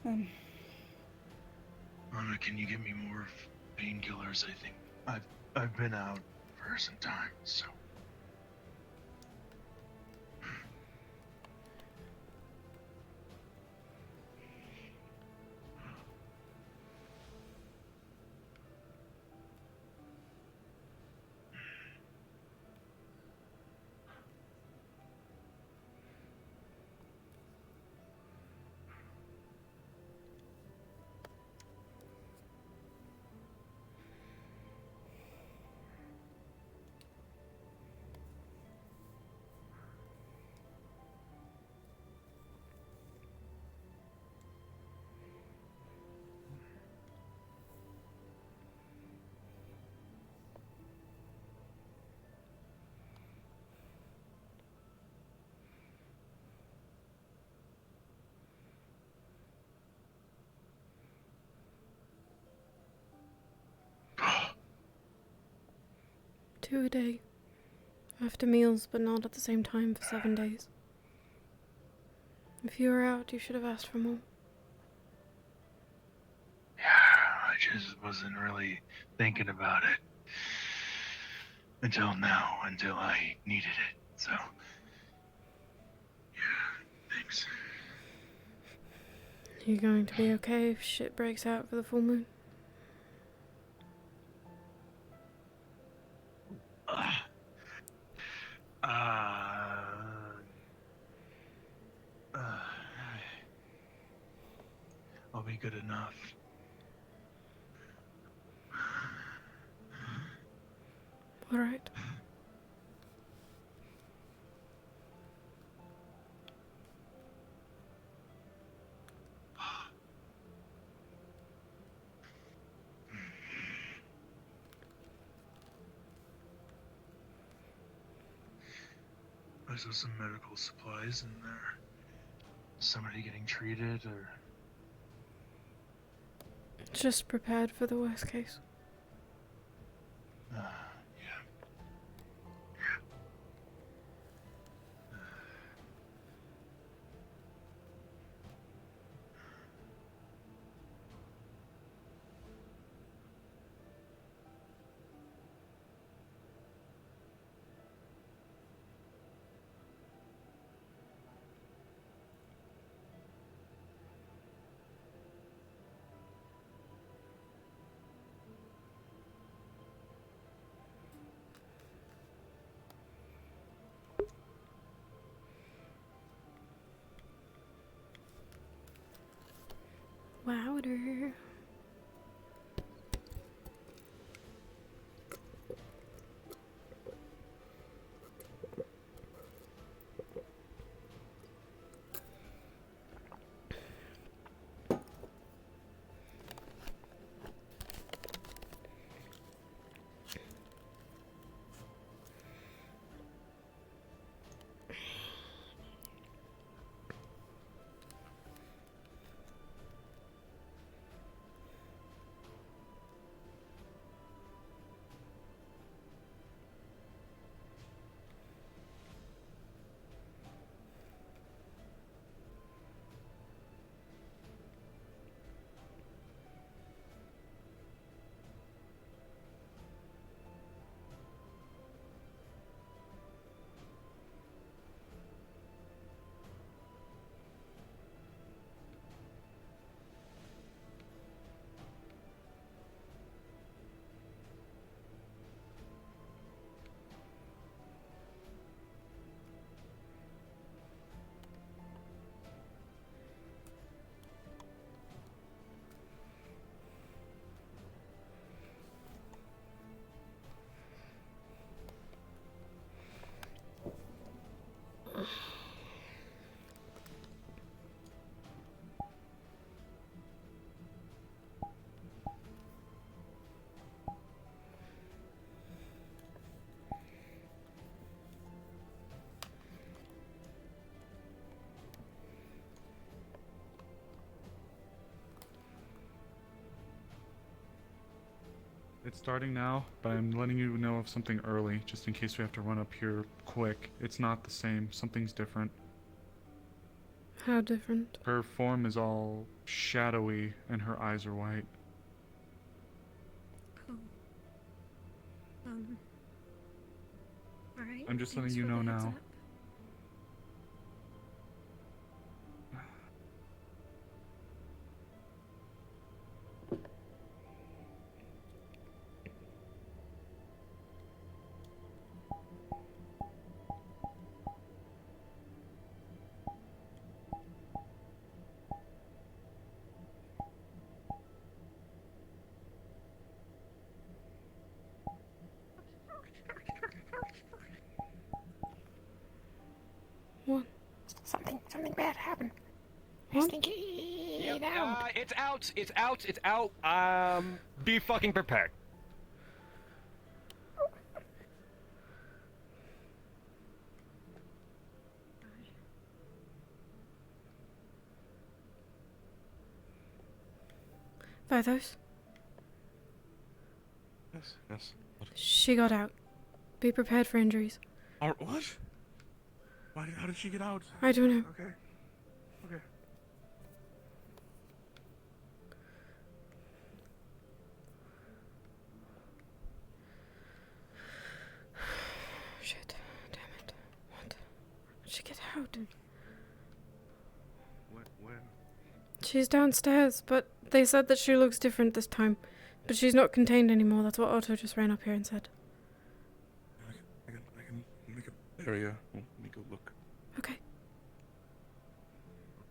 Anna, can you get me more painkillers? I think I've been out for some time, so. Two a day. After meals, but not at the same time for 7 days. If you were out, you should have asked for more. Yeah, I just wasn't really thinking about it until now, until I needed it, so. Yeah, thanks. You going to be okay if shit breaks out for the full moon? I'll be good enough. Alright. I saw some medical supplies in there. Somebody getting treated, or... Just prepared for the worst case. Yeah. Wowder. It's starting now, but I'm letting you know of something early, just in case we have to run up here quick. It's not the same. Something's different. How different? Her form is all shadowy and her eyes are white. Alright. I'm just letting thanks you for know the heads now. up. What? Something bad happened. What? I think it out. It's out. It's out. It's out. Be fucking prepared. Vathos, Yes. she got out. Be prepared for injuries. What? How did she get out? I don't know. Okay. Shit. Damn it. What? How'd she get out? When? She's downstairs, but they said that she looks different this time. But she's not contained anymore. That's what Otto just ran up here and said. I can make a area. Let me go look. Okay.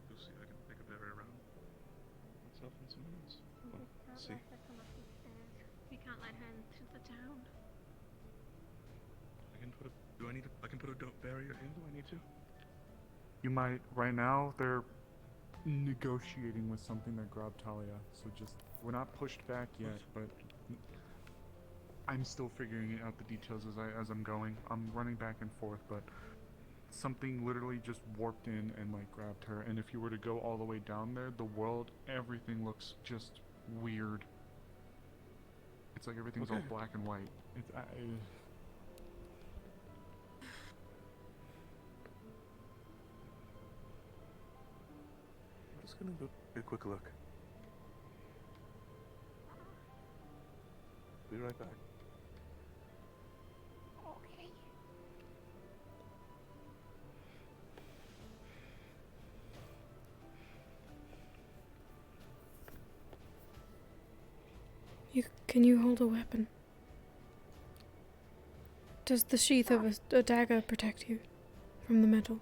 You'll see. I can make a barrier around myself and someone else. Well, see. We can't let her into the town. I can put a barrier in. Do I need to? You might. Right now, they're negotiating with something that grabbed Talia. So we're not pushed back yet, but I'm still figuring out the details as I'm going. I'm running back and forth, but something literally just warped in and like grabbed her. And if you were to go all the way down there, the world, everything looks just weird. It's like everything's all black and white. I'm just gonna go get a quick look. Be right back. Okay. Can you hold a weapon? Does the sheath of a dagger protect you from the metal?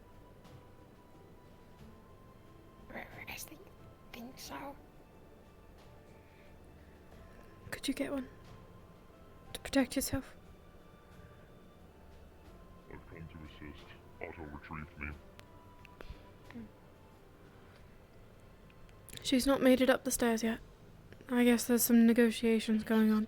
I think so. Could you get one? To protect yourself? I've come to assist. Otto retrieved me. She's not made it up the stairs yet. I guess there's some negotiations going on.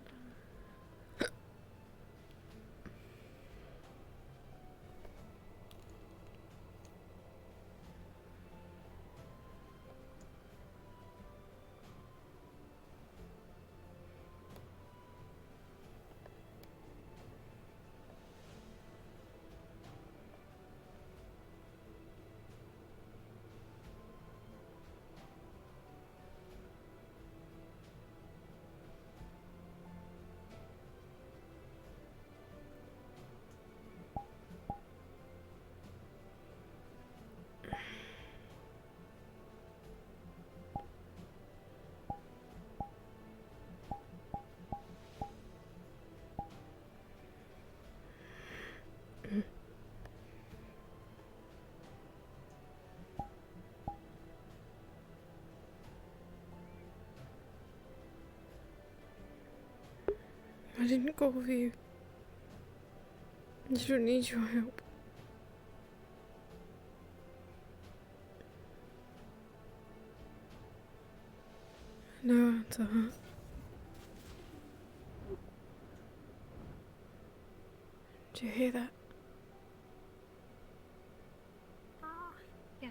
I didn't go for you. You don't need your help. No answer, huh? Do you hear that? Yeah.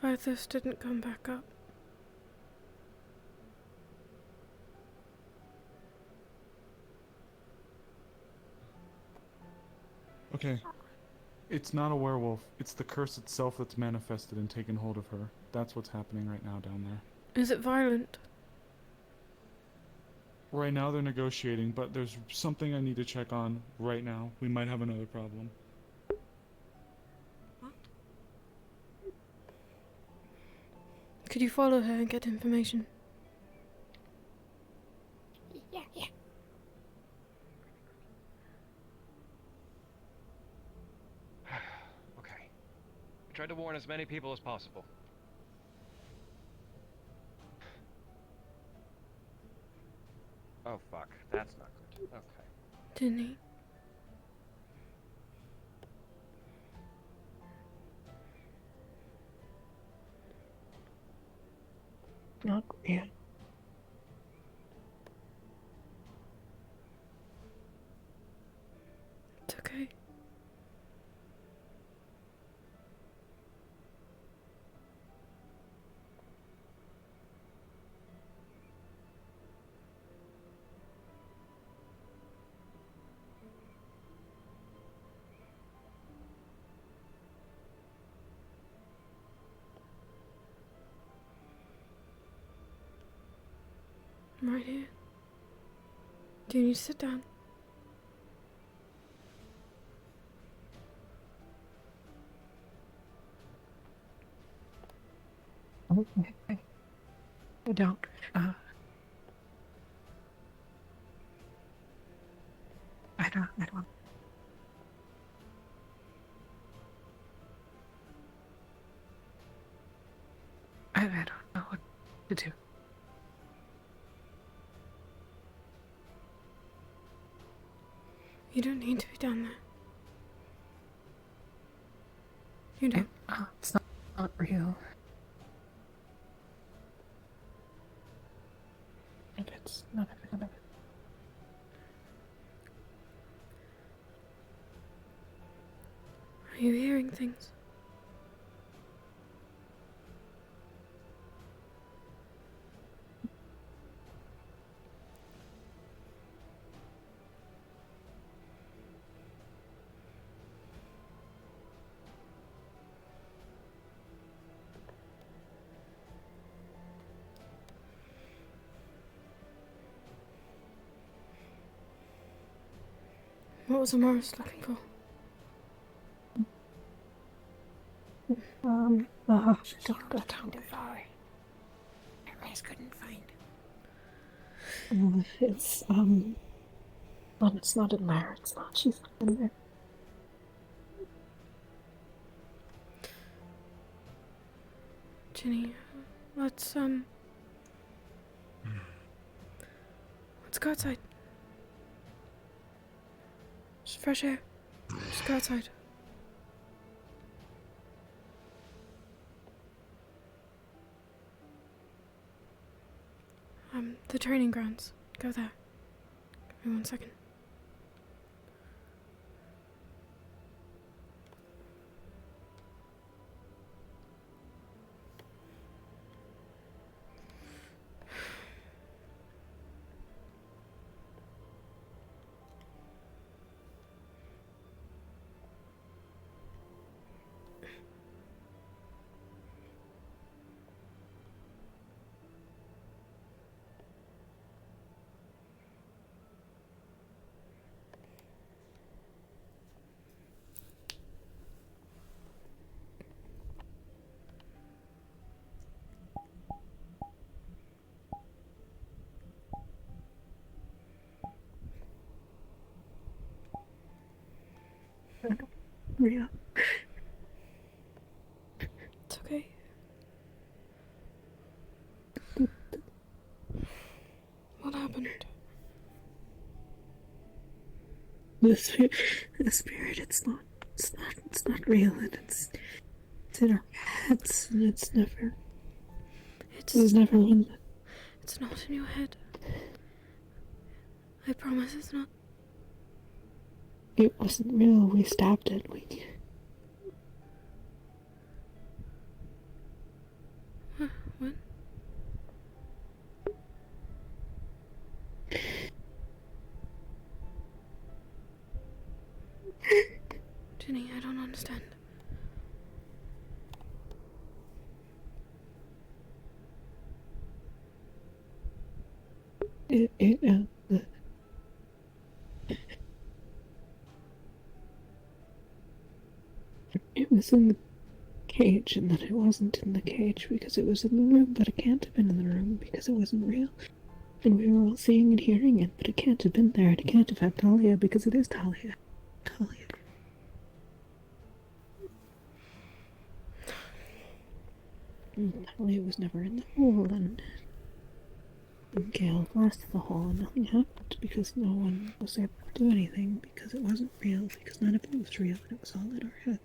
Arthas didn't come back up. Okay. It's not a werewolf. It's the curse itself that's manifested and taken hold of her. That's what's happening right now down there. Is it violent? Right now they're negotiating, but there's something I need to check on right now. We might have another problem. Could you follow her and get information? Yeah. Okay. I tried to warn as many people as possible. Oh fuck, that's not good. Okay. Didn't he? Not real. It's okay. I'm right here. Do you need to sit down? I don't. I don't. I don't know what to do. You don't need to be down there. You don't. It's not real. And it's none of it. Are you hearing things? What was Morris looking for? Don't go down too far. I just couldn't find. It's it's not in there. It's not. She's not in there. Ginny, let's go outside. Just fresh air. Just go outside. The training grounds. Go there. Give me 1 second. Real. It's okay. What happened? The spirit. It's not real, and it's in our heads, and it was never one. It's not in your head. I promise it's not. It wasn't real. We stabbed it. Ginny, I don't understand. It was in the cage, and then it wasn't in the cage because it was in the room, but it can't have been in the room because it wasn't real. And we were all seeing and hearing it, but it can't have been there, and it can't have had Talia because it is Talia. Talia. Talia was never in the hole, and Gale blasted the hole, and nothing happened because no one was able to do anything because it wasn't real, because none of it was real, and it was all in our heads.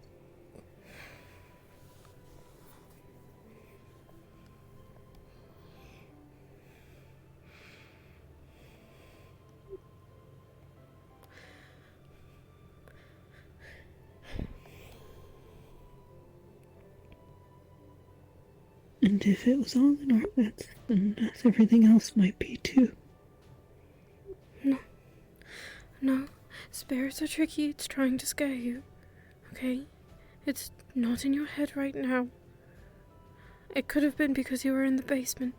And if it was all in our heads, then everything else might be too. No, spirits are tricky. It's trying to scare you. Okay? It's not in your head right now. It could have been because you were in the basement.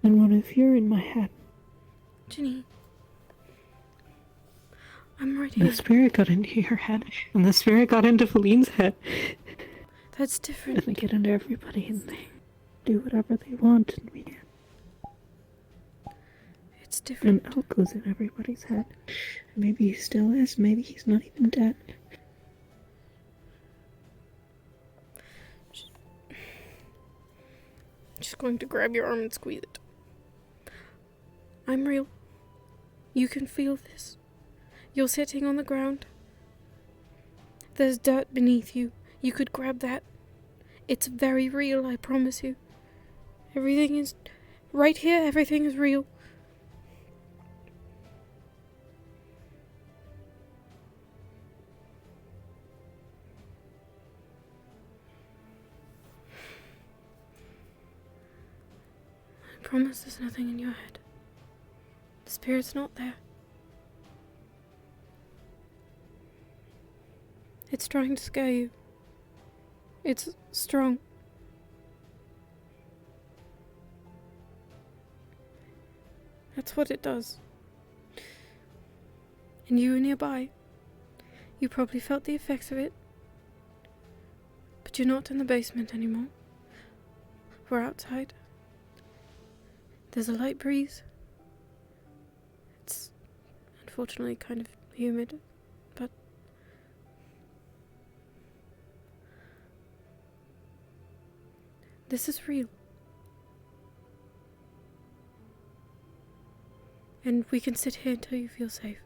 And what if you're in my head? Ginny. I'm right here. The spirit got into your head, and the spirit got into Feline's head. That's different. And they get into everybody, and they do whatever they want, and we... It's different. And Elk goes in everybody's head. Maybe he still is, maybe he's not even dead. Just going to grab your arm and squeeze it. I'm real. You can feel this. You're sitting on the ground. There's dirt beneath you. You could grab that. It's very real, I promise you. Everything is... right here, everything is real. I promise there's nothing in your head. The spirit's not there. It's trying to scare you. It's strong. That's what it does. And you were nearby. You probably felt the effects of it. But you're not in the basement anymore. We're outside. There's a light breeze. It's unfortunately kind of humid, but this is real. And we can sit here until you feel safe.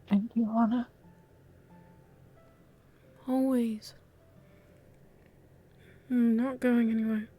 Thank you, Anna. Always. I'm not going anywhere.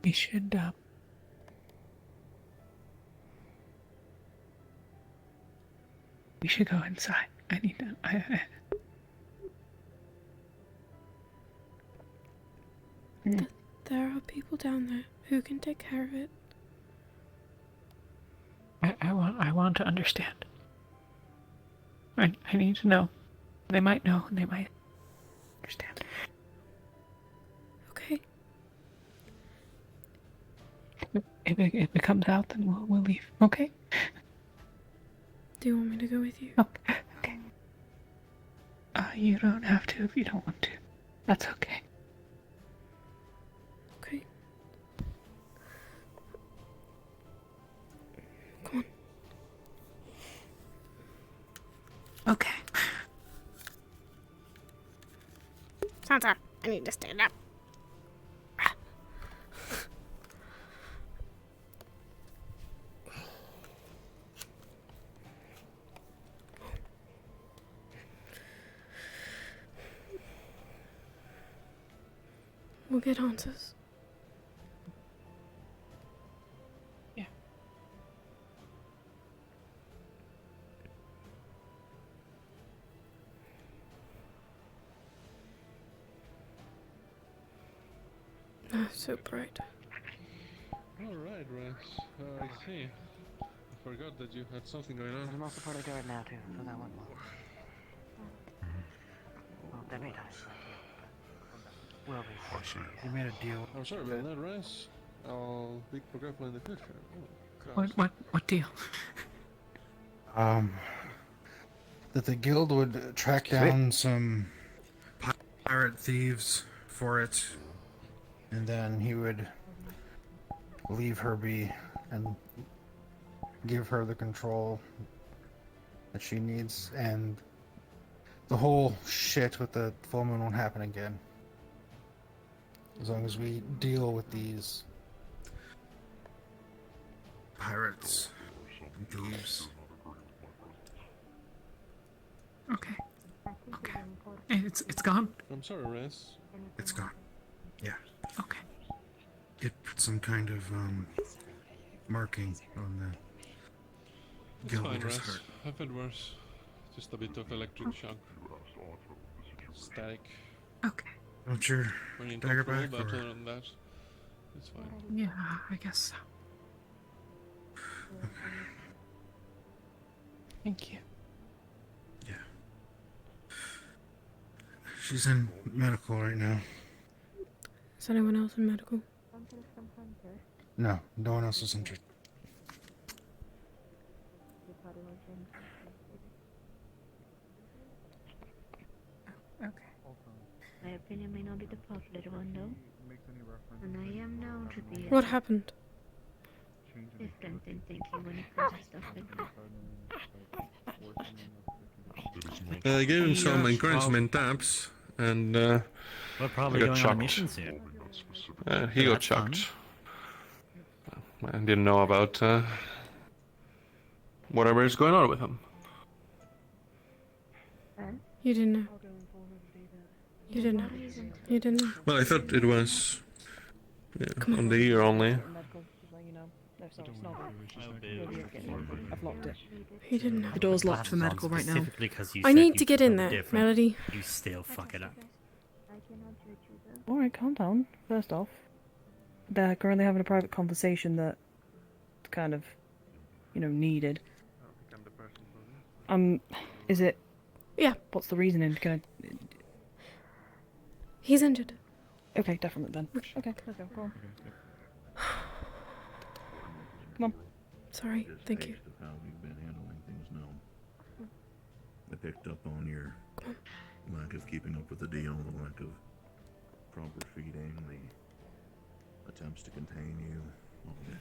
We should, we should go inside. I need to, There are people down there who can take care of it. I want to understand. I need to know. They might know, and they might understand. Okay. If it comes out, then we'll leave. Okay? Do you want me to go with you? Okay. You don't have to if you don't want to. That's okay. Okay. Come on. Okay. Sansa, I need to stand up. We'll get answers. Yeah. Oh, so bright. Alright, Rex. I see. I forgot that you had something going on. I'm also part of the guard now, too, so that went well. Well, that'd be nice. Will be. You made a deal. I'm sorry about that, Rex. I'll be careful in the future. Oh, What deal? That the guild would track down some pirate thieves for it, and then he would leave her be and give her the control that she needs, and the whole shit with the full moon won't happen again. As long as we deal with these pirates and thieves. Okay. It's gone? I'm sorry, Rex. It's gone. Yeah. Okay. It put some kind of marking on the It's guild fine, leader's Rex. heart. I've had worse. Just a bit of electric shock. Static. Okay. Want your When you dagger talk back, but or? other than that, it's fine. Yeah, I guess so. Thank you. She's in medical right now. Is anyone else in medical? No one else is injured. Okay. My opinion may not be the popular one, though. And I am known to be What happened? different in thinking when it comes to stuff like that. I gave him some encouragement taps, and We're probably he got going on a shocked. mission soon. He got shocked. I didn't know about whatever is going on with him. You didn't know. You didn't know. You didn't know. Well, I thought it was on the ear only. I've locked it. He didn't know. The door's locked for medical right now. Specifically 'cause you I said need you to get in felt there, different, Melody. You still fuck it up. Alright, calm down. First off, they're currently having a private conversation that kind of, needed. Is it? Yeah. What's the reasoning? He's injured. Okay, definitely then. Okay, let's go. Go on. Come on. Sorry, thank you. How we've been handling things now. I picked up on your lack of keeping up with the deal, the lack of proper feeding, the attempts to contain you, all that.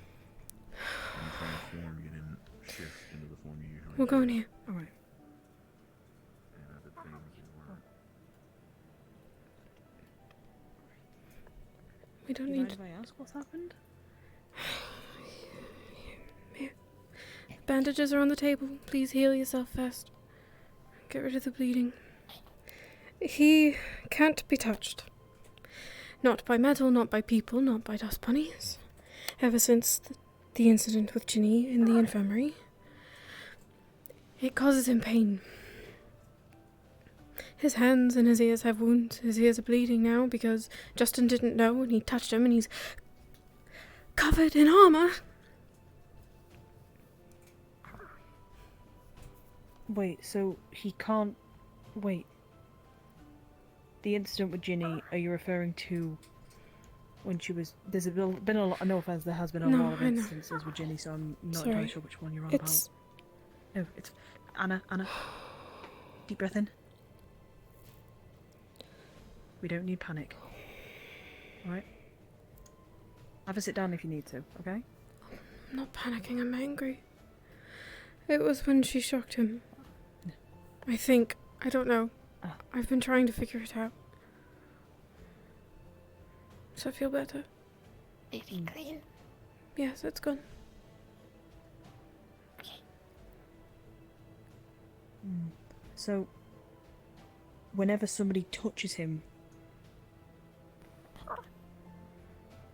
In form you didn't shift into the form you usually We'll go in do. here. Alright. And other things you were. We don't You need mind to. if I ask what's happened? Here. Bandages are on the table. Please heal yourself first. Get rid of the bleeding. He can't be touched. Not by metal, not by people, not by dust bunnies. Ever since the incident with Ginny in the infirmary, it causes him pain. His hands and his ears have wounds. His ears are bleeding now because Justin didn't know and he touched him and he's covered in armor. Wait, so he can't... Wait. The incident with Ginny, are you referring to when she was... There's been a lot... No offense, there has been a lot of instances with Ginny, so I'm not entirely sure which one you're on about. No, it's... Anna. Deep breath in. We don't need panic. Alright? Have a sit down if you need to, okay? I'm not panicking, I'm angry. It was when she shocked him. I think. I don't know. I've been trying to figure it out. Does that feel better? Is he clean? Yes, it's gone. So, whenever somebody touches him,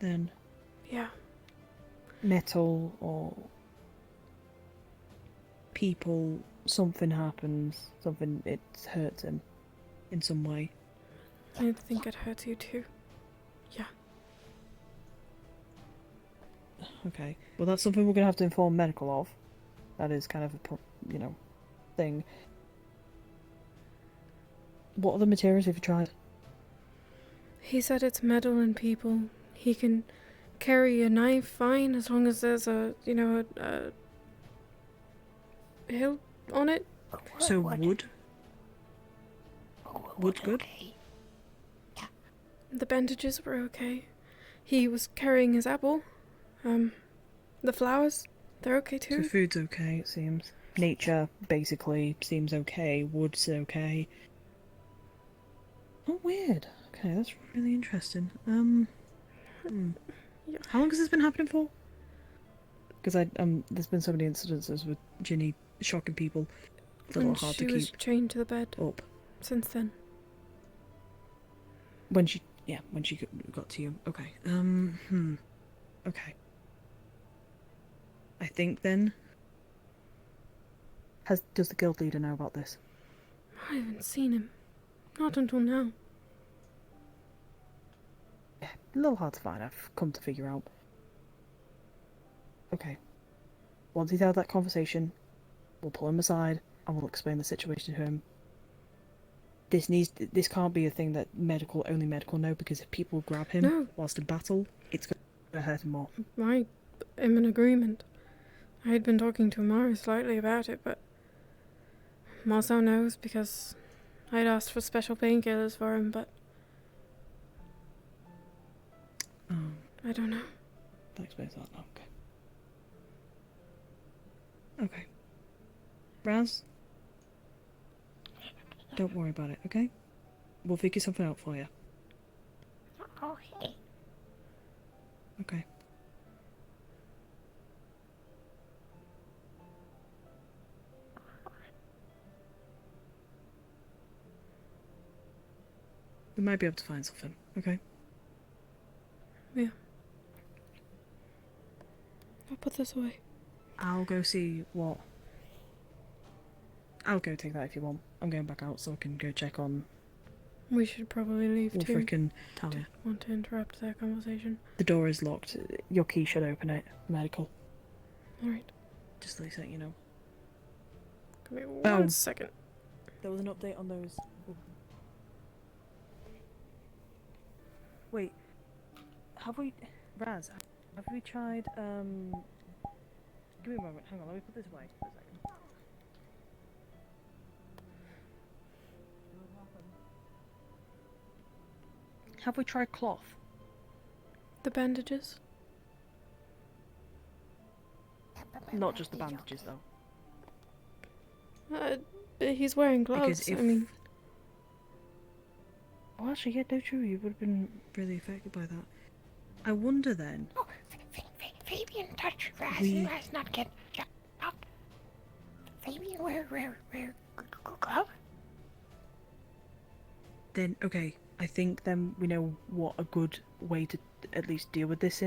then... Yeah. Metal or people, something happens, it hurts him in some way. I think it hurts you too. Yeah. Okay. Well, that's something we're going to have to inform medical of. That is kind of a, thing. What other materials have you tried? He said it's metal and people. He can carry a knife fine as long as there's a hilt on it. So wood? Wood's good? The bandages were okay. He was carrying his apple. The flowers, they're okay too. So food's okay, it seems. Nature, basically, seems okay. Wood's okay. Oh, weird. Okay, that's really interesting. How long has this been happening for? Because there's been so many incidences with Ginny shocking people. It's a little hard to keep. She was chained to the bed. Up. Since then. When she got to you. Okay. Okay. I think then. Does the guild leader know about this? I haven't seen him. Not until now. Yeah, a little hard to find, I've come to figure out. Okay. Once he's had that conversation, we'll pull him aside and we'll explain the situation to him. This can't be a thing that only medical know, because if people grab him whilst in battle, it's going to hurt him more. I am in agreement. I had been talking to Amara slightly about it, but Marcel knows because I'd asked for special painkillers for him, but I don't know. That explains that. Okay. Raz? Don't worry about it, okay? We'll figure something out for you. Okay. Okay. We might be able to find something, okay? Yeah. I'll put this away. I'll go see what... I'll go take that if you want. I'm going back out so I can go check on... We should probably leave too. Wolfric and Talia. Want to interrupt their conversation. The door is locked. Your key should open it. Medical. Alright. Just to let you know. Give me one second. There was an update on those... Wait. Have we... Raz, have we tried, Give me a moment. Hang on, let me put this away for a second. Have we tried cloth? The bandages? Not just the bandages, though. But he's wearing gloves, I mean... Oh, actually, yeah, no, true. You would have been really affected by that. I wonder then... Oh, Fabian, touch Raz. Raz not get up. Fabian, where, go? Then, okay, I think then we know what a good way to at least deal with this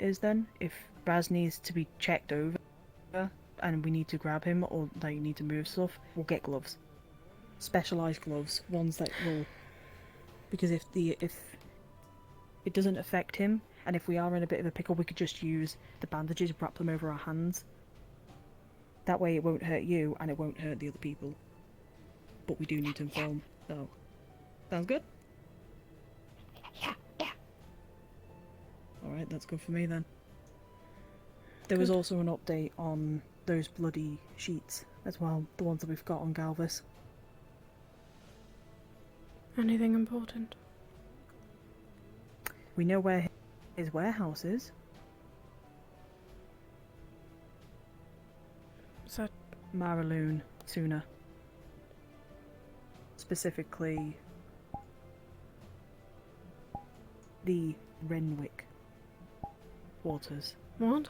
is then. If Raz needs to be checked over and we need to grab him or like need to move stuff, we'll get gloves. Specialized gloves, ones that will, because if it doesn't affect him and if we are in a bit of a pickle, we could just use the bandages, wrap them over our hands. That way it won't hurt you and it won't hurt the other people. But we do need to inform. So, sounds good? Yeah. Alright, that's good for me then. There was also an update on those bloody sheets as well, the ones that we've got on Galvis. Anything important? We know where his warehouse is. Is that Maraloon, Suna. Specifically, the Renwick waters. What?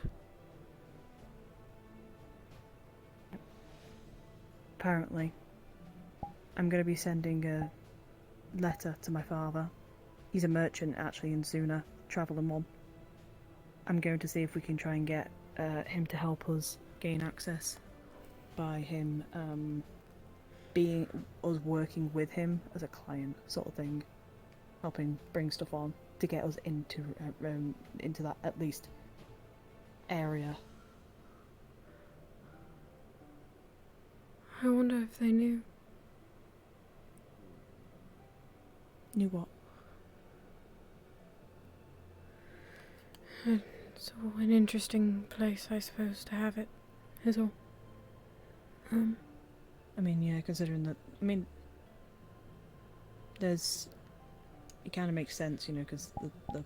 Apparently, I'm going to be sending a letter to my father. He's a merchant actually in Suna, travelling one. I'm going to see if we can try and get him to help us gain access by him being us working with him as a client sort of thing, helping bring stuff on to get us into that at least area. I wonder if they knew. Knew what? It's an interesting place, I suppose, to have it, is all. I mean, yeah, considering that, there's, it kind of makes sense, you know, because the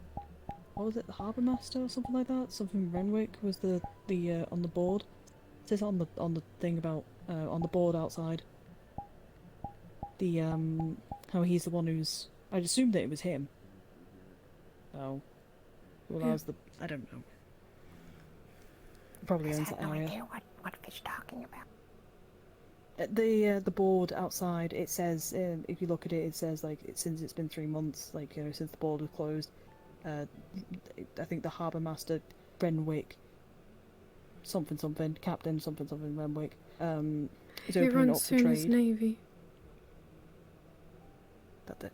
what was it, the Harbour Master or something like that? Something Renwick was the on the board. It says on the thing about, on the board outside. The, how he's the one who's, I'd assumed that it was him. Oh. Who allows the, I don't know. Probably owns that area. What fish talking about? The board outside, it says, if you look at it, it says like since it's been 3 months, like, you know, since the board was closed. I think the Harbour Master Renwick, something Captain something Renwick, is He opening up runs for Suna's trade. Navy. That's it.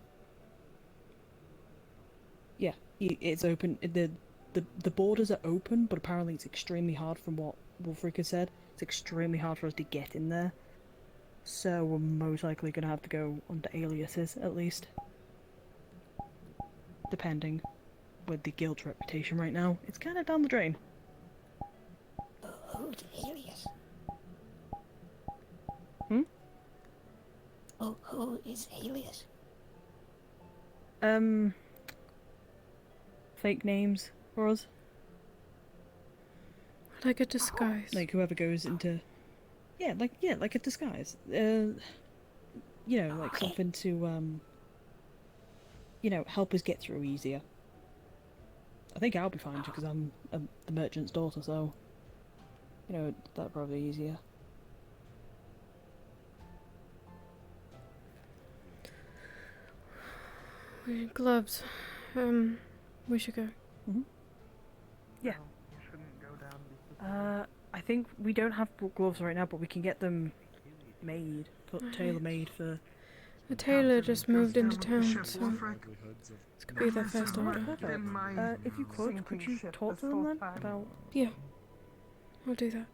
Yeah, it's open. The borders are open, but apparently it's extremely hard, from what Wolfric has said. It's extremely hard for us to get in there. So we're most likely going to have to go under aliases, at least. Depending. With the guild's reputation right now, it's kind of down the drain. Who's alias? Hmm? Who is alias? Fake names for us. Like a disguise. Like whoever goes into... Yeah, like a disguise. You know, like something to, you know, help us get through easier. I think I'll be fine because I'm the merchant's daughter, so... You know, that'll probably be easier. Gloves. We should go. Mm-hmm. Yeah. I think we don't have gloves right now, but we can get them made, tailor-made for... The tailor just moved into town, so this could be their first order. If you could you talk to them then about... Yeah, I'll do that.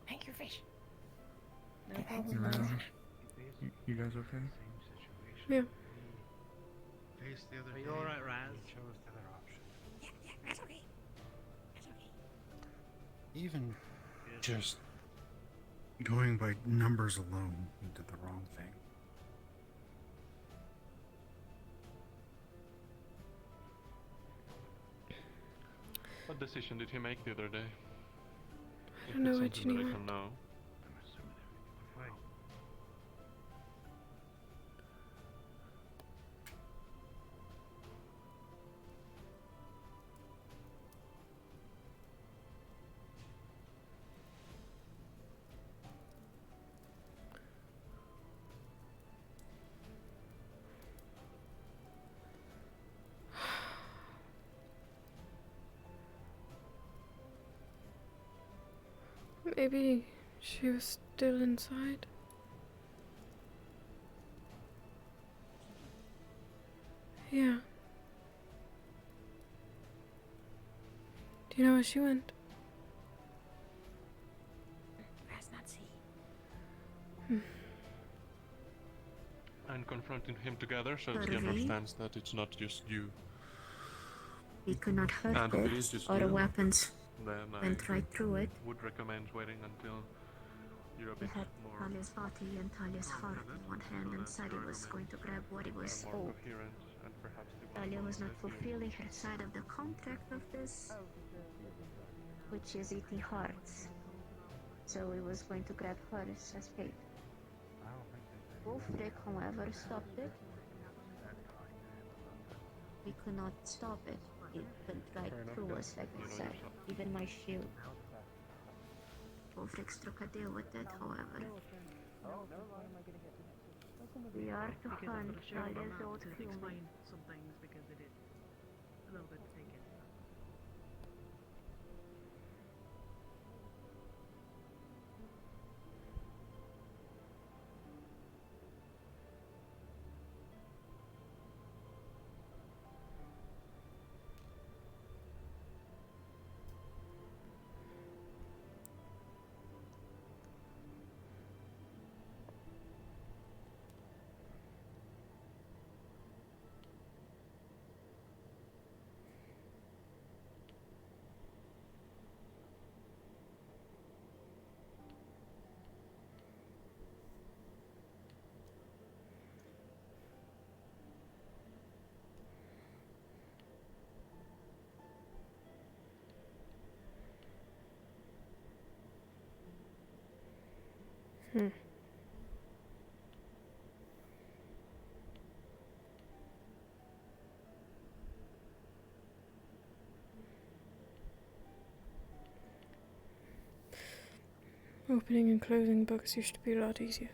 Thank you, fish. You guys okay? Yeah. Are you alright, Raz? Yeah, that's okay. That's okay. Even just going by numbers alone, you did the wrong thing. What decision did he make the other day? I don't know what Ginny I went. can know. Maybe she was still inside. Yeah. Do you know where she went? Let's not see. And confronting him together so that he Perfect. understands that it's not just you. We could not hurt And if it it. is just Our you, weapons then went right through it. would recommend waiting until you're a We bit had more Talia's body and Talia's heart in one hand and said he was going to grab what he was more owed. coherent and perhaps the Talia was not fulfilling her side of the contract of this, which is eating hearts. So he was going to grab hers as bait. Wolfric, however, stopped it. We could not stop it. It went right through us, like I said. Even my shield. Wolfric struck a deal with it, however. We are to hunt Talia's old human. Explain some things because it is a little bit taken. Opening and closing books used to be a lot easier.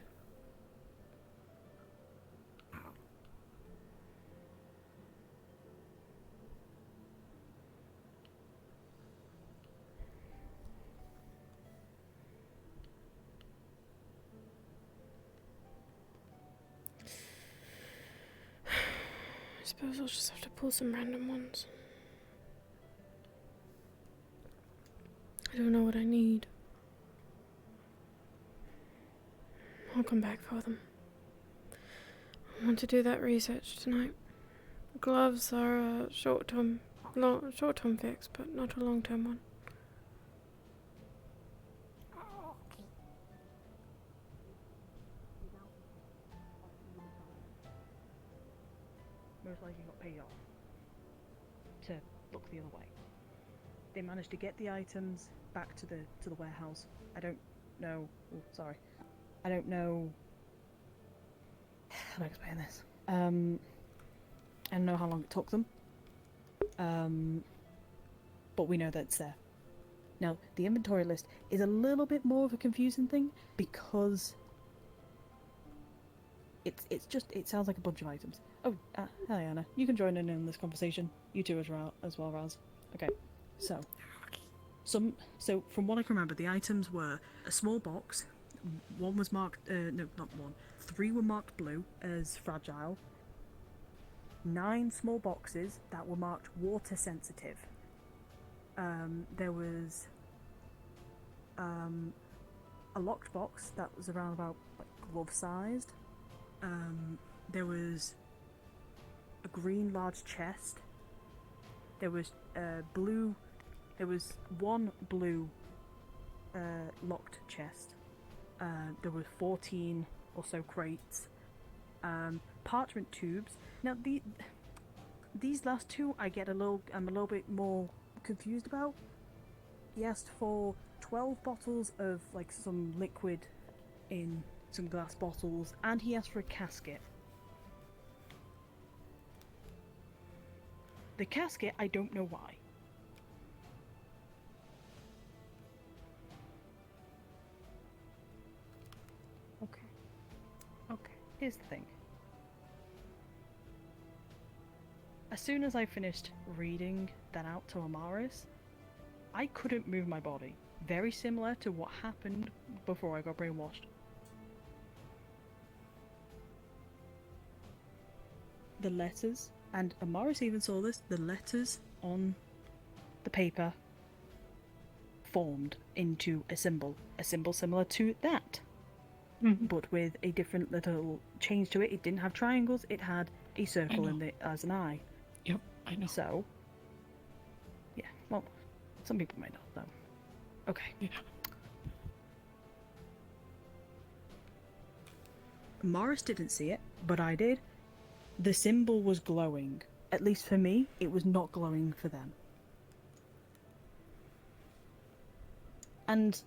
I suppose I'll just have to pull some random ones. I don't know what I need. I'll come back for them. I want to do that research tonight. Gloves are a short-term fix, but not a long-term one. Most likely got paid off to look the other way. They managed to get the items back to the warehouse. I don't know. Oh, sorry. I don't know. How do I explain this? I don't know how long it took them. But we know that it's there. Now, the inventory list is a little bit more of a confusing thing because it sounds like a bunch of items. Oh, hi Anna. You can join in this conversation. You too as well, Raz. Okay. So from what I can remember, the items were a small box. One was marked, no, not one. 3 were marked blue as fragile. 9 small boxes that were marked water sensitive. There was a locked box that was around about glove sized. There was a green large chest. There was blue. There was 1 blue locked chest. There were 14 or so crates. Parchment tubes. Now these last 2 I'm a little bit more confused about. He asked for 12 bottles of like some liquid in some glass bottles, and he asked for a casket. The casket, I don't know why. Okay, here's the thing. As soon as I finished reading that out to Amaris, I couldn't move my body. very similar to what happened before I got brainwashed. The letters, and Amaris even saw this, the letters on the paper formed into a symbol similar to that, but with a different little change to it. It didn't have triangles, it had a circle in it as an eye. Yep, I know. So, yeah, well, some people might not know. Okay. Yeah. Morris didn't see it, but I did. The symbol was glowing. At least for me, it was not glowing for them. And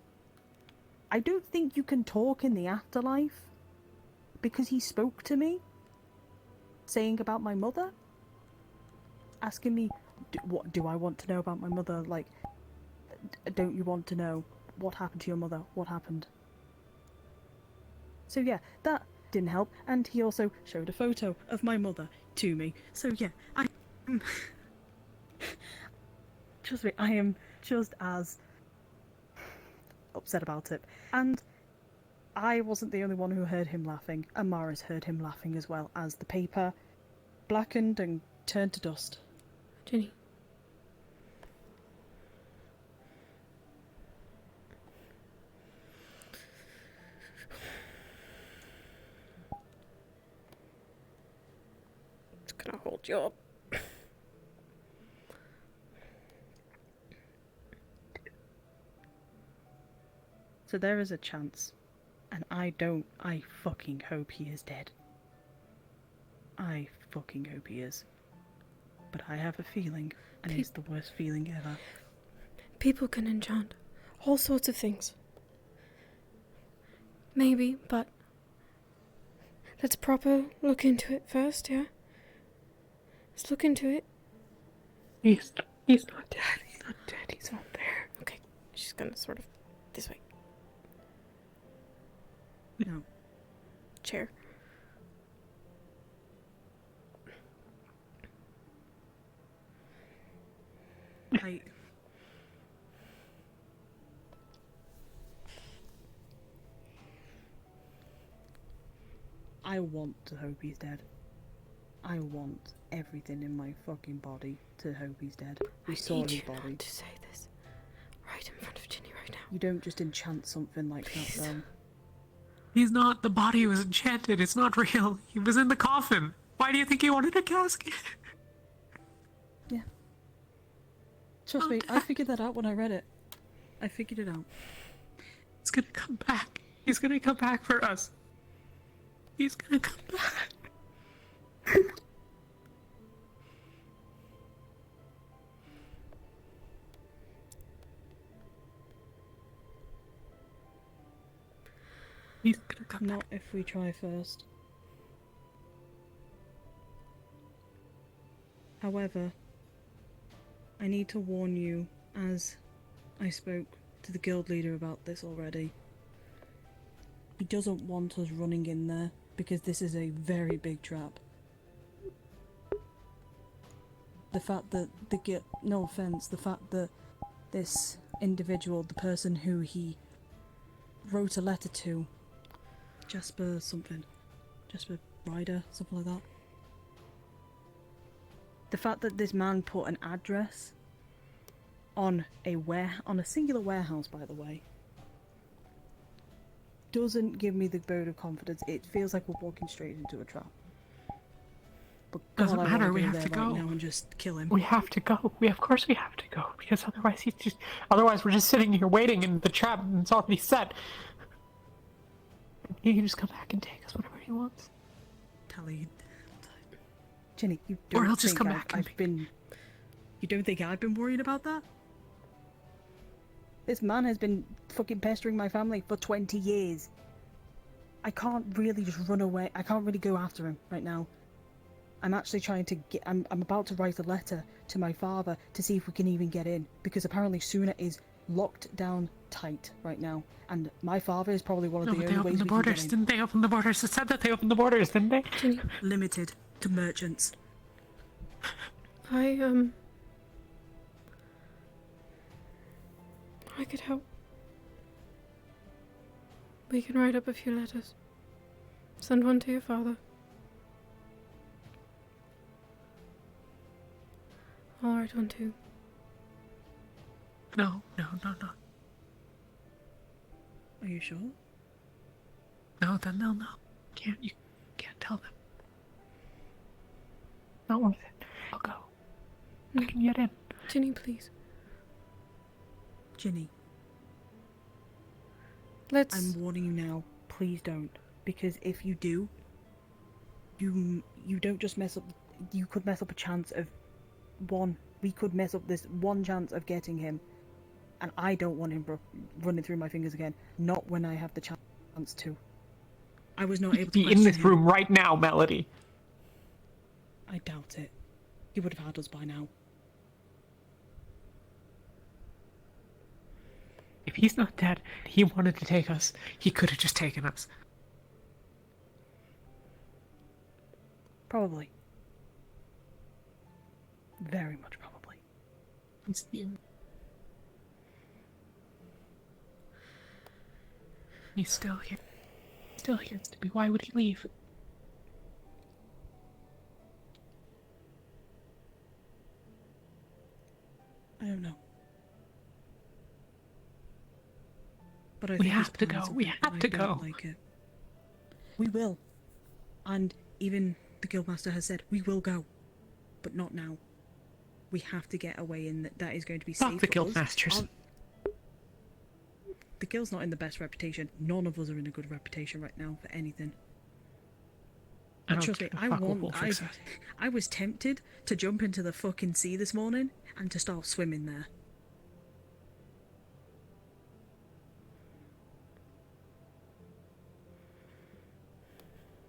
I don't think you can talk in the afterlife, because he spoke to me, saying about my mother, asking me, what do I want to know about my mother? Like, don't you want to know what happened to your mother? What happened? So yeah, that didn't help. And he also showed a photo of my mother to me. So yeah, trust me, I am just as upset about it. And I wasn't the only one who heard him laughing. Amaris heard him laughing as well, as the paper blackened and turned to dust. Jenny. It's gonna hold you up. So there is a chance, and I fucking hope he is dead. I fucking hope he is. But I have a feeling, and it's the worst feeling ever. People can enchant all sorts of things. Maybe, but let's proper look into it first, yeah? Let's look into it. He's not dead. He's not dead. He's not there. Okay, she's gonna sort of this way. No. Chair. I want to hope he's dead. I want everything in my fucking body to hope he's dead. We saw his body. Not to say this right in front of Ginny right now. You don't just enchant something like that, though. He's not. The body was enchanted. It's not real. He was in the coffin. Why do you think he wanted a casket? Yeah. Trust me, I figured that out when I read it. I figured it out. He's gonna come back. He's gonna come back for us. He's gonna come back. He's gonna come Not if we try first. However, I need to warn you, as I spoke to the guild leader about this already. He doesn't want us running in there, because this is a very big trap. The fact that no offense, the fact that this individual, the person who he wrote a letter to, Jasper Ryder, something like that. The fact that this man put an address on a singular warehouse, by the way, doesn't give me the vote of confidence. It feels like we're walking straight into a trap. But Doesn't God, matter. I We wanna go have to there right go. now and just kill him. We have to go. Of course we have to go, because otherwise we're just sitting here waiting in the trap and it's already set. He can just come back and take us whenever he wants. Tally. Jenny, you Or don't he'll just think come back and You don't think I've been worried about that? This man has been fucking pestering my family for 20 years. I can't really just run away. I can't really go after him right now. I'm actually trying to get... I'm about to write a letter to my father to see if we can even get in, because apparently Suna is locked down tight right now, and my father is probably one of the only ways we can get in. Didn't they open the borders? It said that they opened the borders, didn't they? Limited to merchants. I could help We can write up a few letters. Send one to your father. I'll write one too. No. Are you sure? No, then they'll know. You can't tell them. Not worth it. I'll go. I can get in. Ginny, please. Ginny. I'm warning you now. Please don't. Because if you do, you don't just mess up. You could mess up a chance of one. We could mess up this one chance of getting him. And I don't want him running through my fingers again. Not when I have the chance to. I was not able to be in this room right now, Melody. I doubt it. He would have had us by now. If he's not dead, he wanted to take us. He could have just taken us. Probably. Very much probably. He's still here. Still here to be. Why would he leave? I don't know. But I We think have his to plans go. are We good, have and to I don't go. like it. We will. And even the Guildmaster has said, we will go. But not now. We have to get away in that is going to be safe. Fuck the for us. Guildmasters. The Guild's not in the best reputation. None of us are in a good reputation right now for anything. I And don't trust me, give a fuck what we'll fix it. I was tempted to jump into the fucking sea this morning and to start swimming there.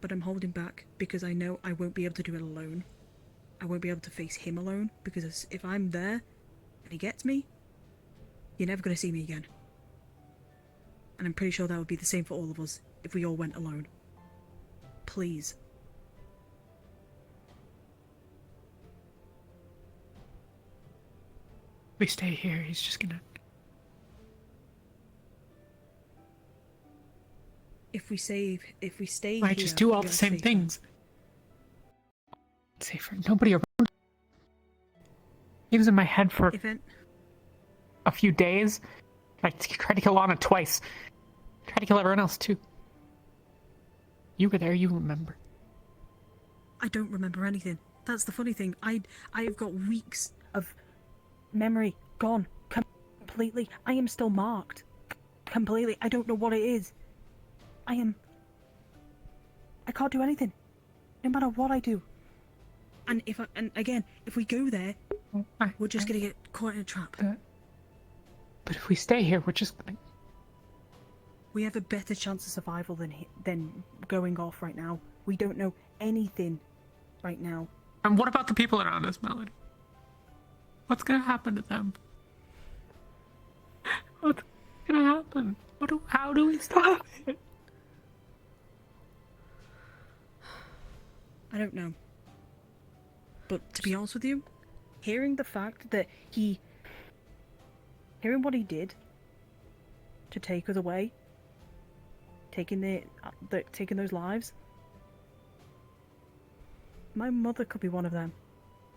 But I'm holding back because I know I won't be able to do it alone. I won't be able to face him alone because if I'm there and he gets me, you're never going to see me again. And I'm pretty sure that would be the same for all of us if we all went alone. Please. We stay here. He's just gonna. If we stay Might here, just do all we the are same safer. things. Safer. Nobody around. He was in my head for a few days. I tried to kill Anna twice. Tried to kill everyone else too. You were there. You remember. I don't remember anything. That's the funny thing. I've got weeks of memory gone completely. I am still marked completely. I don't know what it is. I can't do anything, no matter what I do. And if we go there, we're just gonna get caught in a trap. But if we stay here, we're just gonna. We have a better chance of survival than going off right now. We don't know anything right now. And what about the people around us, Melody? What's gonna happen to them? What's gonna happen? How do we stop it? I don't know. But to be honest with you, hearing the fact that hearing what he did to take us away, taking those lives, my mother could be one of them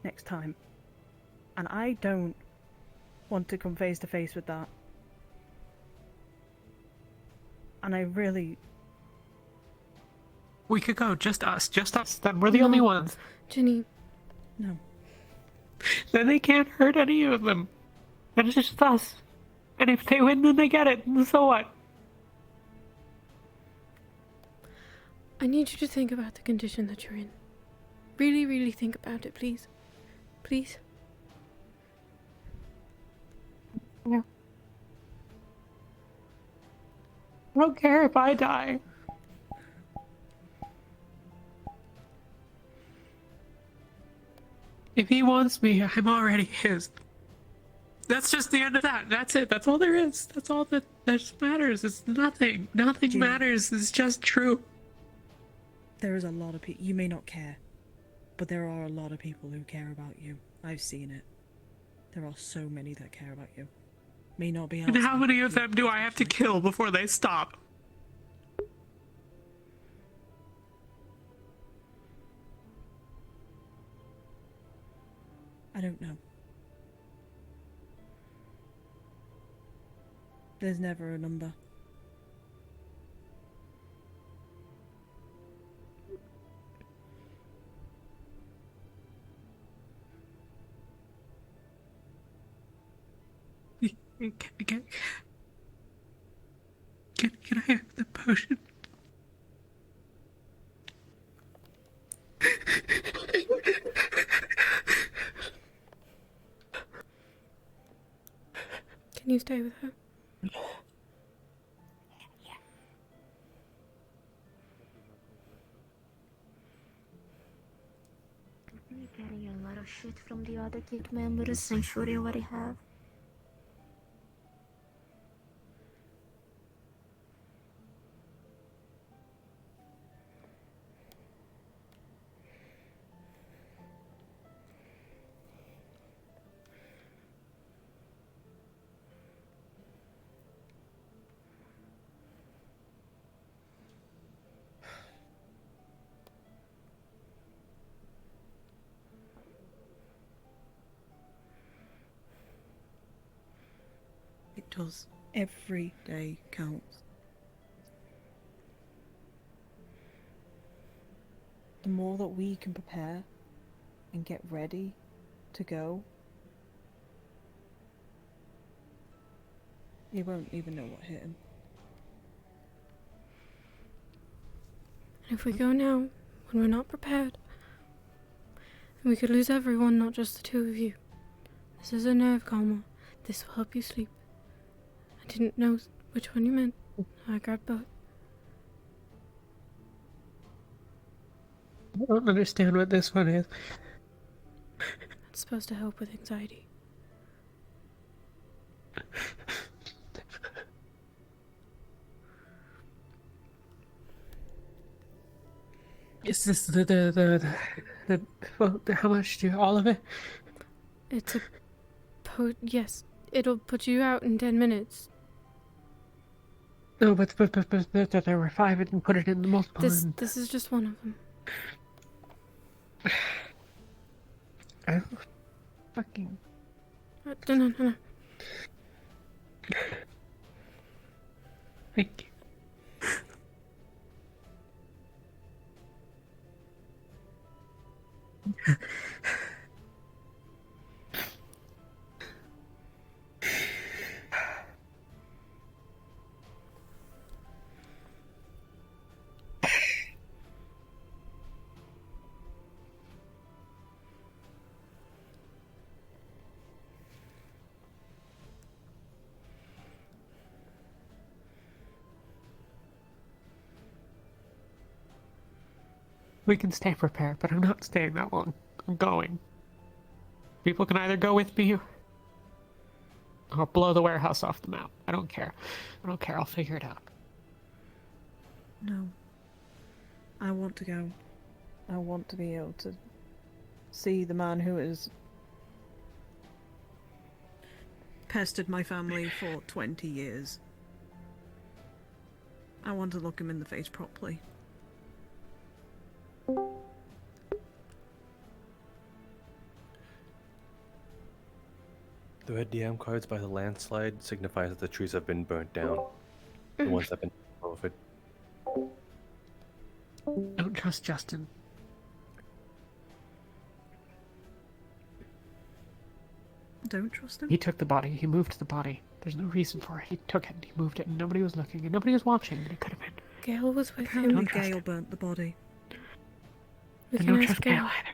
next time. And I don't want to come face to face with that. And I really... We could go, just us. Then we're the only ones. Ginny. No. Then they can't hurt any of them. Then it's just us. And if they win, then they get it. So what? I need you to think about the condition that you're in. Really, really think about it, please. Please. Yeah. I don't care if I die. If he wants me, I'm already his. That's just the end of that. That's it. That's all there is. That's all that just matters. It's nothing. Nothing matters. It's just true. There is a lot of people... You may not care, but there are a lot of people who care about you. I've seen it. There are so many that care about you. May not be able And to... how many of them do I have to kill before they stop? I don't know. There's never a number. Can I have the potion? Can you stay with her? You're getting a lot of shit from the other guild members. I'm sure you already have. It does. Every day counts. The more that we can prepare and get ready to go, he won't even know what hit him. And if we go now, when we're not prepared, we could lose everyone, not just the two of you. This is a nerve calmer. This will help you sleep. I didn't know which one you meant. I grabbed both. I don't understand what this one is. It's supposed to help with anxiety. Is this well, how much do all of it? It's a yes, it'll put you out in 10 minutes. No, but there were 5 and put it in the multiple. This is just one of them. I fucking... No. Thank you. We can stay prepared, but I'm not staying that long. I'm going. People can either go with me or blow the warehouse off the map. I don't care. I'll figure it out. No. I want to go. I want to be able to see the man who has pestered my family for 20 years. I want to look him in the face properly. The red DM cards by the landslide signifies that the trees have been burnt down. The ones that have been over. Don't trust Justin. Don't trust him? He took the body. He moved the body. There's no reason for it. He took it and he moved it and nobody was looking and nobody was watching, but it could have been. Gale was with him. Apparently Gale burnt the body. We And can don't ask trust Gale Gale. either.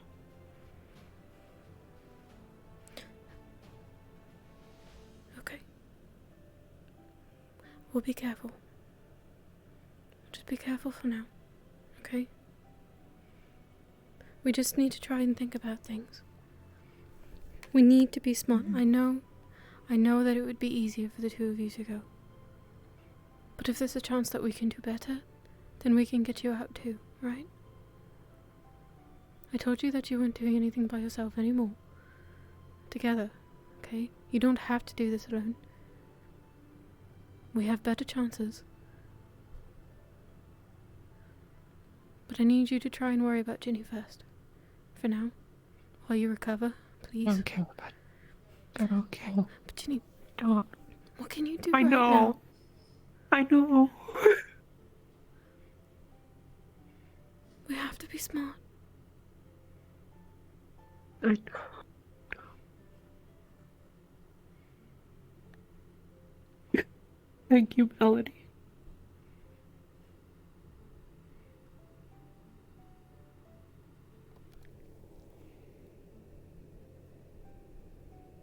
Okay. We'll be careful. Just be careful for now. Okay? We just need to try and think about things. We need to be smart. I know that it would be easier for the two of you to go. But if there's a chance that we can do better, then we can get you out too, right? I told you that you weren't doing anything by yourself anymore. Together, okay? You don't have to do this alone. We have better chances. But I need you to try and worry about Ginny first. For now. While you recover, please. I don't care about it. I don't care. But Ginny, Don't. what can you do I right know. now? I know. We have to be smart. I know. Thank you, Melody.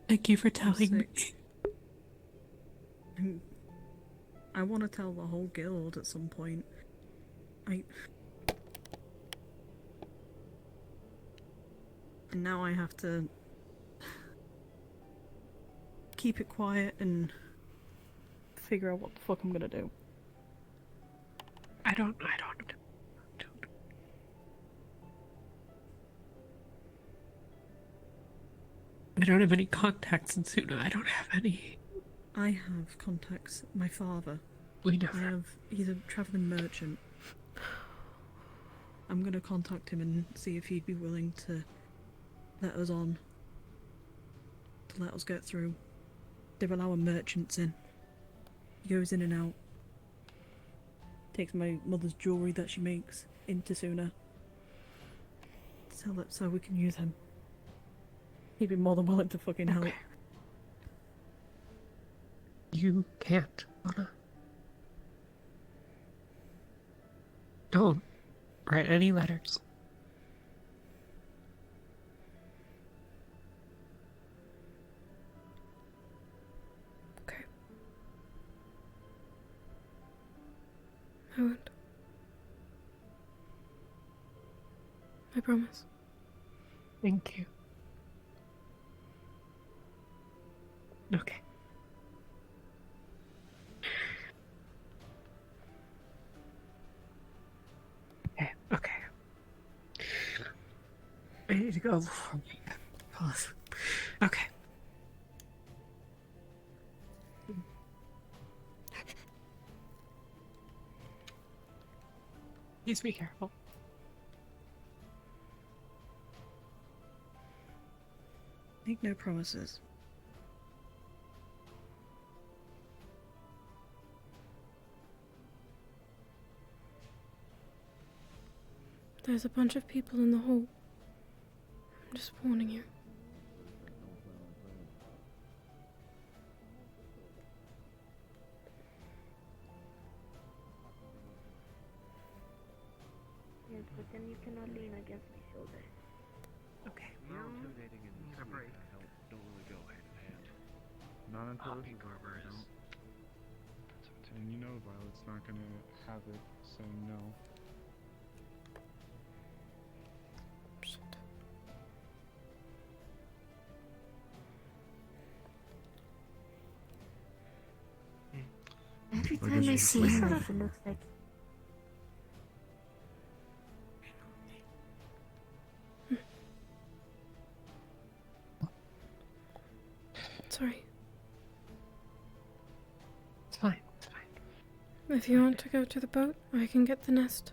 Thank you for telling me. I want to tell the whole guild at some point. And now I have to keep it quiet and figure out what the fuck I'm gonna do. I don't have any contacts in Suna. I don't have any. I have contacts. My father. We never. He's a traveling merchant. I'm gonna contact him and see if he'd be willing to let us on. To let us get through. They're allowing merchants in. He goes in and out. Takes my mother's jewellery that she makes into Suna. Sell it so we can use him. He'd be more than willing to fucking help. You can't, Anna. Don't write any letters. Okay. I won't. I promise. Thank you. Okay. Okay. I need to go. Pause. Okay. Please be careful. Make no promises. There's a bunch of people in the hall. I'm just warning you. Yes, but then you cannot lean against my shoulder. Okay. Intimidating and Need a break. don't really go hand in hand. Not until I'll this be is over. Garber's. And you know Violet's not gonna have it saying no. Every Like time I it's see just him, like- it looks like Sorry. It's fine. It's fine. If you want to go to the boat, I can get the nest.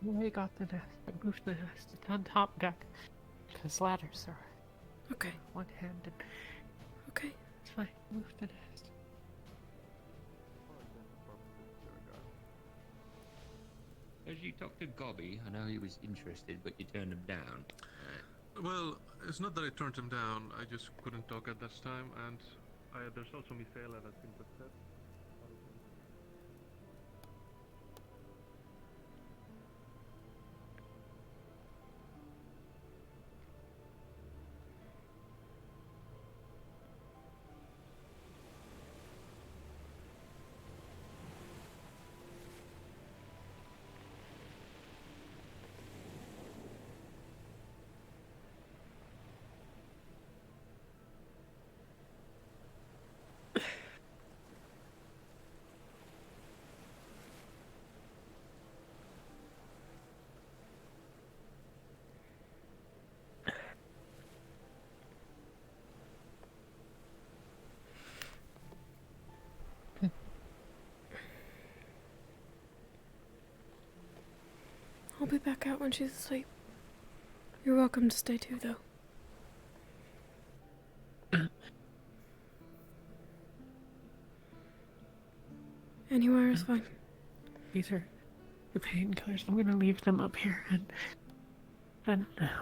We got the nest. I moved the nest. It's on top deck. Because ladders are Okay. one-handed. Okay. It's fine. Move the nest. As you talked to Gobby, I know he was interested, but you turned him down. Well, it's not that I turned him down, I just couldn't talk at that time, and there's also Michaela that's been upset. I'll be back out when she's asleep. You're welcome to stay too, though. Anywhere is fine. These are the painkillers. I'm gonna leave them up here, and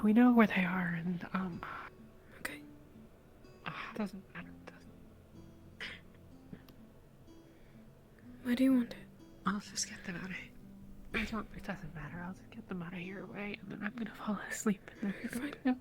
we know where they are, and Okay. It doesn't matter. Where do you want it? I'll just get them out of here. It doesn't matter. I'll just get them out of your way, and then I'm gonna fall asleep. And You're fine. Yeah.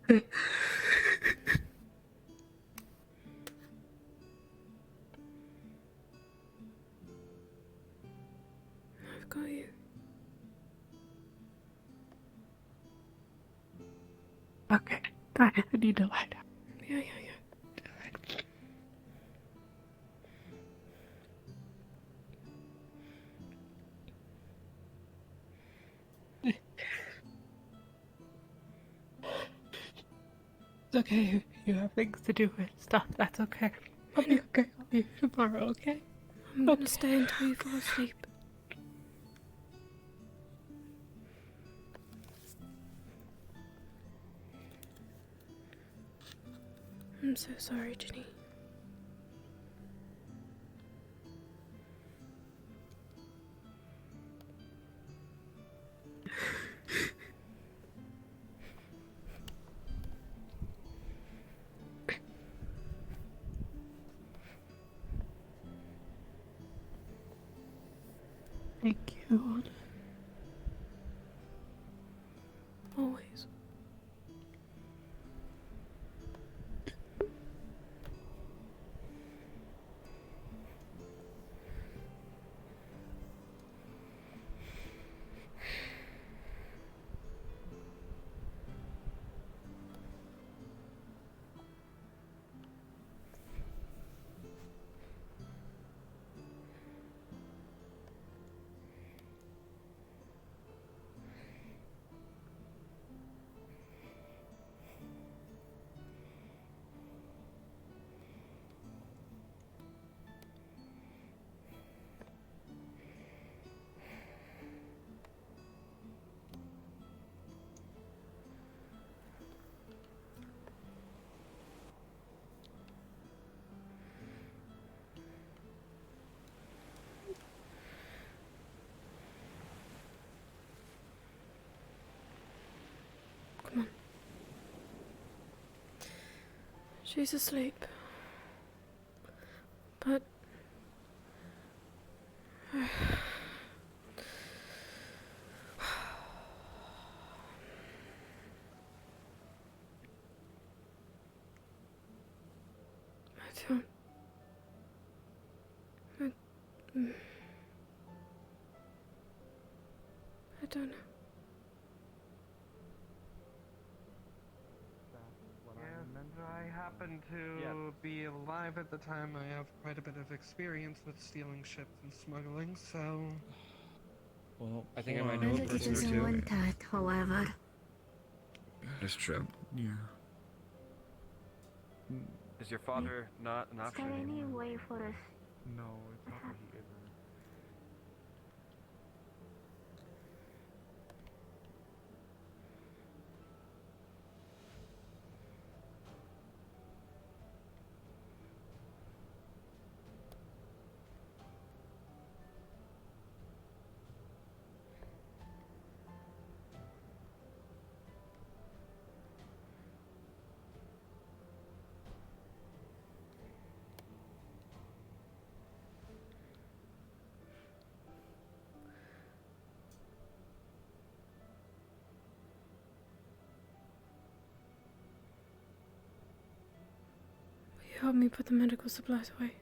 I've got you. Okay. I need to lie down. Yeah. It's okay. You have things to do and stuff. That's okay. I'll be okay. I'll be here tomorrow, okay? I'm gonna stay until you fall asleep. I'm so sorry, Ginny. Thank you. Always. Come on. She's asleep. But... I don't... I don't know. I happen to be alive at the time. I have quite a bit of experience with stealing ships and smuggling, so... Well, I think I might know a Melody person or doesn't two. want that, however. That's true. Yeah. Is your father not an Is option there any anymore? way for us? No, it's not that he isn't. Will you help me put the medical supplies away?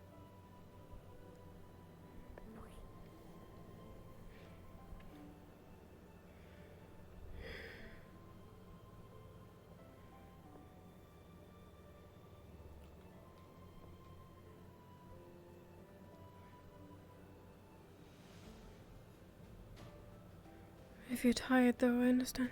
If you're tired, though, I understand.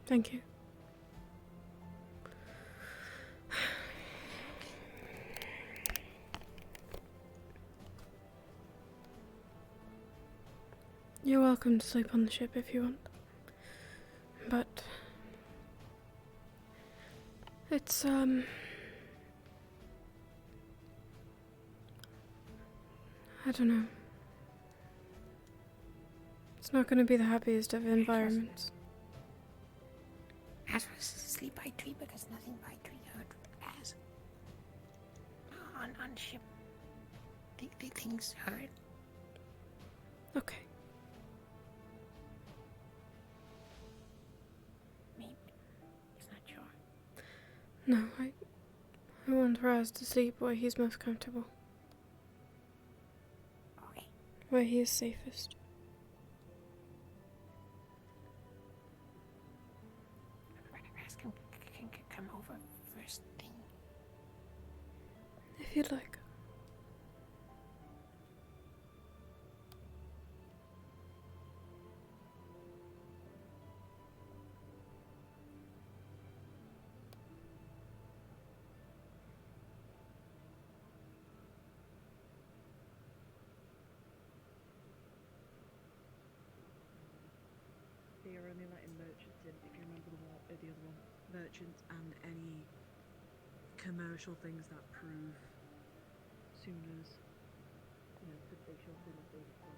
Thank you. You're welcome to sleep on the ship if you want. But it's I don't know. It's not going to be the happiest of environments. As was sleep by tree because nothing by tree hurt as on ship. The things hurt. Okay. Maybe. He's not sure. No, I want Raz to sleep where he's most comfortable. Okay. Where he is safest. Raz can come over first thing. If you'd like. They are only letting merchants in, if you remember the other one. Merchants and any commercial things that prove Suna's, could they show Suna's data from.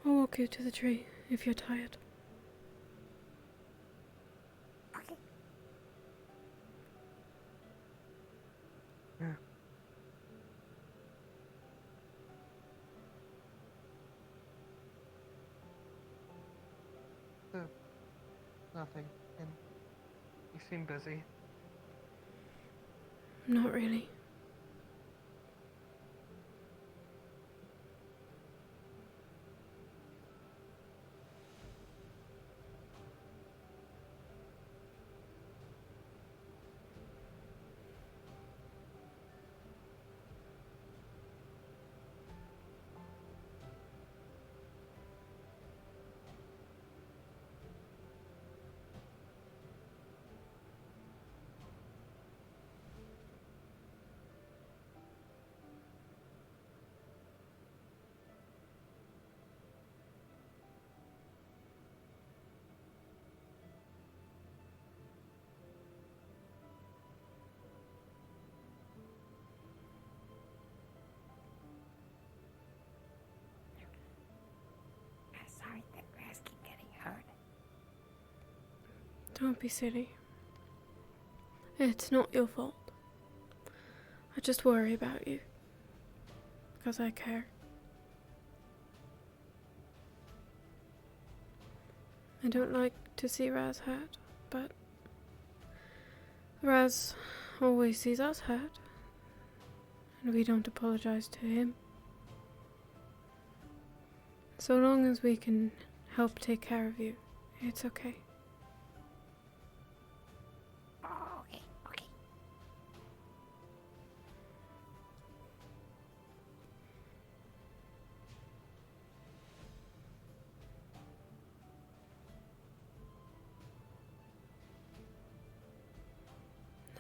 I'll walk you to the tree if you're tired. Okay. Yeah. Nothing. And you seem busy. Not really. Sorry that Raz keep getting hurt. Don't be silly. It's not your fault. I just worry about you. Because I care. I don't like to see Raz hurt, but Raz always sees us hurt. And we don't apologize to him. So long as we can help take care of you, it's okay. Oh, okay.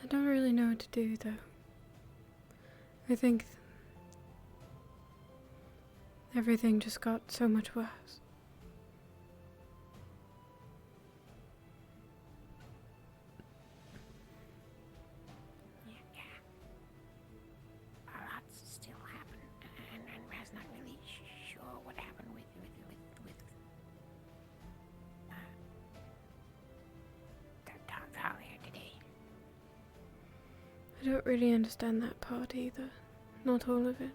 I don't really know what to do, though. I think everything just got so much worse. Yeah. A lot's still happen, and Raz not really sure what happened with Talia today. I don't really understand that part either. Not all of it.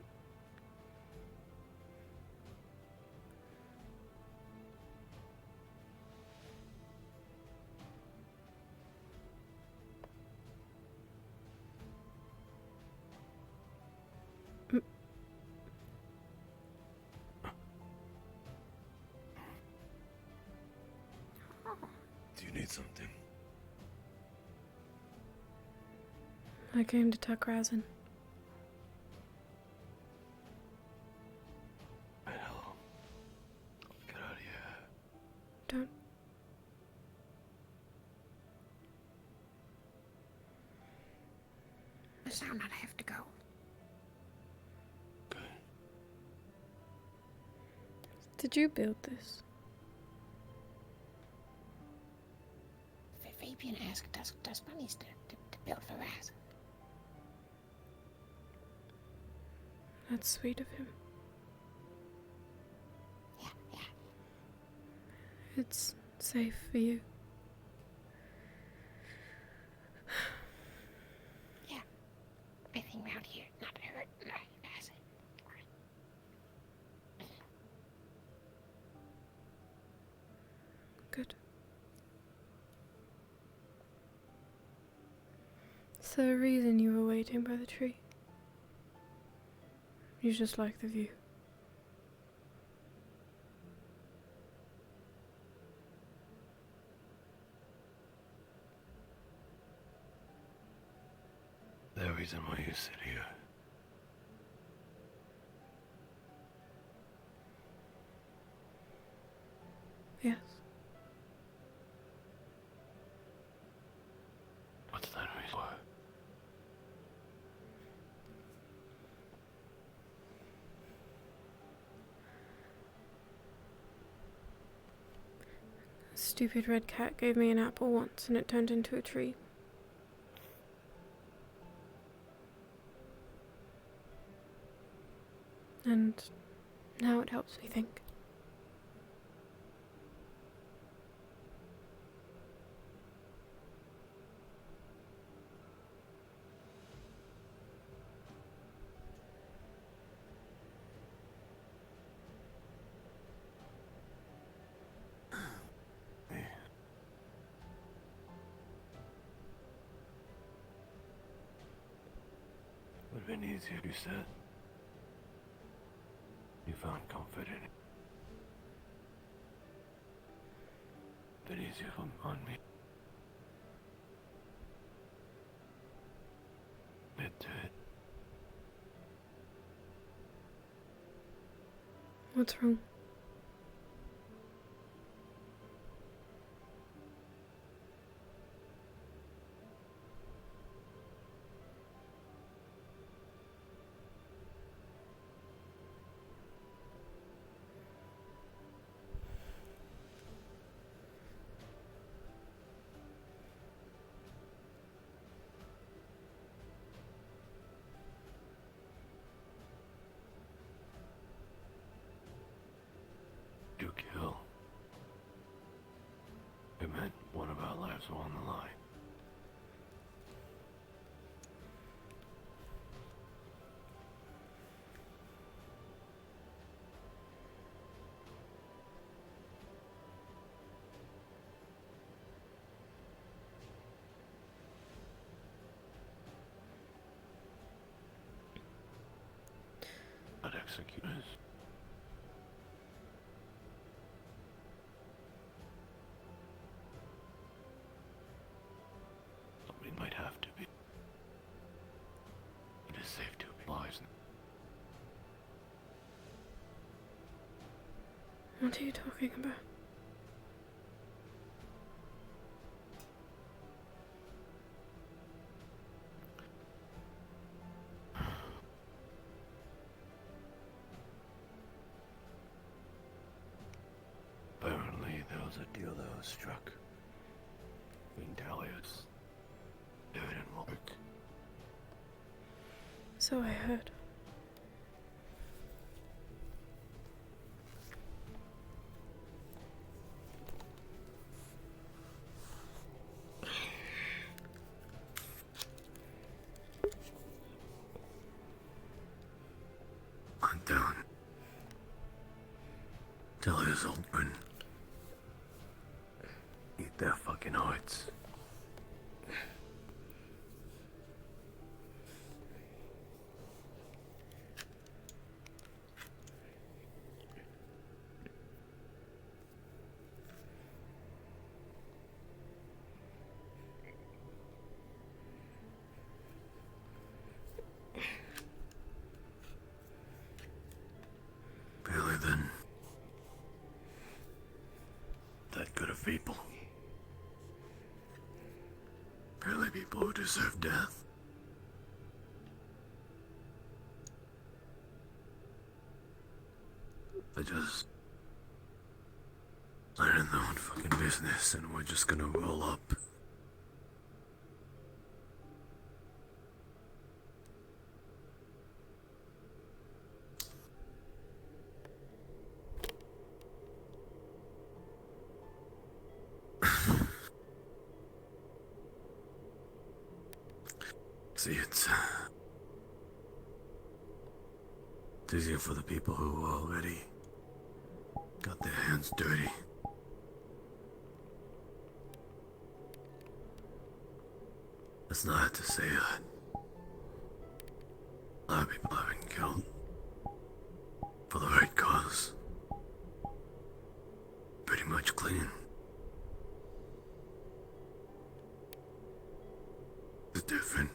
need something. I came to tuck Razin. Right, hello. Get out of here. Don't. I shall not have to go. Did you build this? Fabian asked does money to build for us. That's sweet of him. Yeah. It's safe for you. Yeah. Everything around here not hurt. No, pass it. Good. Is there a reason you were waiting by the tree? You just like the view. The reason why you sit here. Yes. What's that reason for? A stupid red cat gave me an apple once and it turned into a tree. And now it helps me think. Would have been easier, you said. You found comfort in it. Been easier on me. Admit to it. What's wrong? You kill. It meant one of our lives were on the line. Not executors. We might have to be. It is safe to be lives. What are you talking about? Apparently there was a deal that was struck between Dahlias. It didn't work. So I heard. I'm down. Dahlias open. Eat their fucking hearts. people who deserve death. They just learning their own fucking business, and we're just gonna roll up. See, it's easier for the people who already got their hands dirty. That's not to say a lot of people have been killed for the right cause. Pretty much clean. It's different.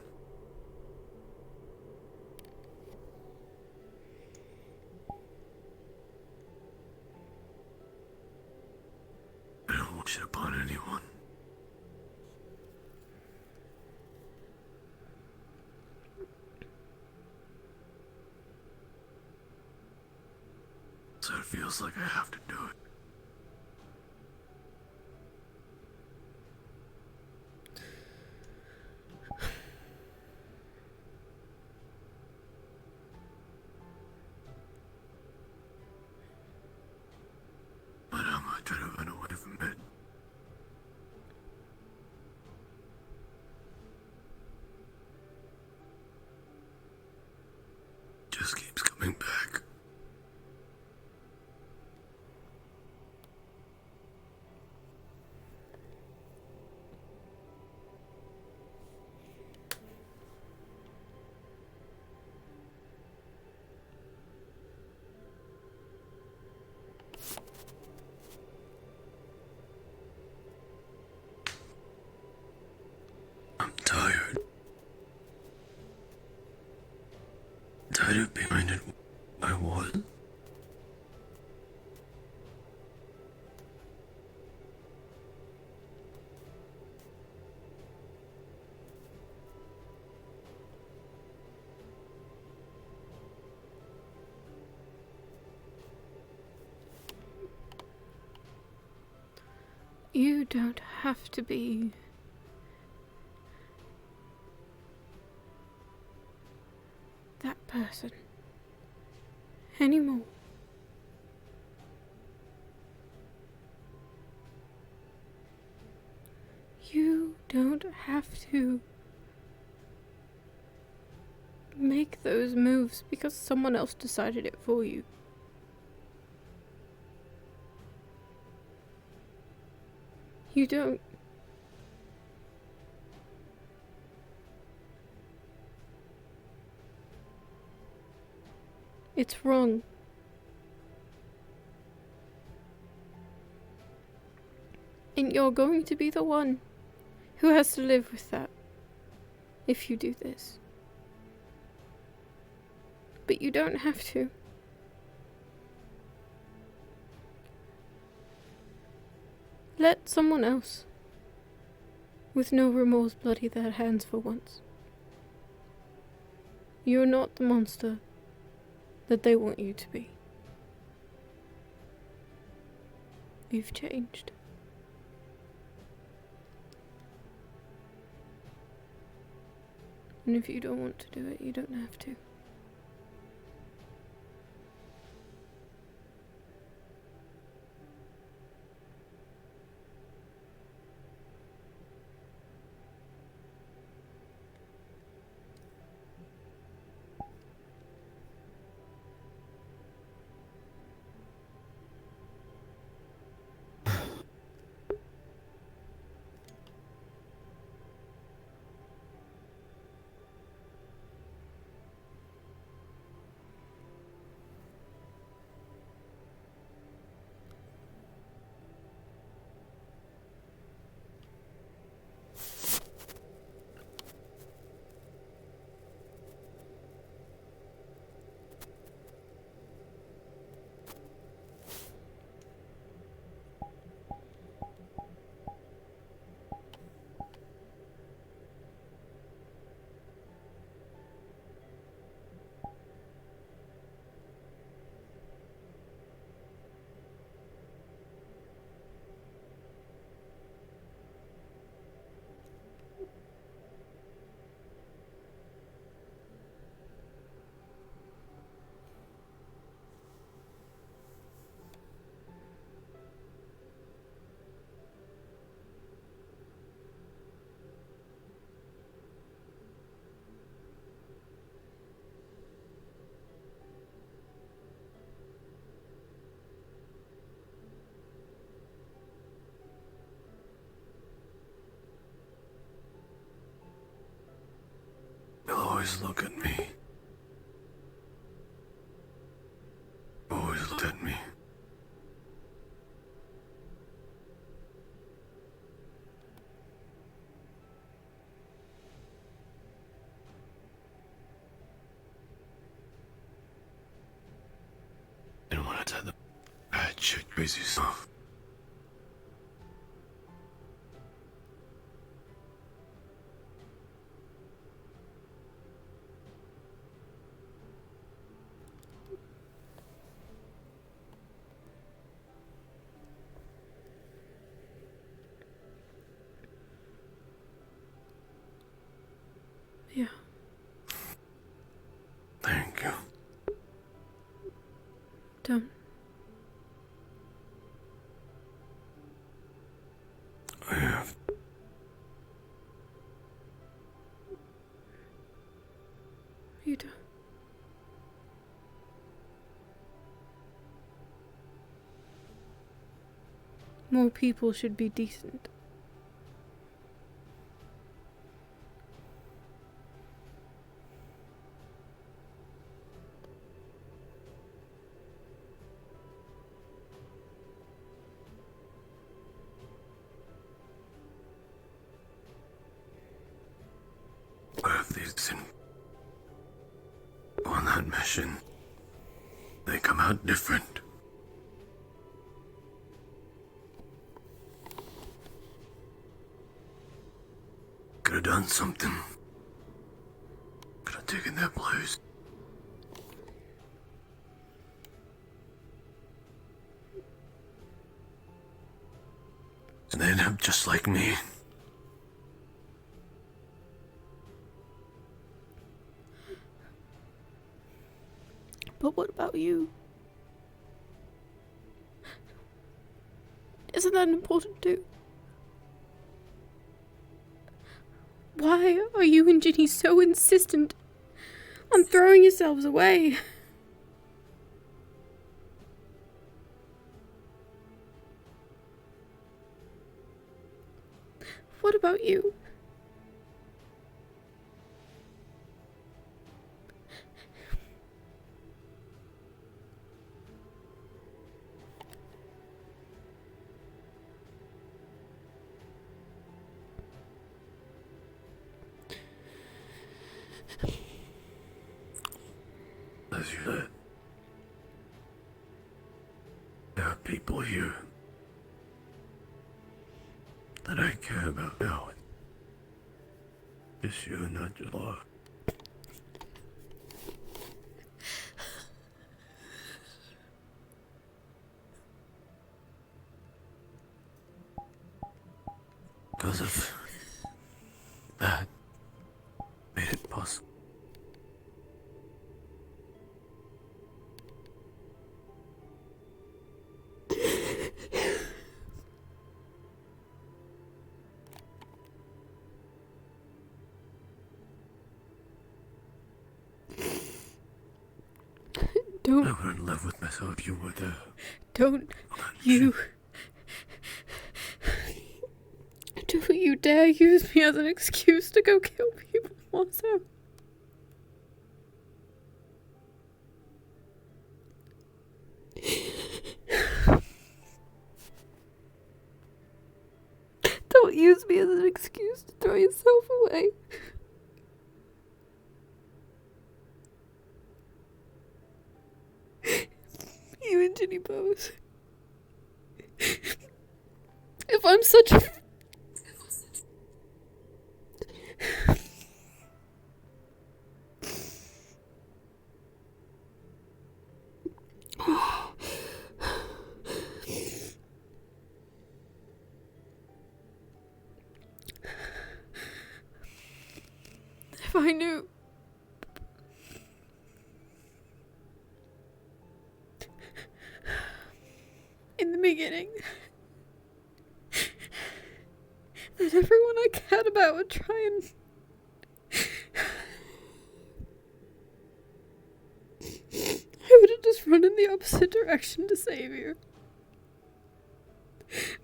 I don't wish it upon anyone. So it feels like I have to do it. But I'm gonna try to run away from it. Just keeps coming back. I'm tired. Tired of being reminded I was. You don't have to be that person anymore. You don't have to make those moves because someone else decided it for you. You don't. It's wrong. And you're going to be the one who has to live with that if you do this. But you don't have to. Let someone else with no remorse bloody their hands for once. You're not the monster that they want you to be. You've changed. And if you don't want to do it, you don't have to. always look at me. Always look at me. Didn't want to tell the bad shit, crazy stuff. Yeah. Thank you. Don't. I have. You don't. More people should be decent. What if these on that mission, they come out different? Could have done something. Could have taken their place. And they end up just like me. But what about you? Isn't that important too? Why are you and Ginny so insistent on throwing yourselves away? What about you? As you said, there are people here that I care about now. Just you, not your love. Because of that, made it possible. Don't. I wouldn't live with myself if you were there. Don't you you dare use me as an excuse to go kill people, also. Don't use me as an excuse to throw yourself away. You and Ginny Bose. If I'm such a... If I knew... in the beginning... that everyone I cared about would try and... I would have just run in the opposite direction to save you.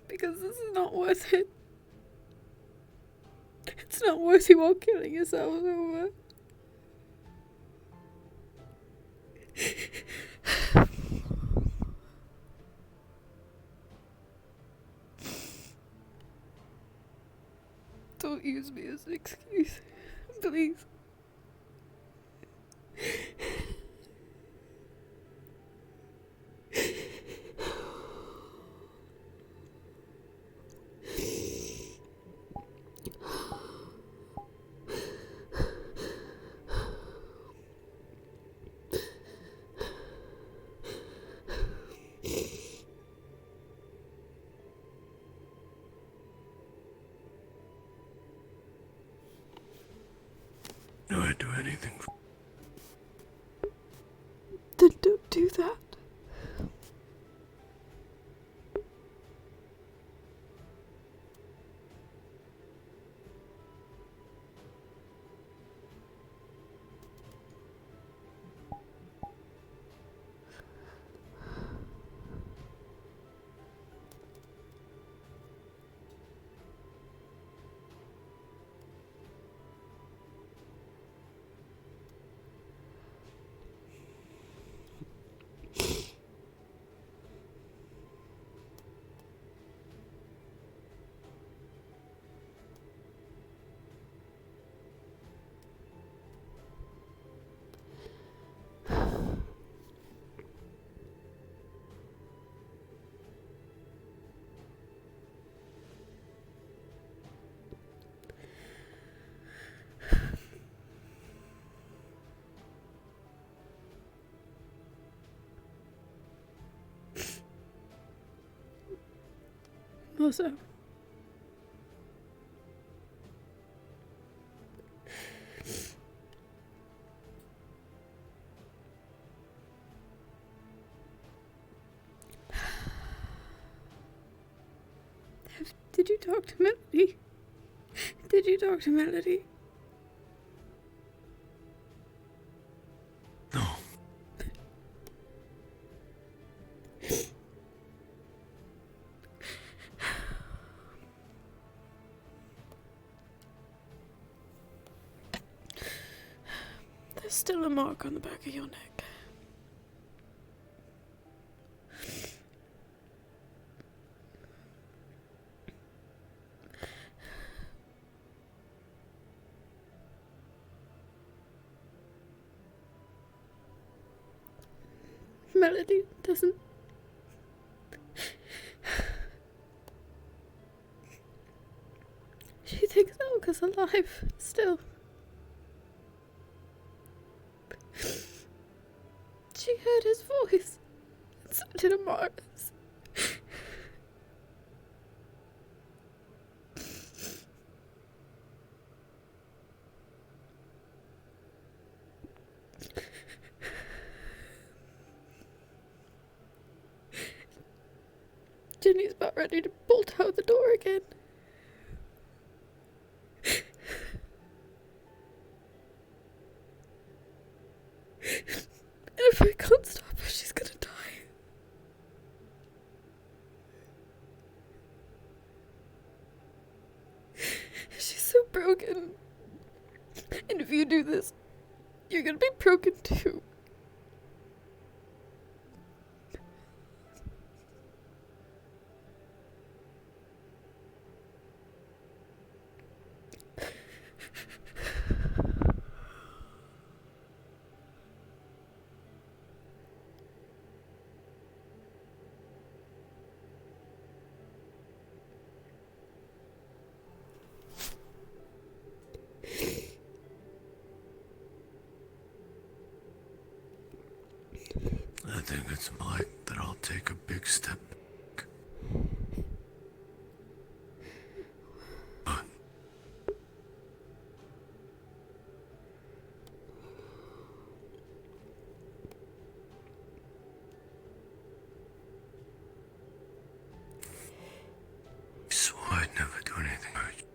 Because this is not worth it. It's not worth you all killing yourselves over. Don't use me as an excuse, please. No, I'd do anything for. Then don't do that. Also, did you talk to Melody? Did you talk to Melody? No. There's still a mark on the back of your neck. Melody doesn't. She thinks Elga's alive still. She heard his voice, and so did Amara's. Jenny's about ready to bolt out the door again. And if I can't stop her, she's gonna die. She's so broken. And if you do this, you're gonna be broken too. I think it's polite that I'll take a big step back. But I swore I'd never do anything hurt you.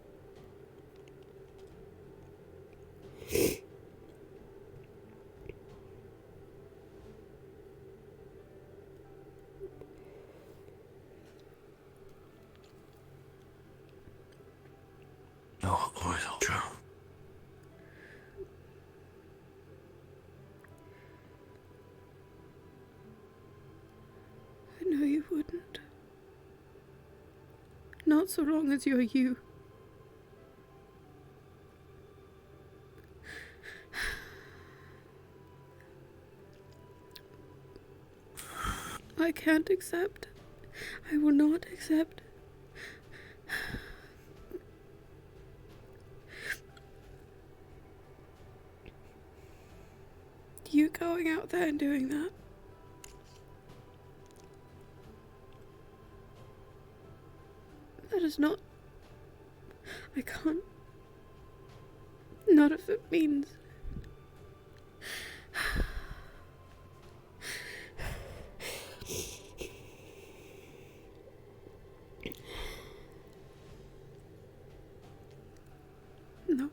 No, I'll always hold true. Not so long as you're you. I can't accept. I will not accept. You going out there and doing that. That is not... I can't... Not if it means... No.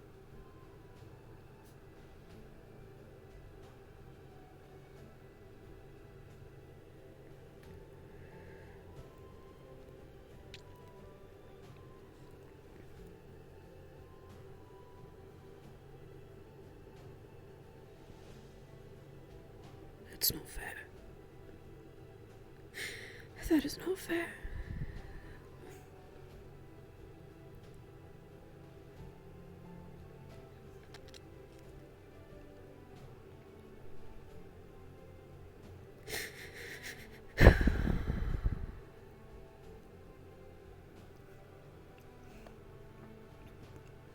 It's not fair. That is not fair.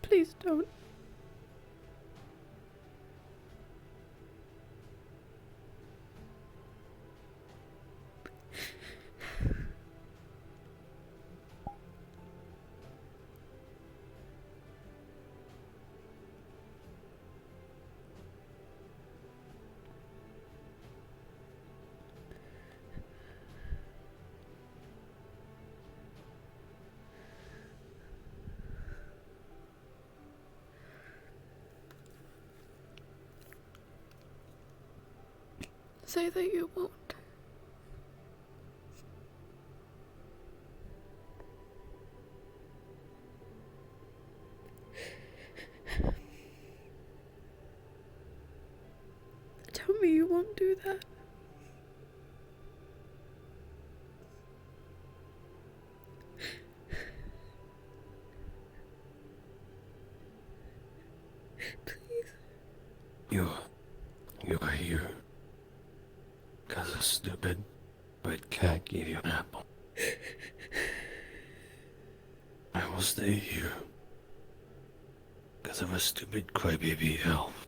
Please don't. Say that you won't. Tell me you won't do that. Please. You're here. 'Cause a stupid red cat gave you an apple. I will stay here. 'Cause of a stupid crybaby elf.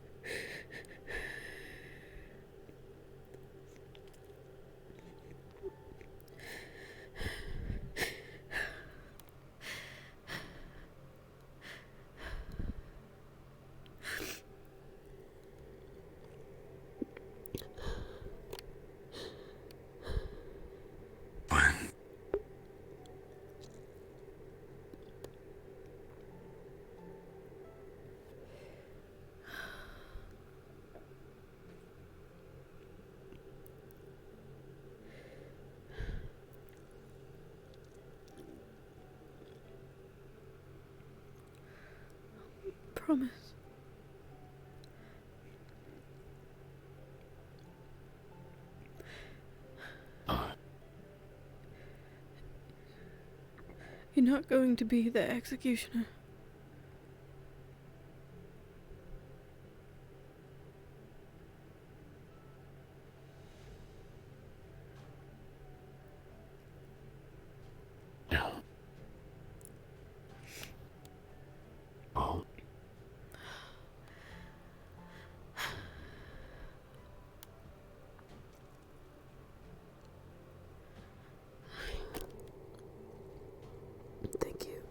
Promise. You're not going to be the executioner. No. Oh. Thank you.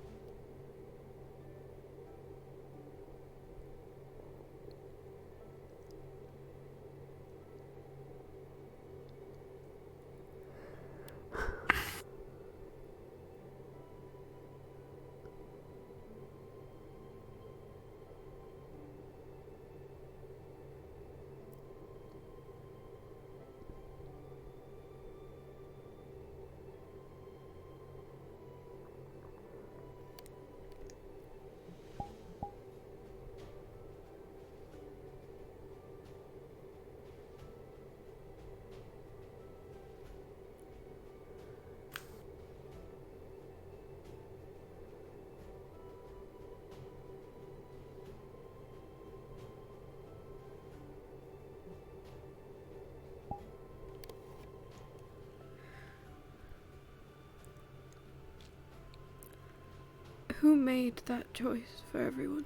Who made that choice for everyone?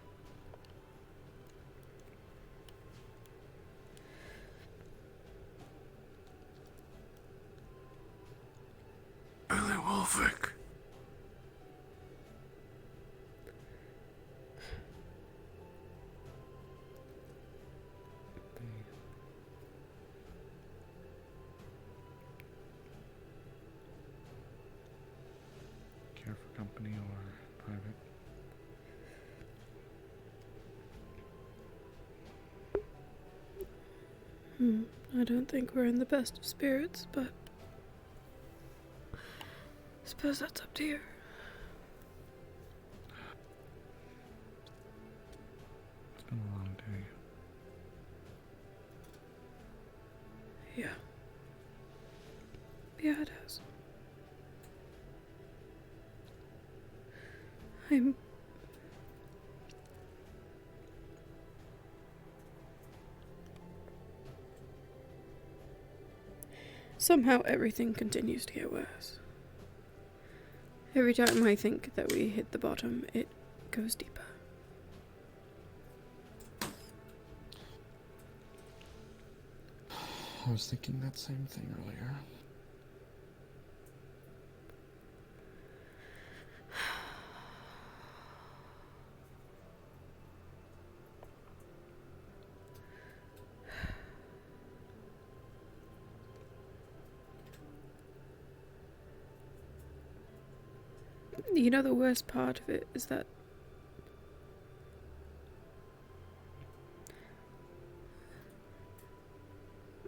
Billy Wolfick. Care for company or private? I don't think we're in the best of spirits, but I suppose that's up to you. It's been a long day. Yeah. Yeah, it has. I'm... Somehow everything continues to get worse. Every time I think that we hit the bottom, it goes deeper. I was thinking that same thing earlier. You know, the worst part of it is that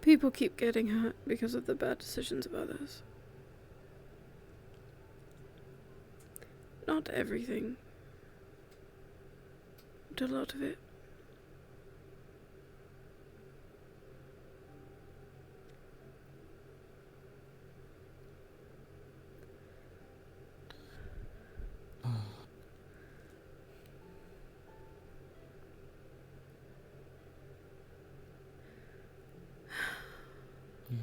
people keep getting hurt because of the bad decisions of others. Not everything, but a lot of it. Yeah.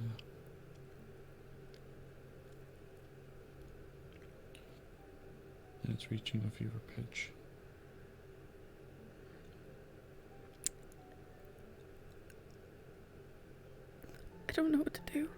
And it's reaching a fever pitch. I don't know what to do.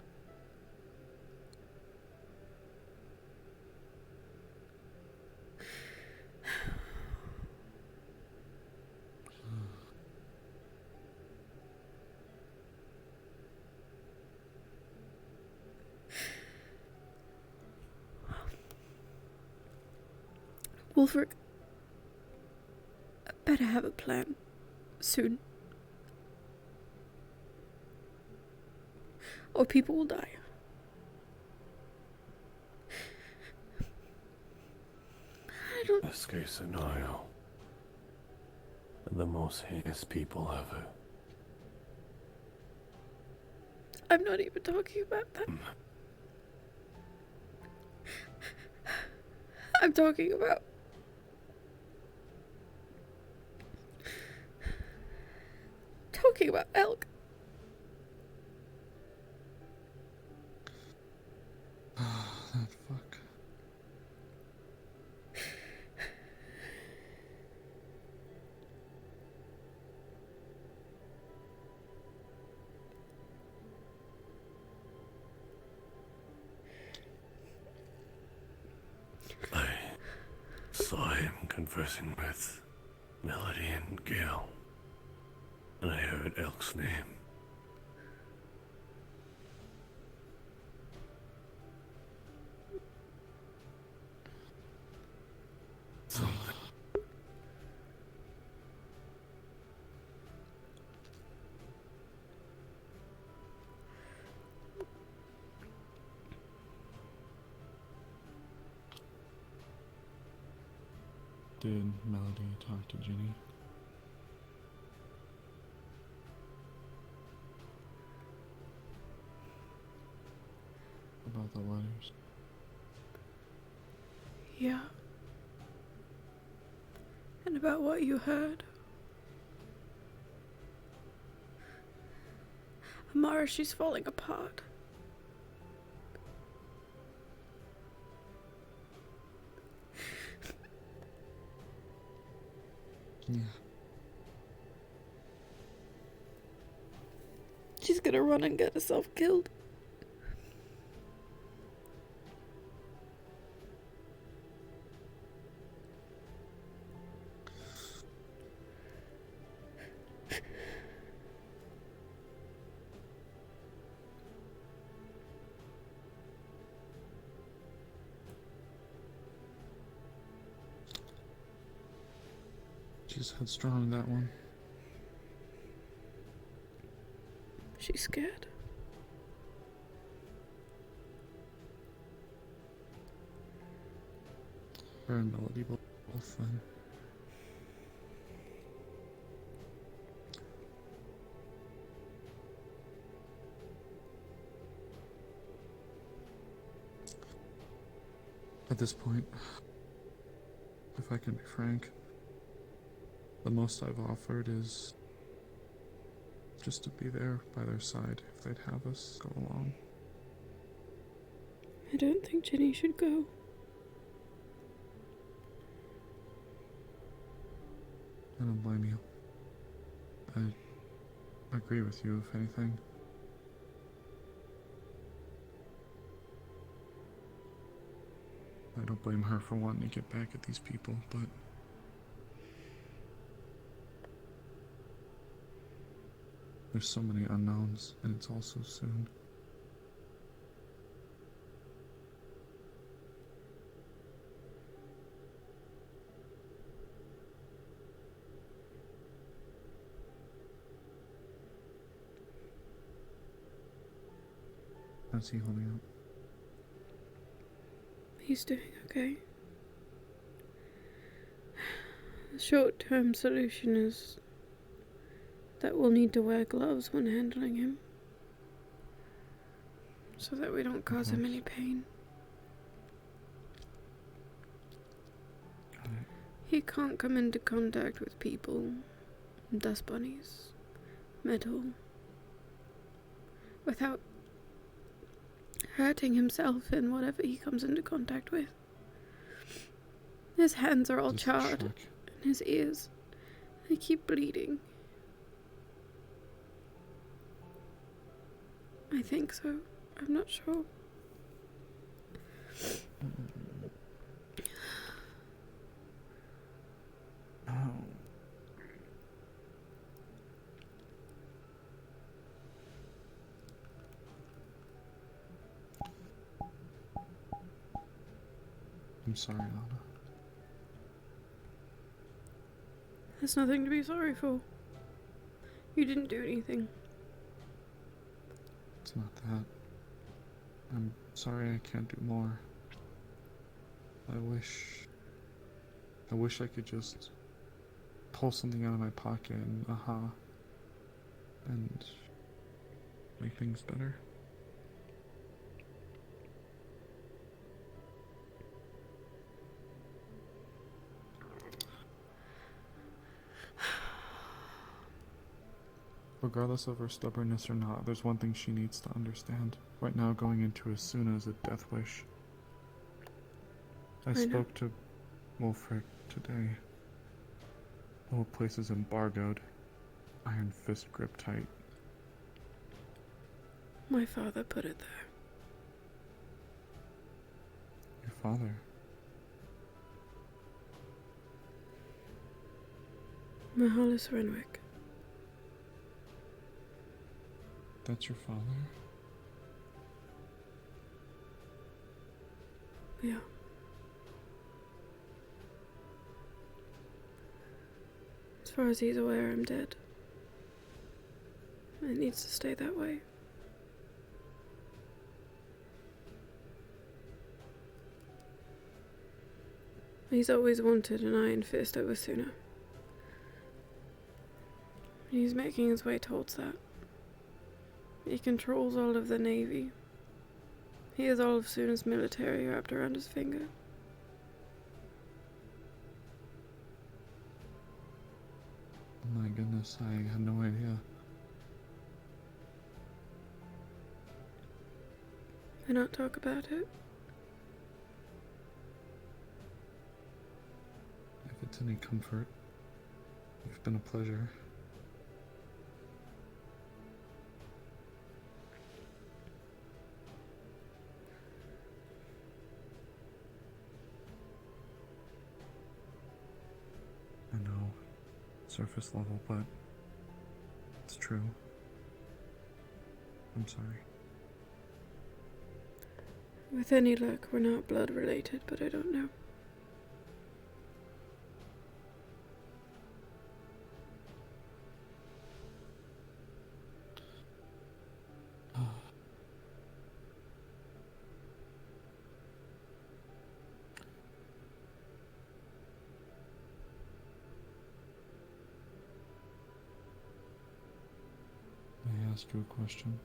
Wolfric, I better have a plan. Soon. Or people will die. I don't... Best case scenario. The most heinous people ever. I'm not even talking about that. I'm talking about... talking about Elk. That fuck. I saw him conversing with Melody and Gale, and I heard Elk's name. Something. Did Melody talk to Ginny? About the letters? Yeah. And about what you heard. Amara, she's falling apart. Yeah. She's gonna run and get herself killed. She's headstrong, that one. She's scared. Her and Melody both then. At this point, if I can be frank, the most I've offered is just to be there by their side if they'd have us go along. I don't think Ginny should go. I don't blame you. I agree with you, if anything. I don't blame her for wanting to get back at these people, but there's so many unknowns, and it's all so soon. How's he holding up? He's doing okay. The short-term solution is that we'll need to wear gloves when handling him, so that we don't cause him any pain. He can't come into contact with people, dust bunnies, metal, without hurting himself in whatever he comes into contact with. His hands are all charred, and his ears, they keep bleeding. I think so. I'm not sure. I'm sorry, Anna. There's nothing to be sorry for. You didn't do anything. It's not that. I'm sorry I can't do more. I wish I could just pull something out of my pocket and and make things better. Regardless of her stubbornness or not, there's one thing she needs to understand. Right now, going into as soon as a death wish. I spoke to Wolfric today. The whole place is embargoed. Iron fist grip tight. My father put it there. Your father? Mahalis Renwick. That's your father? Yeah. As far as he's aware, I'm dead. It needs to stay that way. He's always wanted an iron fist over sooner. He's making his way towards that. He controls all of the Navy. He has all of Suna's military wrapped around his finger. Oh my goodness, I had no idea. Why not talk about it? If it's any comfort, You've been a pleasure. I know, surface level, but it's true. I'm sorry. With any luck, we're not blood related, but I don't know. May I ask you a question?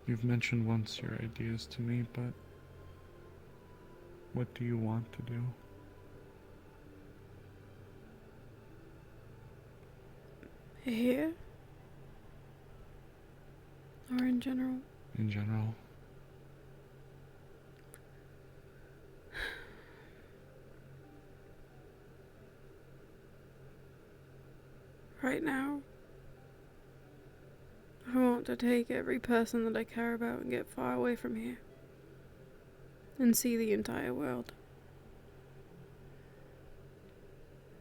You've mentioned once your ideas to me, but what do you want to do? Here? Or in general? In general. Right now, I want to take every person that I care about and get far away from here. And see the entire world.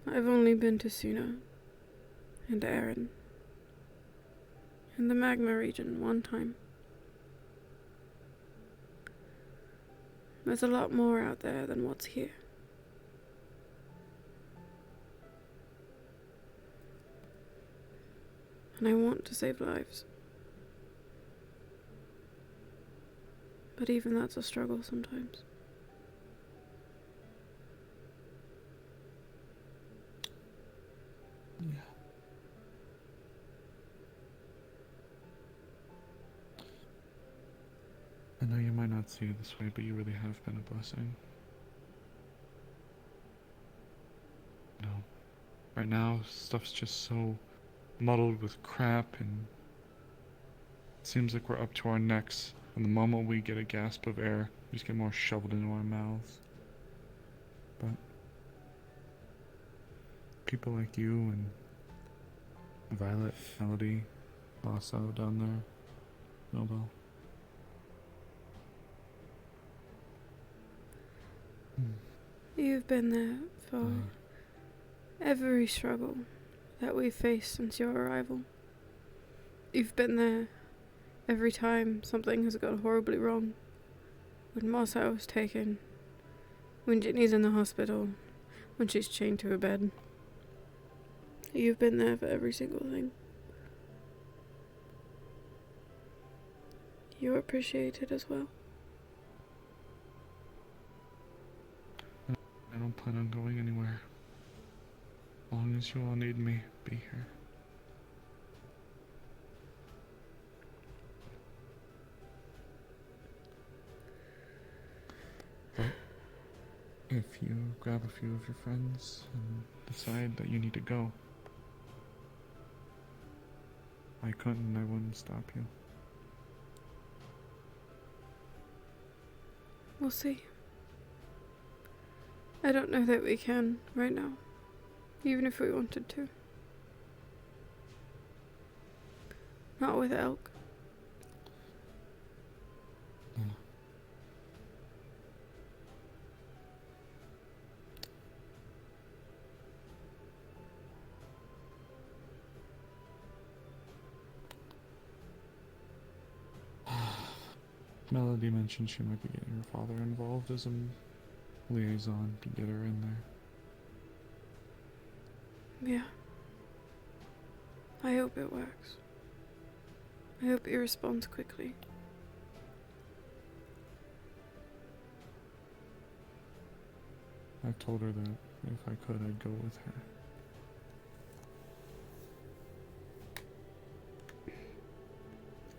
I've only been to Suna and Aaron and the magma region one time. There's a lot more out there than what's here. And I want to save lives. But even that's a struggle sometimes. Yeah. I know you might not see it this way, but you really have been a blessing. No. Right now, stuff's just so muddled with crap, and it seems like we're up to our necks. And the moment we get a gasp of air, we just get more shoveled into our mouths. But people like you and Violet, Melody, Lasso down there, Nobel. You've been there for every struggle that we've faced since your arrival. You've been there every time something has gone horribly wrong. When Marcel was taken, when Ginny's in the hospital, when she's chained to a bed. You've been there for every single thing. You're appreciated as well. I don't plan on going anywhere. As long as you all need me, be here. But if you grab a few of your friends and decide that you need to go, I wouldn't stop you. We'll see. I don't know that we can right now, even if we wanted to. Not with Elk. Melody mentioned she might be getting her father involved as a liaison to get her in there. Yeah. I hope it works. I hope he responds quickly. I've told her that if I could, I'd go with her.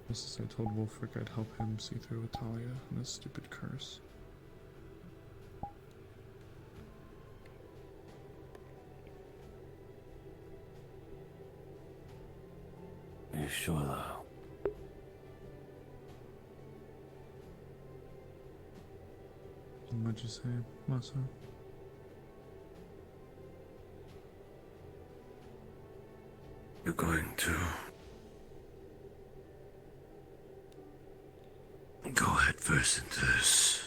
Just as I told Wolfric I'd help him see through Italia and his stupid curse. Are you sure though? What'd you say, Masa? You're going to go head first into this.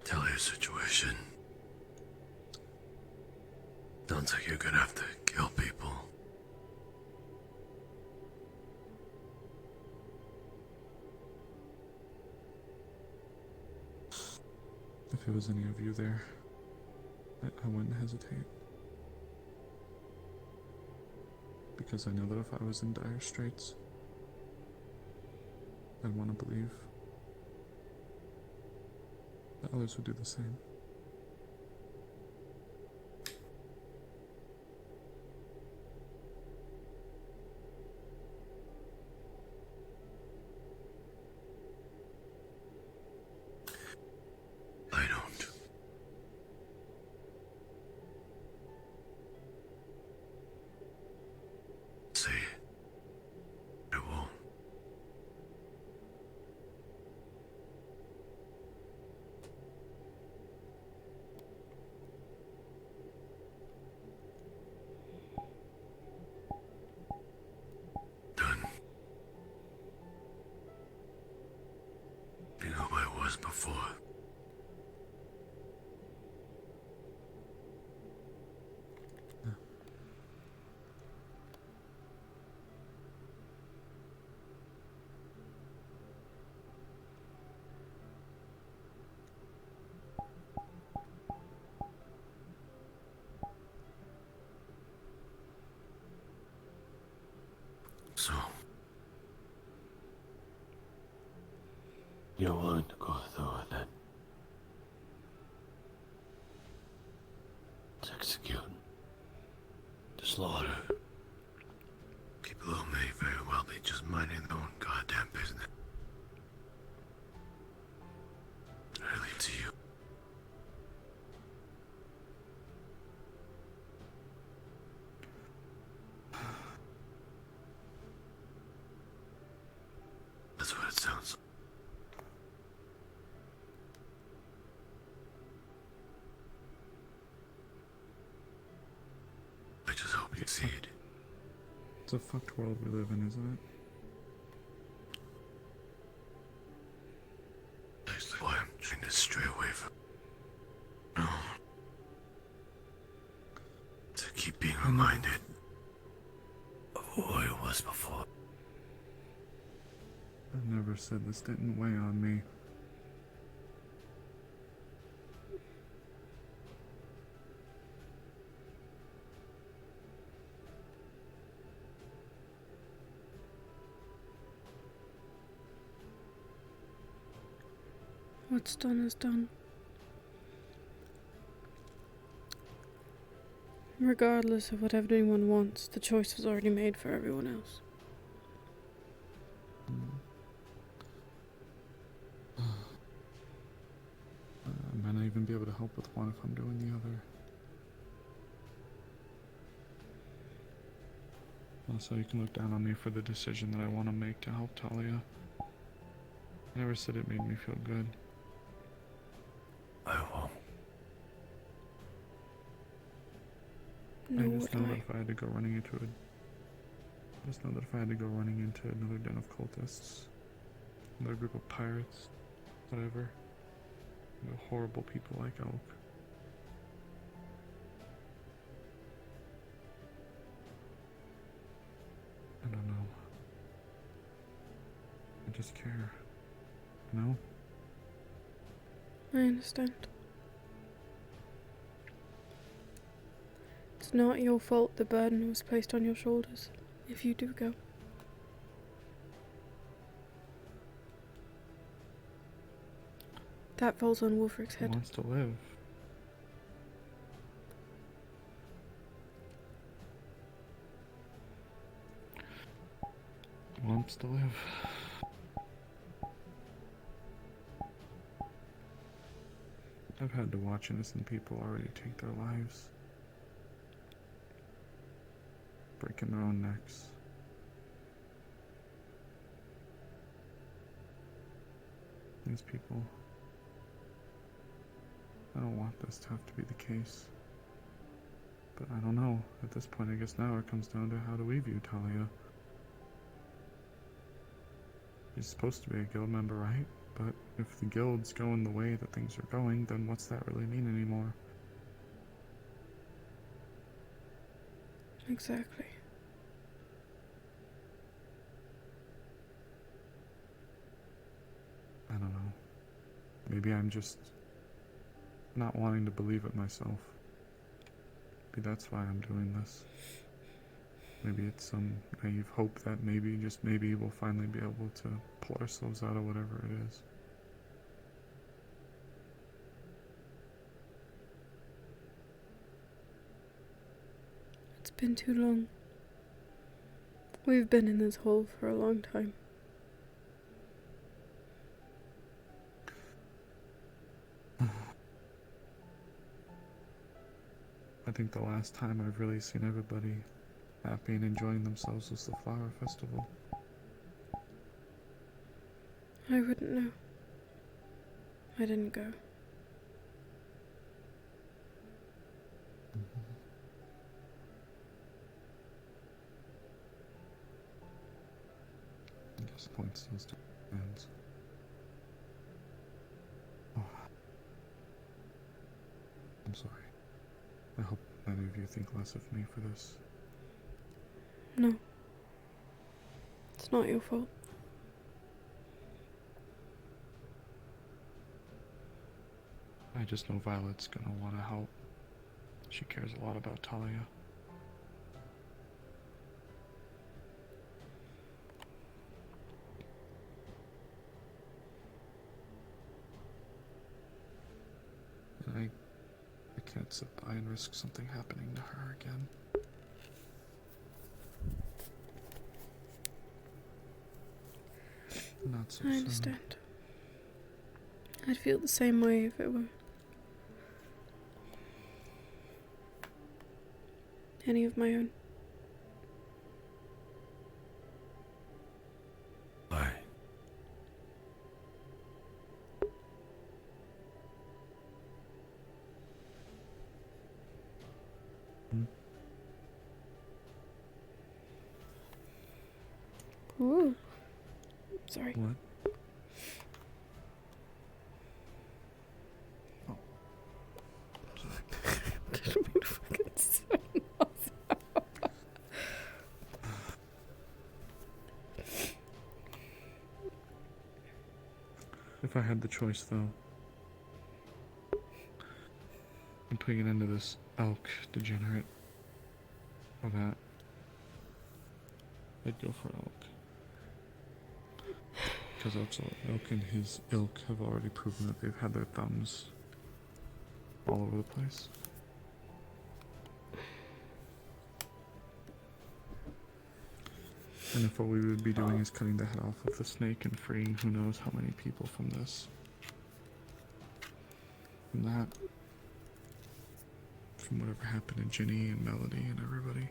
Tell your situation. Sounds like you're gonna have to kill people. If it was any of you there, I wouldn't hesitate. Because I know that if I was in dire straits, I'd want to believe that others would do the same. I don't. Say I won't. Done. You know who I was before. So, you're willing to go through with it? To execute, to slaughter. People who may very well be just minding their own goddamn business. I leave to you. That's what it sounds like. I just hope you succeed. It's a fucked world we live in, isn't it? That's why I'm trying to stray away from. No. To keep being reminded of who I was before. I never said this didn't weigh on me. What's done is done. Regardless of what anyone wants, the choice was already made for everyone else. I might not even be able to help with one if I'm doing the other. Also, you can look down on me for the decision that I want to make to help Talia. I never said it made me feel good. I won't. I just know that if I had to go running into it, I just know that if I had to go running into another den of cultists, another group of pirates, whatever, horrible people like Elk. I don't know. I just care. You know? I understand. It's not your fault the burden was placed on your shoulders, if you do go. That falls on Wolfric's head. He wants to live. He wants to live. I've had to watch innocent people already take their lives. Breaking their own necks. These people, I don't want this to have to be the case. But I don't know. At this point, I guess now it comes down to how do we view Talia. She's supposed to be a guild member, right? But if the guild's going the way that things are going, then what's that really mean anymore? Exactly. I don't know. Maybe I'm just not wanting to believe it myself. Maybe that's why I'm doing this. Maybe it's some naive hope that maybe, just maybe, we'll finally be able to pull ourselves out of whatever it is. It's been too long. We've been in this hole for a long time. I think the last time I've really seen everybody happy and enjoying themselves was the flower festival. I wouldn't know. I didn't go. I guess the point still stands. Oh. I'm sorry. I hope none of you think less of me for this. No. It's not your fault. I just know Violet's gonna want to help. She cares a lot about Talia. And I can't sit by and risk something happening to her again. Not so soon. I understand. I'd feel the same way if it were any of my own. Why? Ooh. Sorry. What? Oh. Didn't mean to fucking say nothing. If I had the choice, though, I'm putting an end to this elk degenerate or that, I'd go for elk. Because elk and his ilk have already proven that they've had their thumbs all over the place. And if what we would be doing is cutting the head off of the snake and freeing who knows how many people from this. From that. From whatever happened to Ginny and Melody and everybody.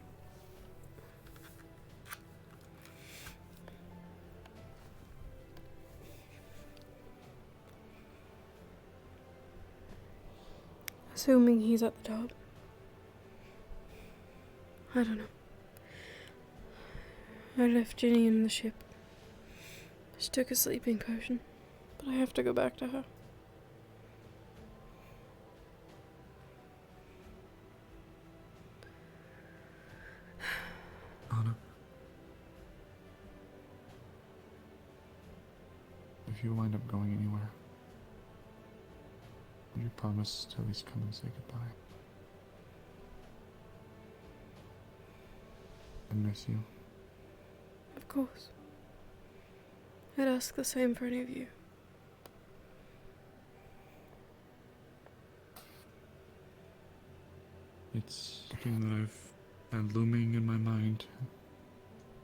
Assuming he's at the top. I don't know. I left Ginny in the ship. She took a sleeping potion, but I have to go back to her. Anna. If you wind up going anywhere, would you promise to at least come and say goodbye? I miss you. Of course. I'd ask the same for any of you. It's something that I've had looming in my mind,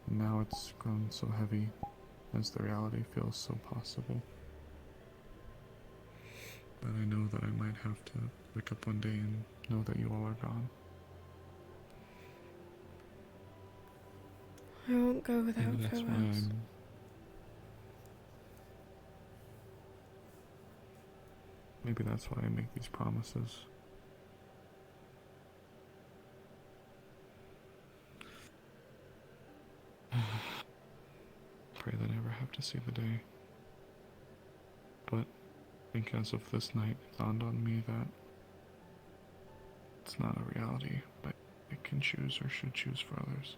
and now it's grown so heavy as the reality feels so possible. But I know that I might have to wake up one day and know that you all are gone. I won't go without Maybe that's why farewells. I'm... Maybe that's why I make these promises. Pray that I never have to see the day. But I think as of this night, it dawned on me that it's not a reality, but I can choose or should choose for others.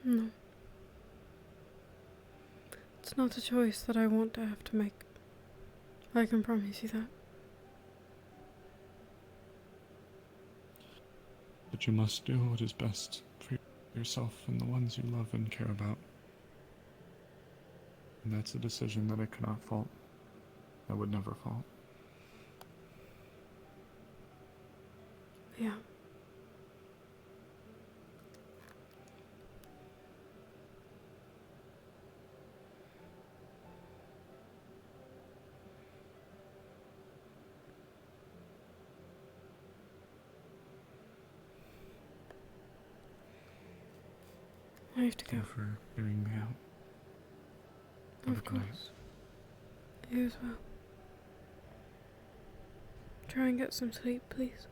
No. It's not a choice that I want to have to make. I can promise you that. But you must do what is best for yourself and the ones you love and care about. And that's a decision that I cannot fault. I would never fault. Yeah. I have to go. Thank you for hearing me out. Have a Of good night. course. You as well. Try and get some sleep, please.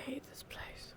I hate this place.